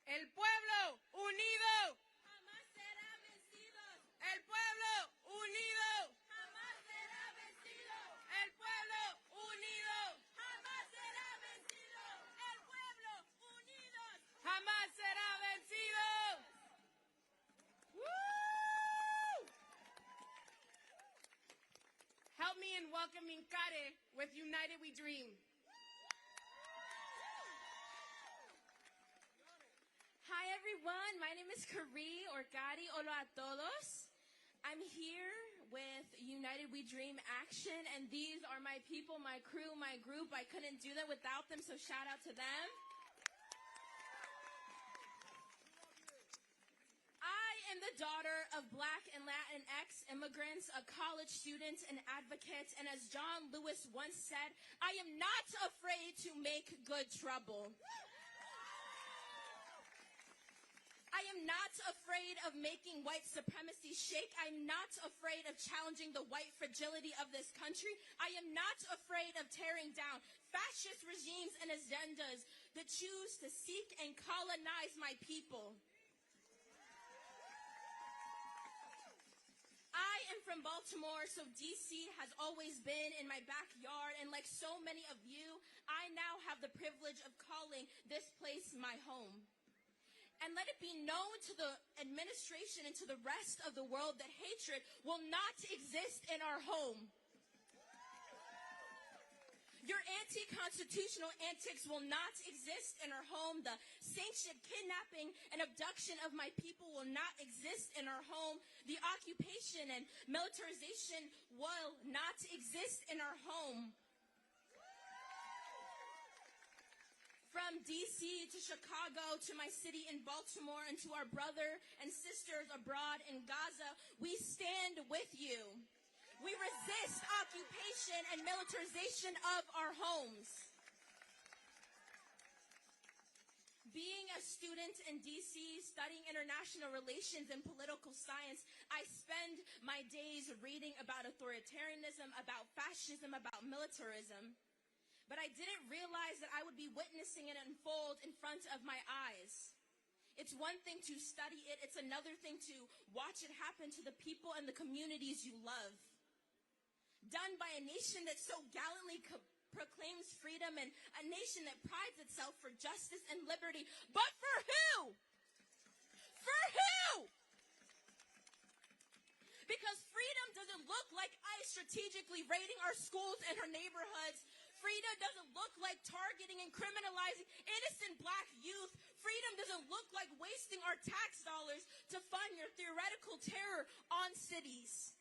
El pueblo unido jamás será vencido. El pueblo unido jamás será vencido. El pueblo unido jamás será vencido. El pueblo unido jamás será vencido. Woo! Help me in welcoming Kare with United We Dream. Hi everyone, my name is Kari or Gadi. Hola a todos. I'm here with United We Dream Action, and these are my people, my crew, my group. I couldn't do that without them, so shout out to them. I am the daughter of Black and Latinx immigrants, a college student, an advocate, and as John Lewis once said, I am not afraid to make good trouble. I am not afraid of making white supremacy shake. I'm not afraid of challenging the white fragility of this country. I am not afraid of tearing down fascist regimes and agendas that choose to seek and colonize my people. I am from Baltimore, so D.C. has always been in my backyard, and like so many of you, I now have the privilege of calling this place my home. And let it be known to the administration and to the rest of the world that hatred will not exist in our home. Your anti-constitutional antics will not exist in our home. The sanctioned kidnapping and abduction of my people will not exist in our home. The occupation and militarization will not exist in our home. From D.C. to Chicago to my city in Baltimore and to our brother and sisters abroad in Gaza, we stand with you. We resist occupation and militarization of our homes. Being a student in D.C., studying international relations and political science, I spend my days reading about authoritarianism, about fascism, about militarism. But I didn't realize that I would be witnessing it unfold in front of my eyes. It's one thing to study it. It's another thing to watch it happen to the people and the communities you love. Done by a nation that so gallantly proclaims freedom and a nation that prides itself for justice and liberty. But for who? For who? Because freedom doesn't look like ICE strategically raiding our schools and our neighborhoods. Freedom doesn't look like targeting and criminalizing innocent black youth. Freedom doesn't look like wasting our tax dollars to fund your theoretical terror on cities.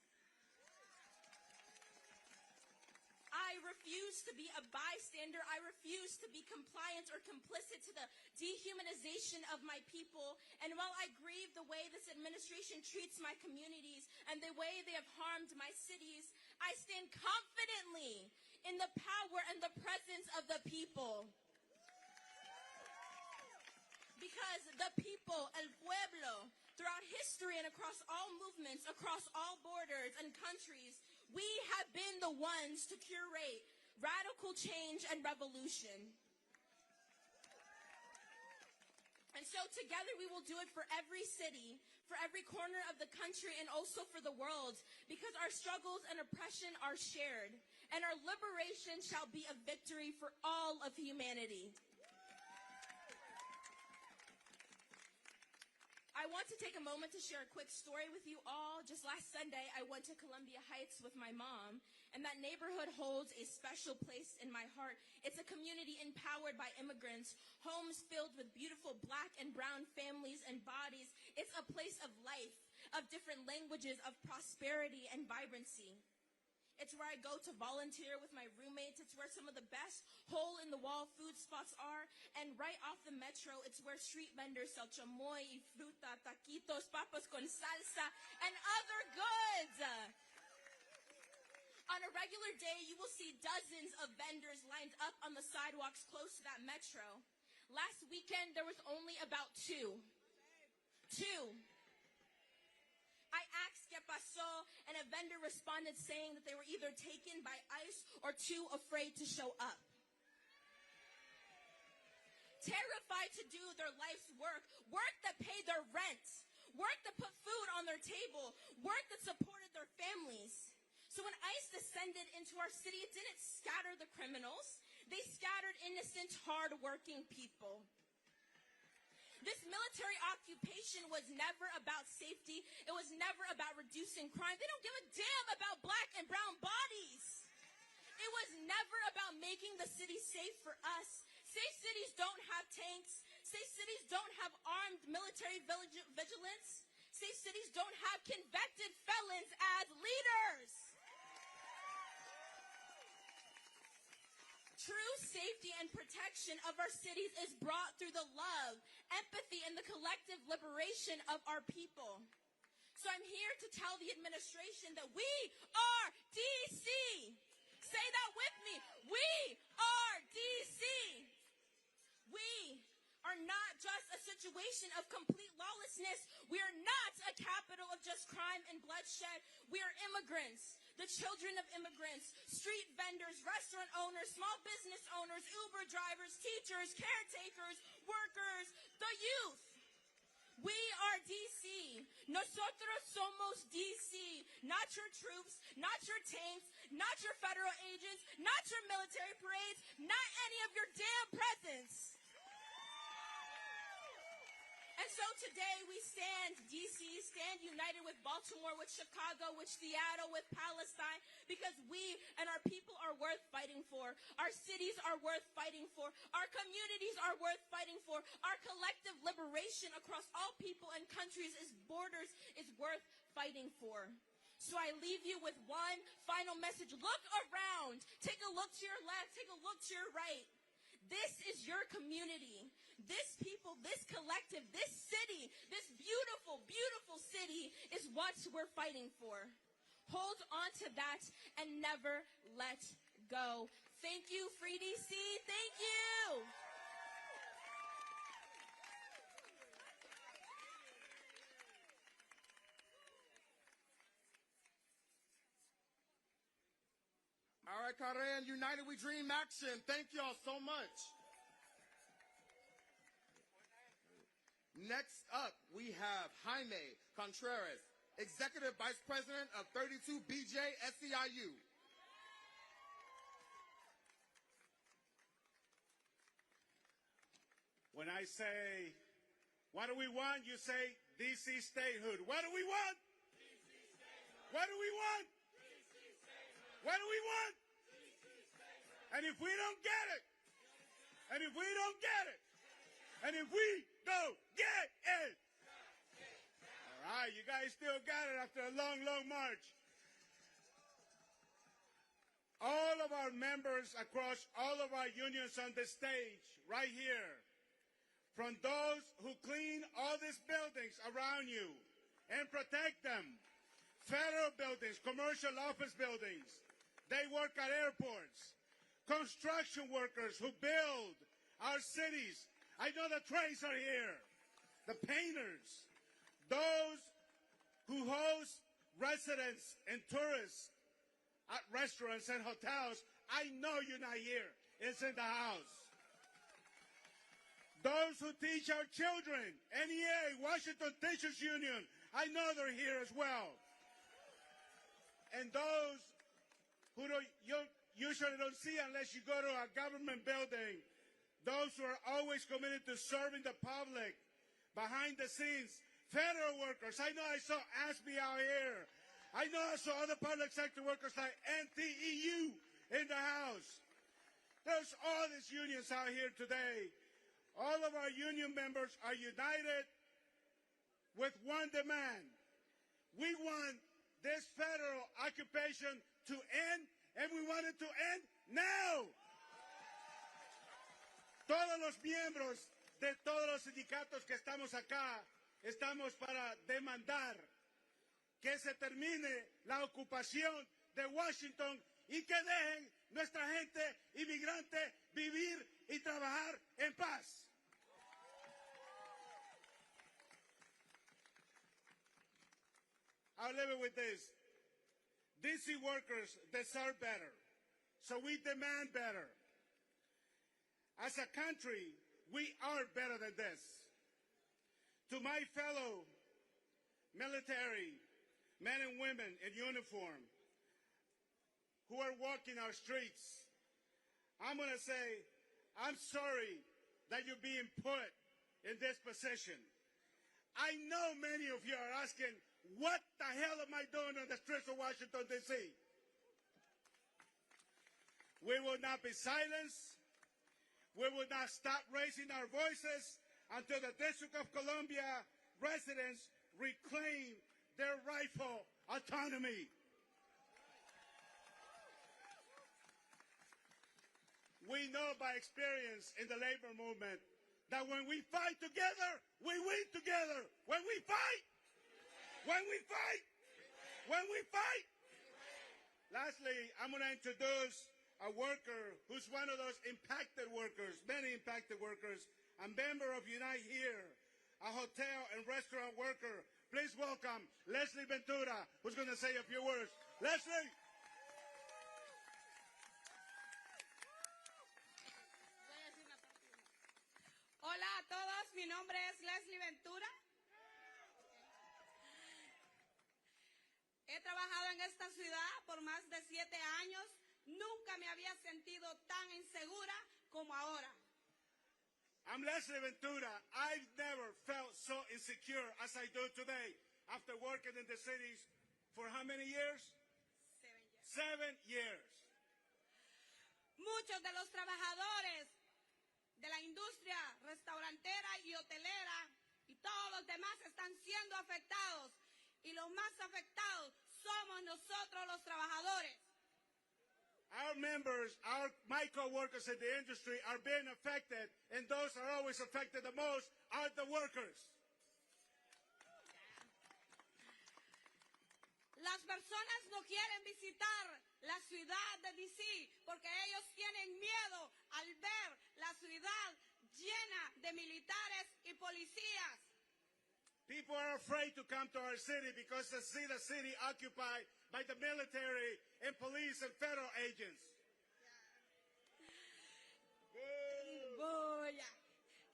I refuse to be a bystander. I refuse to be compliant or complicit to the dehumanization of my people. And while I grieve the way this administration treats my communities and the way they have harmed my cities, I stand confidently in the power and the presence of the people. Because the people, el pueblo, throughout history and across all movements, across all borders and countries, we have been the ones to curate radical change and revolution. And so together we will do it for every city, for every corner of the country, and also for the world, because our struggles and oppression are shared, and our liberation shall be a victory for all of humanity. I want to take a moment to share a quick story with you all. Just last Sunday, I went to Columbia Heights with my mom, and that neighborhood holds a special place in my heart. It's a community empowered by immigrants, homes filled with beautiful black and brown families and bodies. It's a place of life, of different languages, of prosperity and vibrancy. It's where I go to volunteer with my roommates. It's where some of the best hole-in-the-wall food spots are. And right off the metro, it's where street vendors sell chamoy, fruta, taquitos, papas con salsa, and other goods. On a regular day, you will see dozens of vendors lined up on the sidewalks close to that metro. Last weekend, there was only about two. I asked ¿Qué pasó? And a vendor responded saying that they were either taken by ICE or too afraid to show up. Terrified to do their life's work that paid their rent, work that put food on their table, work that supported their families. So when ICE descended into our city, it didn't scatter the criminals. They scattered innocent, hard-working people. This military occupation was never about safety. It was never about reducing crime. They don't give a damn about black and brown bodies. It was never about making the city safe for us. Safe cities don't have tanks. Safe cities don't have armed military vigilance. Safe cities don't have convicted felons as leaders. True safety and protection of our cities is brought through the love, empathy, and the collective liberation of our people. So I'm here to tell the administration that we are D.C. Say that with me. We are D.C. We are not just a situation of complete lawlessness. We are not a capital of just crime and bloodshed. We are immigrants, the children of immigrants, street vendors, restaurant owners, small business owners, Uber drivers, teachers, caretakers, workers, the youth. We are D.C. Nosotros somos D.C. Not your troops, not your tanks, not your federal agents, not your military parades, not any of your damn presents. And so today we stand, D.C., stand united with Baltimore, with Chicago, with Seattle, with Palestine, because we and our people are worth fighting for. Our cities are worth fighting for. Our communities are worth fighting for. Our collective liberation across all people and countries is borders is worth fighting for. So I leave you with one final message. Look around. Take a look to your left. Take a look to your right. This is your community. This people, this collective, this city, this beautiful, beautiful city is what we're fighting for. Hold on to that and never let go. Thank you, Free DC. Thank you. All right, Karen, United We Dream Action. Thank y'all so much. Next up, we have Jaime Contreras, Executive Vice President of 32 BJ SEIU. When I say, what do we want? You say, DC statehood. What do we want? DC statehood. What do we want? DC statehood. What do we want? DC statehood. And if we don't get it, and if we don't get it, and if we don't get it, all right, you guys still got it after a long, long march. All of our members across all of our unions on the stage, right here, from those who clean all these buildings around you and protect them, federal buildings, commercial office buildings, they work at airports, construction workers who build our cities. I know the trades are here, the painters, those who host residents and tourists at restaurants and hotels. I know you're not here. It's in the house. Those who teach our children, NEA, Washington Teachers Union, I know they're here as well. And those who you usually don't see unless you go to a government building, those who are always committed to serving the public behind the scenes, federal workers. I know I saw ASBE out here. I know I saw other public sector workers like NTEU in the house. There's all these unions out here today. All of our union members are united with one demand. We want this federal occupation to end, and we want it to end now. Todos los miembros de todos los sindicatos que estamos acá, estamos para demandar que se termine la ocupación de Washington y que dejen nuestra gente inmigrante vivir y trabajar en paz. I'll leave it with this. DC workers deserve better, so we demand better. As a country, we are better than this. To my fellow military men and women in uniform who are walking our streets, I'm going to say, I'm sorry that you're being put in this position. I know many of you are asking, what the hell am I doing on the streets of Washington, D.C.? We will not be silenced. We will not stop raising our voices until the District of Columbia residents reclaim their rightful autonomy. We know by experience in the labor movement that when we fight together, we win together. When we fight, Lastly, I'm going to introduce a worker who's one of those impacted workers, many impacted workers, a member of Unite Here, a hotel and restaurant worker. Please welcome Leslie Ventura, who's going to say a few words. Leslie. Hola a todos, mi nombre es Leslie Ventura. He trabajado en esta ciudad por más de 7 años. Nunca me había sentido tan insegura como ahora. I'm Leslie Ventura. I've never felt so insecure as I do today after working in the cities for how many years? 7 years. Muchos de los trabajadores de la industria restaurantera y hotelera y todos los demás están siendo afectados. Y los más afectados somos nosotros los trabajadores. Our members, my co-workers in the industry are being affected, and those are always affected the most are the workers. Las personas no quieren visitar la ciudad de D.C. porque ellos tienen miedo al ver la ciudad llena de militares y policías. People are afraid to come to our city because they see the city occupied by the military and police and federal agents.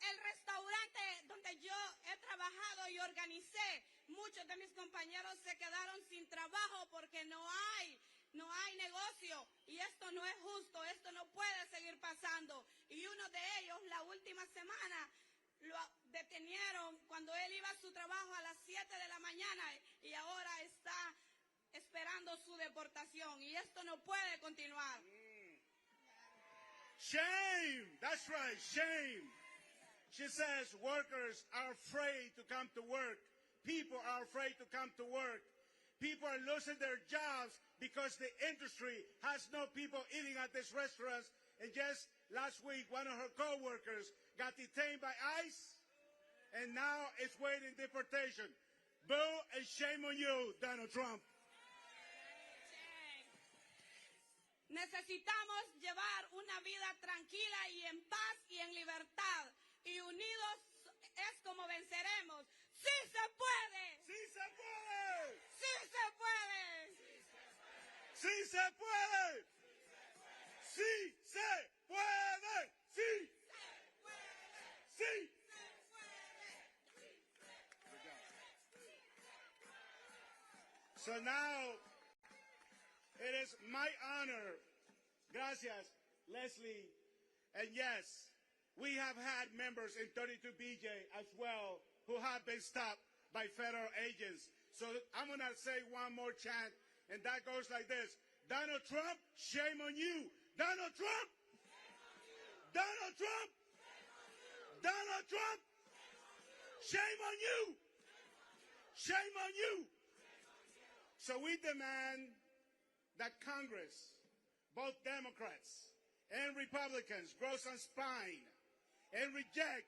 El restaurante donde yo he me organicé. Muchos de mis compañeros se quedaron sin trabajo porque no hay negocio. Y esto no es justo, esto no puede seguir pasando. Y uno de ellos, la última semana, lo detenieron cuando él iba a su trabajo a las 7 de la mañana y ahora está esperando su deportación. Y esto no puede continuar. Shame! That's right, shame. She says workers are afraid to come to work. People are afraid to come to work. People are losing their jobs because the industry has no people eating at these restaurants. And just last week, one of her co-workers got detained by ICE, and now it's waiting deportation. Boo and shame on you, Donald Trump. Necesitamos llevar una vida tranquila y en paz y en libertad. Y unidos es como venceremos. ¡Sí se puede! ¡Sí se puede! ¡Sí se puede! ¡Sí se puede! ¡Sí se puede! ¡Sí! ¡Sí! So now, it is my honor, gracias, Leslie, and yes, we have had members in 32BJ as well who have been stopped by federal agents. So I'm going to say one more chant, and that goes like this. Donald Trump, shame on you. Donald Trump, Donald Trump, Donald Trump, shame on you. Shame on you. So we demand that Congress, both Democrats and Republicans, grow some spine and reject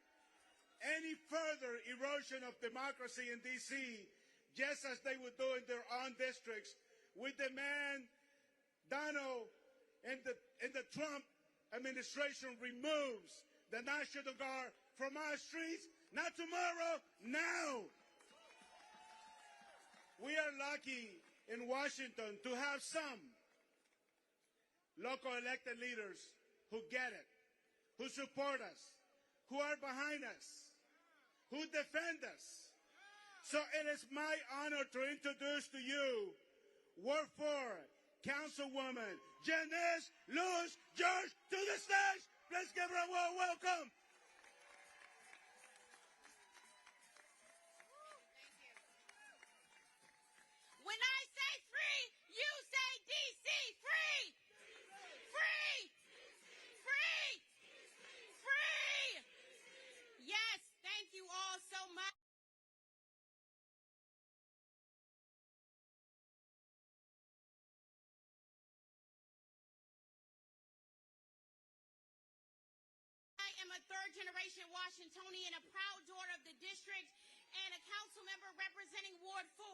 any further erosion of democracy in D.C., just as they would do in their own districts. We demand Donald and the Trump administration removes the National Guard from our streets, not tomorrow, now. We are lucky in Washington to have some local elected leaders who get it, who support us, who are behind us, who defend us. So it is my honor to introduce to you Ward 4 Councilwoman Janice Lewis George to the stage. Let's give her a warm welcome. When I say free, you say DC free! Free! Free! Free! Yes, thank you all so much. I am a third-generation Washingtonian, a proud daughter of the district, and a council member representing Ward 4.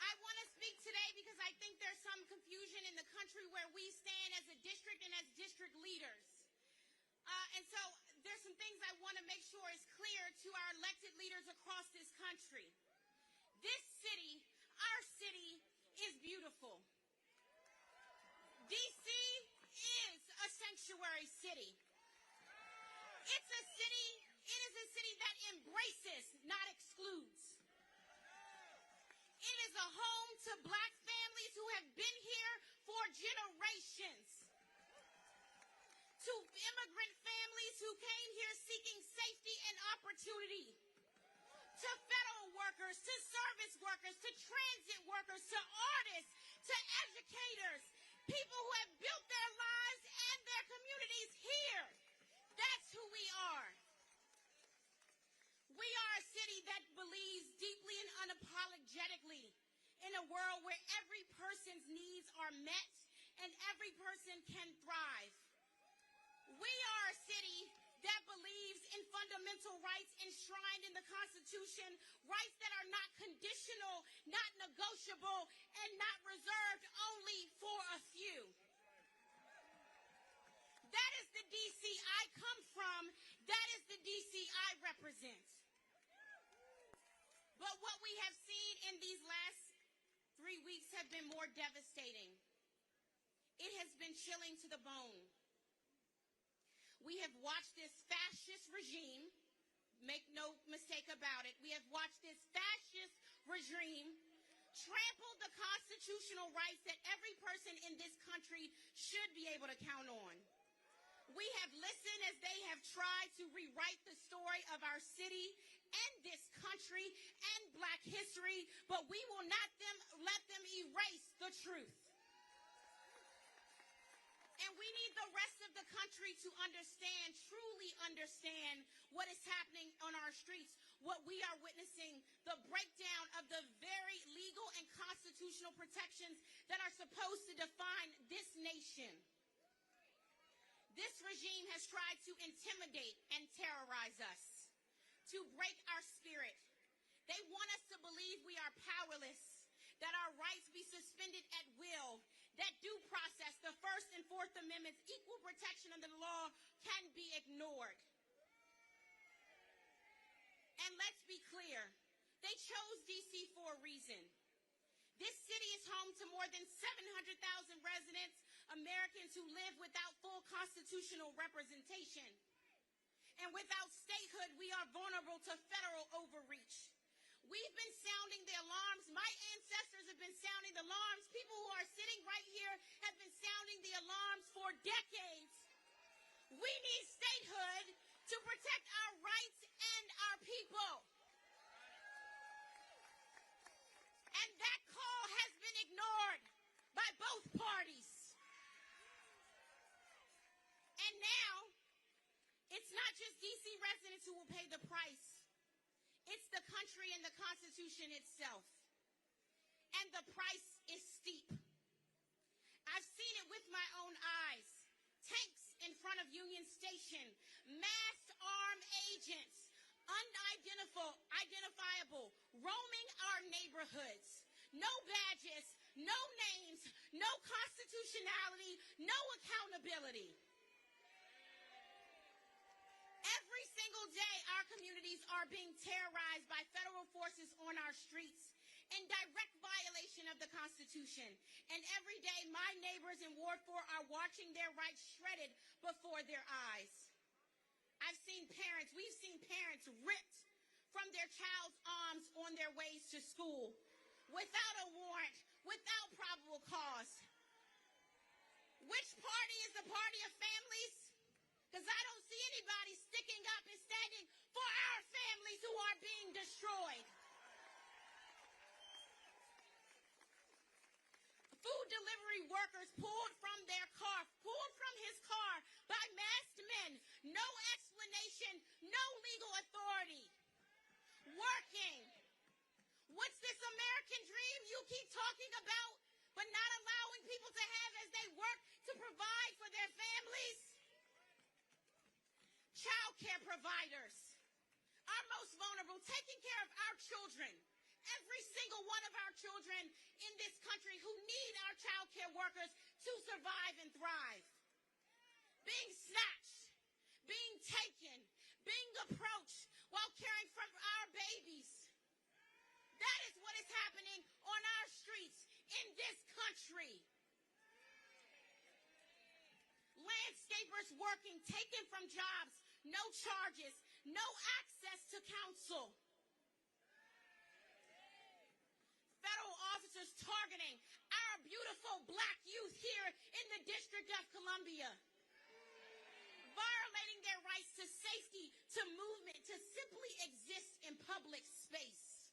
I want to speak today because I think there's some confusion in the country where we stand as a district and as district leaders. And so there's some things I want to make sure is clear to our elected leaders across this country. This city, our city, is beautiful. D.C. is a sanctuary city. It is a city that embraces, not excludes. It is a home to black families who have been here for generations, to immigrant families who came here seeking safety and opportunity, to federal workers, to service workers, to transit workers, to artists, to educators, people who have built their lives and their communities here. That's who we are. We are a city that believes deeply and unapologetically in a world where every person's needs are met and every person can thrive. We are a city that believes in fundamental rights enshrined in the Constitution, rights that are not conditional, not negotiable, and not reserved only for a few. That is the D.C. I come from. That is the D.C. I represent. But what we have seen in these last 3 weeks have been more devastating. It has been chilling to the bone. We have watched this fascist regime, make no mistake dream trampled the constitutional rights that every person in this country should be able to count on. We have listened as they have tried to rewrite the story of our city and this country and Black history, but we will not let them erase the truth. And we need the rest of the country to understand, truly understand what is happening on our streets, what we are witnessing, the breakdown of the very legal and constitutional protections that are supposed to define this nation. This regime has tried to intimidate and terrorize us, to break our spirit. They want us to believe we are powerless, that our rights be suspended at will, that due process, the First and Fourth Amendments, equal protection under the law can be ignored. And let's be clear, they chose D.C. for a reason. This city is home to more than 700,000 residents, Americans who live without full constitutional representation. And without statehood, we are vulnerable to federal overreach. We've been sounding the alarms. My ancestors have been sounding the alarms. People who are sitting right here have been sounding the alarms for decades. We need statehood to protect our rights and our people. And that call has been ignored by both parties. And now, it's not just D.C. residents who will pay the price. It's the country and the Constitution itself. And the price is steep. I've seen it with my own eyes. Tanks in front of Union Station, masked armed agents, unidentifiable, roaming our neighborhoods. No badges, no names, no constitutionality, no accountability. Every single day, our communities are being terrorized by federal forces on our streets in direct violation of the Constitution. And every day, my neighbors in Ward 4 are watching their rights shredded before their eyes. We've seen parents ripped from their child's arms on their ways to school without a warrant, without probable cause. Which party is the party of families? Because I don't see anybody sticking up and standing for our families who are being destroyed. Food delivery workers pulled from his car by masked men. No explanation, no legal authority. Working. What's this American dream you keep talking about, but not allowing people to have as they work to provide for their families? Child care providers, our most vulnerable, taking care of our children. Every single one of our children in this country who need our child care workers to survive and thrive. Being snatched, being taken, being approached while caring for our babies. That is what is happening on our streets in this country. Landscapers working, taken from jobs, no charges, no access to counsel. Federal officers targeting our beautiful Black youth here in the District of Columbia. Violating their rights to safety, to movement, to simply exist in public space.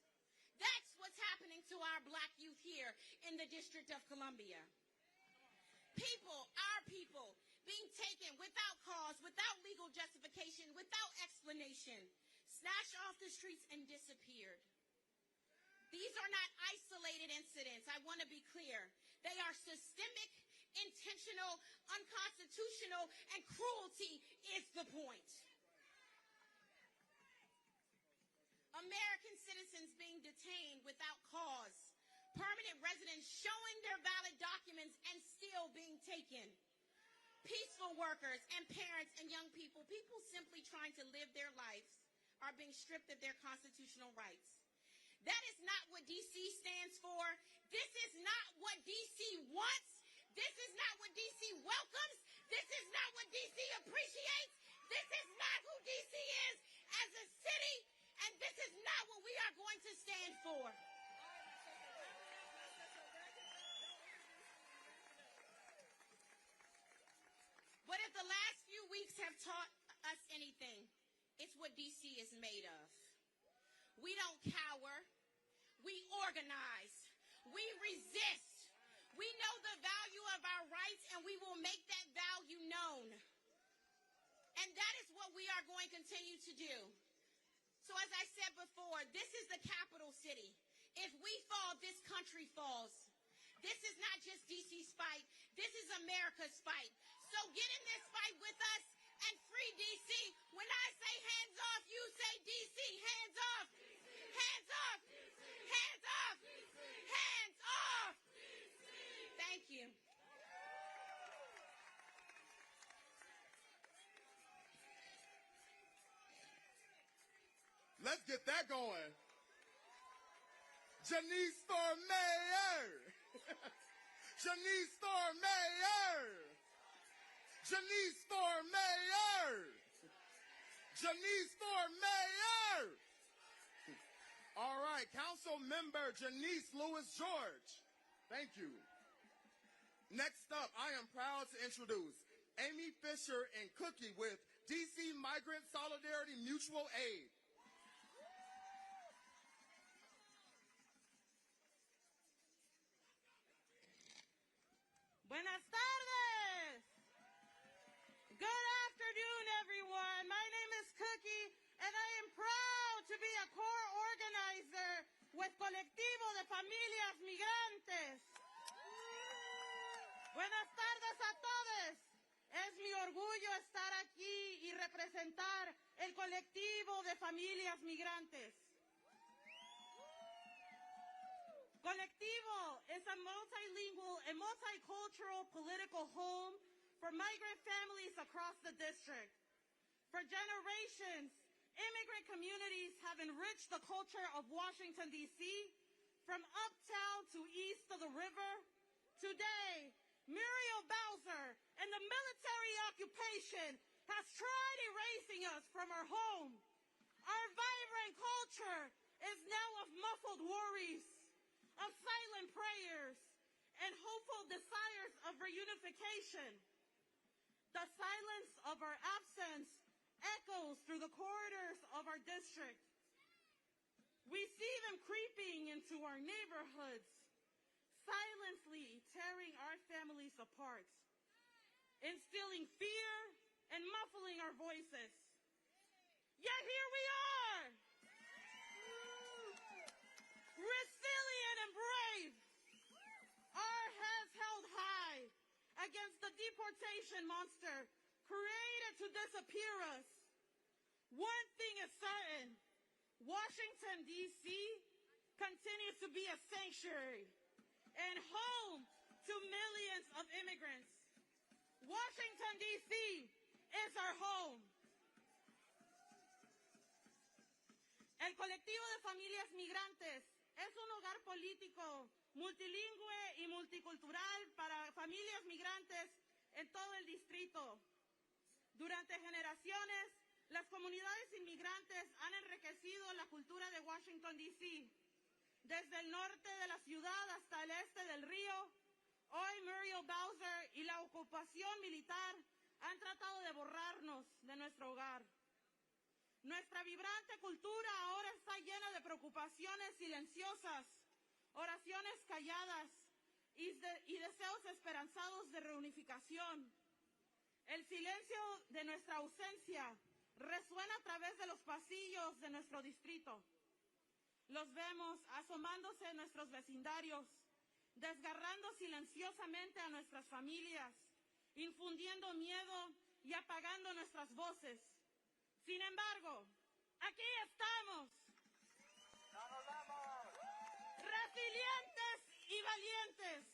That's what's happening to our Black youth here in the District of Columbia. People, our people, being taken without cause, without legal justification, without explanation, snatched off the streets and disappeared. These are not isolated incidents. I want to be clear. They are systemic, intentional, unconstitutional, and cruelty is the point. American citizens being detained without cause. Permanent residents showing their valid documents and still being taken. Peaceful workers and parents and young people, people simply trying to live their lives, are being stripped of their constitutional rights. That is not what D.C. stands for. This is not what D.C. wants. This is not what D.C. welcomes. This is not what D.C. appreciates. This is not who D.C. is as a city, and this is not what we are going to stand for. what DC is made of. We don't cower. We organize. We resist. We know the value of our rights, and we will make that value known. And that is what we are going to continue to do. So as I said before, this is the capital city. If we fall, this country falls. This is not just DC's fight. This is America's fight. So get in this fight with us and free DC. When I say hands off, you say DC. Hands off. Hands off. Hands off. Hands off. Thank you. Let's get that going. Janice Stormayor. Janice Stormayor. Janice Stormayor. Janice Stormayor. All right, Council Member Janice Lewis George. Thank you. Next up, I am proud to introduce Amy Fisher and Cookie with DC Migrant Solidarity Mutual Aid. Buenas tardes. Good afternoon, everyone. My name is Cookie, and I am proud to be a core organizer with Colectivo de Familias Migrantes. Buenas tardes a todos. Es mi orgullo estar aquí y representar el Colectivo de Familias Migrantes. Colectivo is a multilingual and multicultural political home for migrant families across the district. For generations, immigrant communities have enriched the culture of Washington, D.C., from uptown to east of the river. Today, Muriel Bowser and the military occupation has tried erasing us from our home. Our vibrant culture is now of muffled worries, of silent prayers, and hopeful desires of reunification. The silence of our absence echoes through the corridors of our district. We see them creeping into our neighborhoods, silently tearing our families apart, instilling fear and muffling our voices. Yet here we are, resilient and brave, our heads held high against the deportation monster created to disappear us. One thing is certain, Washington, D.C. continues to be a sanctuary and home to millions of immigrants. Washington, D.C. is our home. El Colectivo de Familias Migrantes es un hogar político, multilingüe y multicultural para familias migrantes en todo el distrito. Durante generaciones, las comunidades inmigrantes han enriquecido la cultura de Washington, D.C. Desde el norte de la ciudad hasta el este del río, hoy Muriel Bowser y la ocupación militar han tratado de borrarnos de nuestro hogar. Nuestra vibrante cultura ahora está llena de preocupaciones silenciosas, oraciones calladas y deseos esperanzados de reunificación. El silencio de nuestra ausencia resuena a través de los pasillos de nuestro distrito. Los vemos asomándose en nuestros vecindarios, desgarrando silenciosamente a nuestras familias, infundiendo miedo y apagando nuestras voces. Sin embargo, aquí estamos, resilientes y valientes,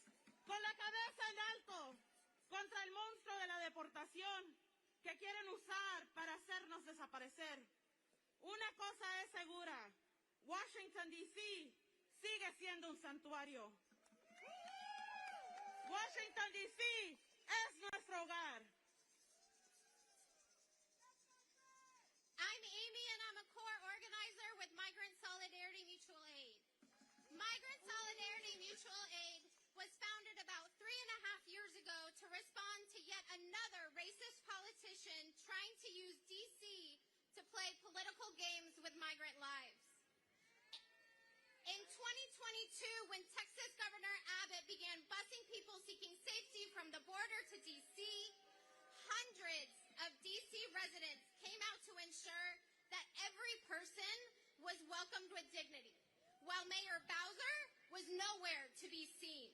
con la cabeza en alto contra el monstruo de la deportación que quieren usar para hacernos desaparecer. Una cosa es segura, Washington, D.C. sigue siendo un santuario. Washington, D.C. es nuestro hogar. I'm Amy, and I'm a core organizer with Migrant Solidarity Mutual Aid. Migrant Solidarity Mutual Aid was founded about 3.5 years ago to respond to yet another racist politician trying to use D.C. to play political dignity, while Mayor Bowser was nowhere to be seen.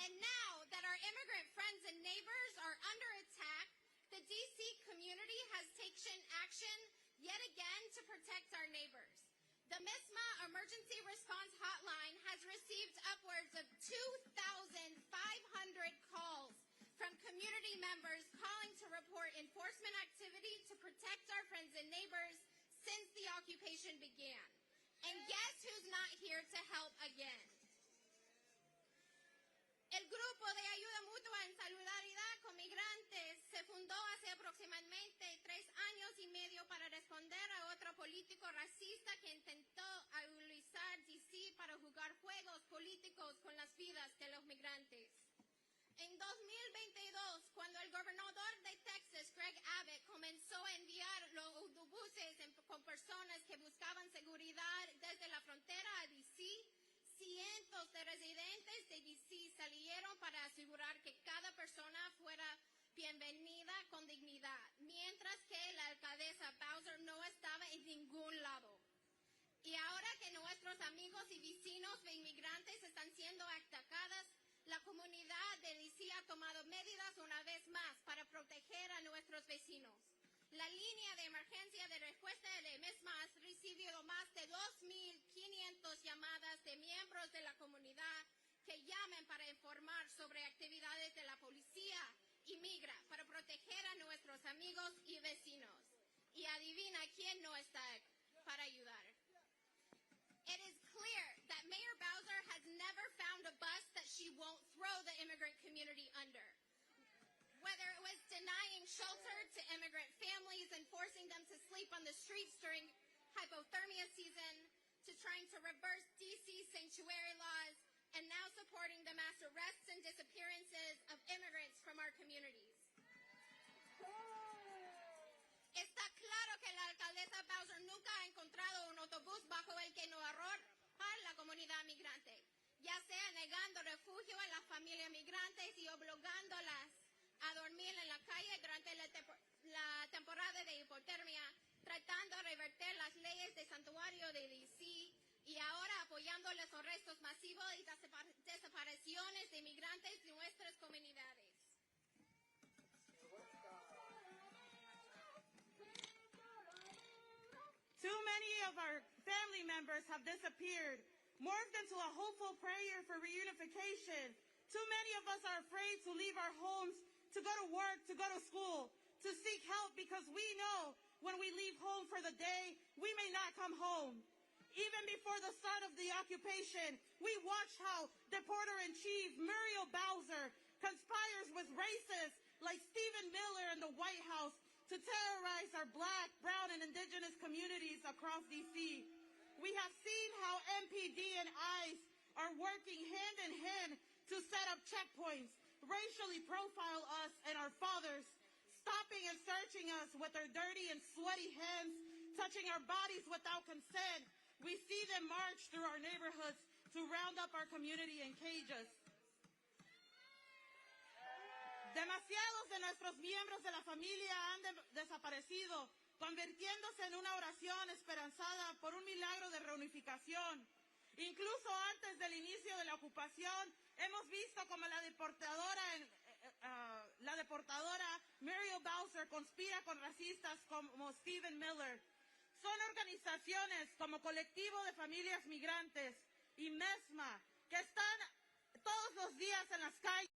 And now that our immigrant friends and neighbors are under attack, the D.C. community has taken action yet again to protect our neighbors. The MISMA Emergency Response Hotline has received upwards of 2,500 calls from community members calling to report enforcement activity to protect our friends and neighbors since the occupation began. And guess who's not here to help again? El Grupo de Ayuda Mutua en Solidaridad con Migrantes se fundó hace aproximadamente 3 años y medio para responder a otro político racista que intentó utilizar D.C. para jugar juegos políticos con las vidas de los migrantes. En 2022, cuando el gobernador de Texas, Greg Abbott, comenzó a enviar los autobuses con personas que buscaban seguridad desde la frontera a D.C., cientos de residentes de D.C. salieron para asegurar que cada persona fuera bienvenida con dignidad, mientras que la alcaldesa Bowser no estaba en ningún lado. Y ahora que nuestros amigos y vecinos de inmigrantes están siendo atacadas, la comunidad de D.C. ha tomado medidas una vez más para proteger a nuestros vecinos. La línea de emergencia de respuesta de MISMA ha recibido más de 2,500 llamadas de miembros de la comunidad que llaman para informar sobre actividades de la policía y migra para proteger a nuestros amigos y vecinos. Y adivina quién no está para ayudar. It is clear that Mayor Bowser has never found a bus that she won't throw the immigrant community under. Whether it was denying shelter to immigrant families and forcing them to sleep on the streets during hypothermia season, to trying to reverse D.C. sanctuary laws, and now supporting the mass arrests and disappearances of immigrants from our communities. Está claro que la alcaldesa Bowser nunca ha encontrado un autobús bajo el que no arrojar la comunidad migrante, ya sea negando refugio a las familias migrantes y obligándolas a dormir en la calle durante la temporada de hipotermia, tratando de revertir las leyes de santuario de D.C. y ahora apoyando los arrestos masivos y desapariciones de inmigrantes de nuestras comunidades. Too many of our family members have disappeared, morphed into a hopeful prayer for reunification. Too many of us are afraid to leave our homes, to go to work, to go to school, to seek help because we know when we leave home for the day, we may not come home. Even before the start of the occupation, we watched how Deporter-in-Chief Muriel Bowser conspires with racists like Stephen Miller in the White House to terrorize our Black, brown, and indigenous communities across D.C. We have seen how MPD and ICE are working hand in hand to set up checkpoints, racially profile us and our fathers, stopping and searching us with their dirty and sweaty hands, touching our bodies without consent. We see them march through our neighborhoods to round up our community in cages. Demasiados de nuestros miembros de la familia han desaparecido, convirtiéndose en una oración esperanzada por un milagro de reunificación. Incluso antes del inicio de la ocupación, hemos visto como la deportadora Muriel Bowser conspira con racistas como Stephen Miller. Son organizaciones como Colectivo de Familias Migrantes y MESMA que están todos los días en las calles.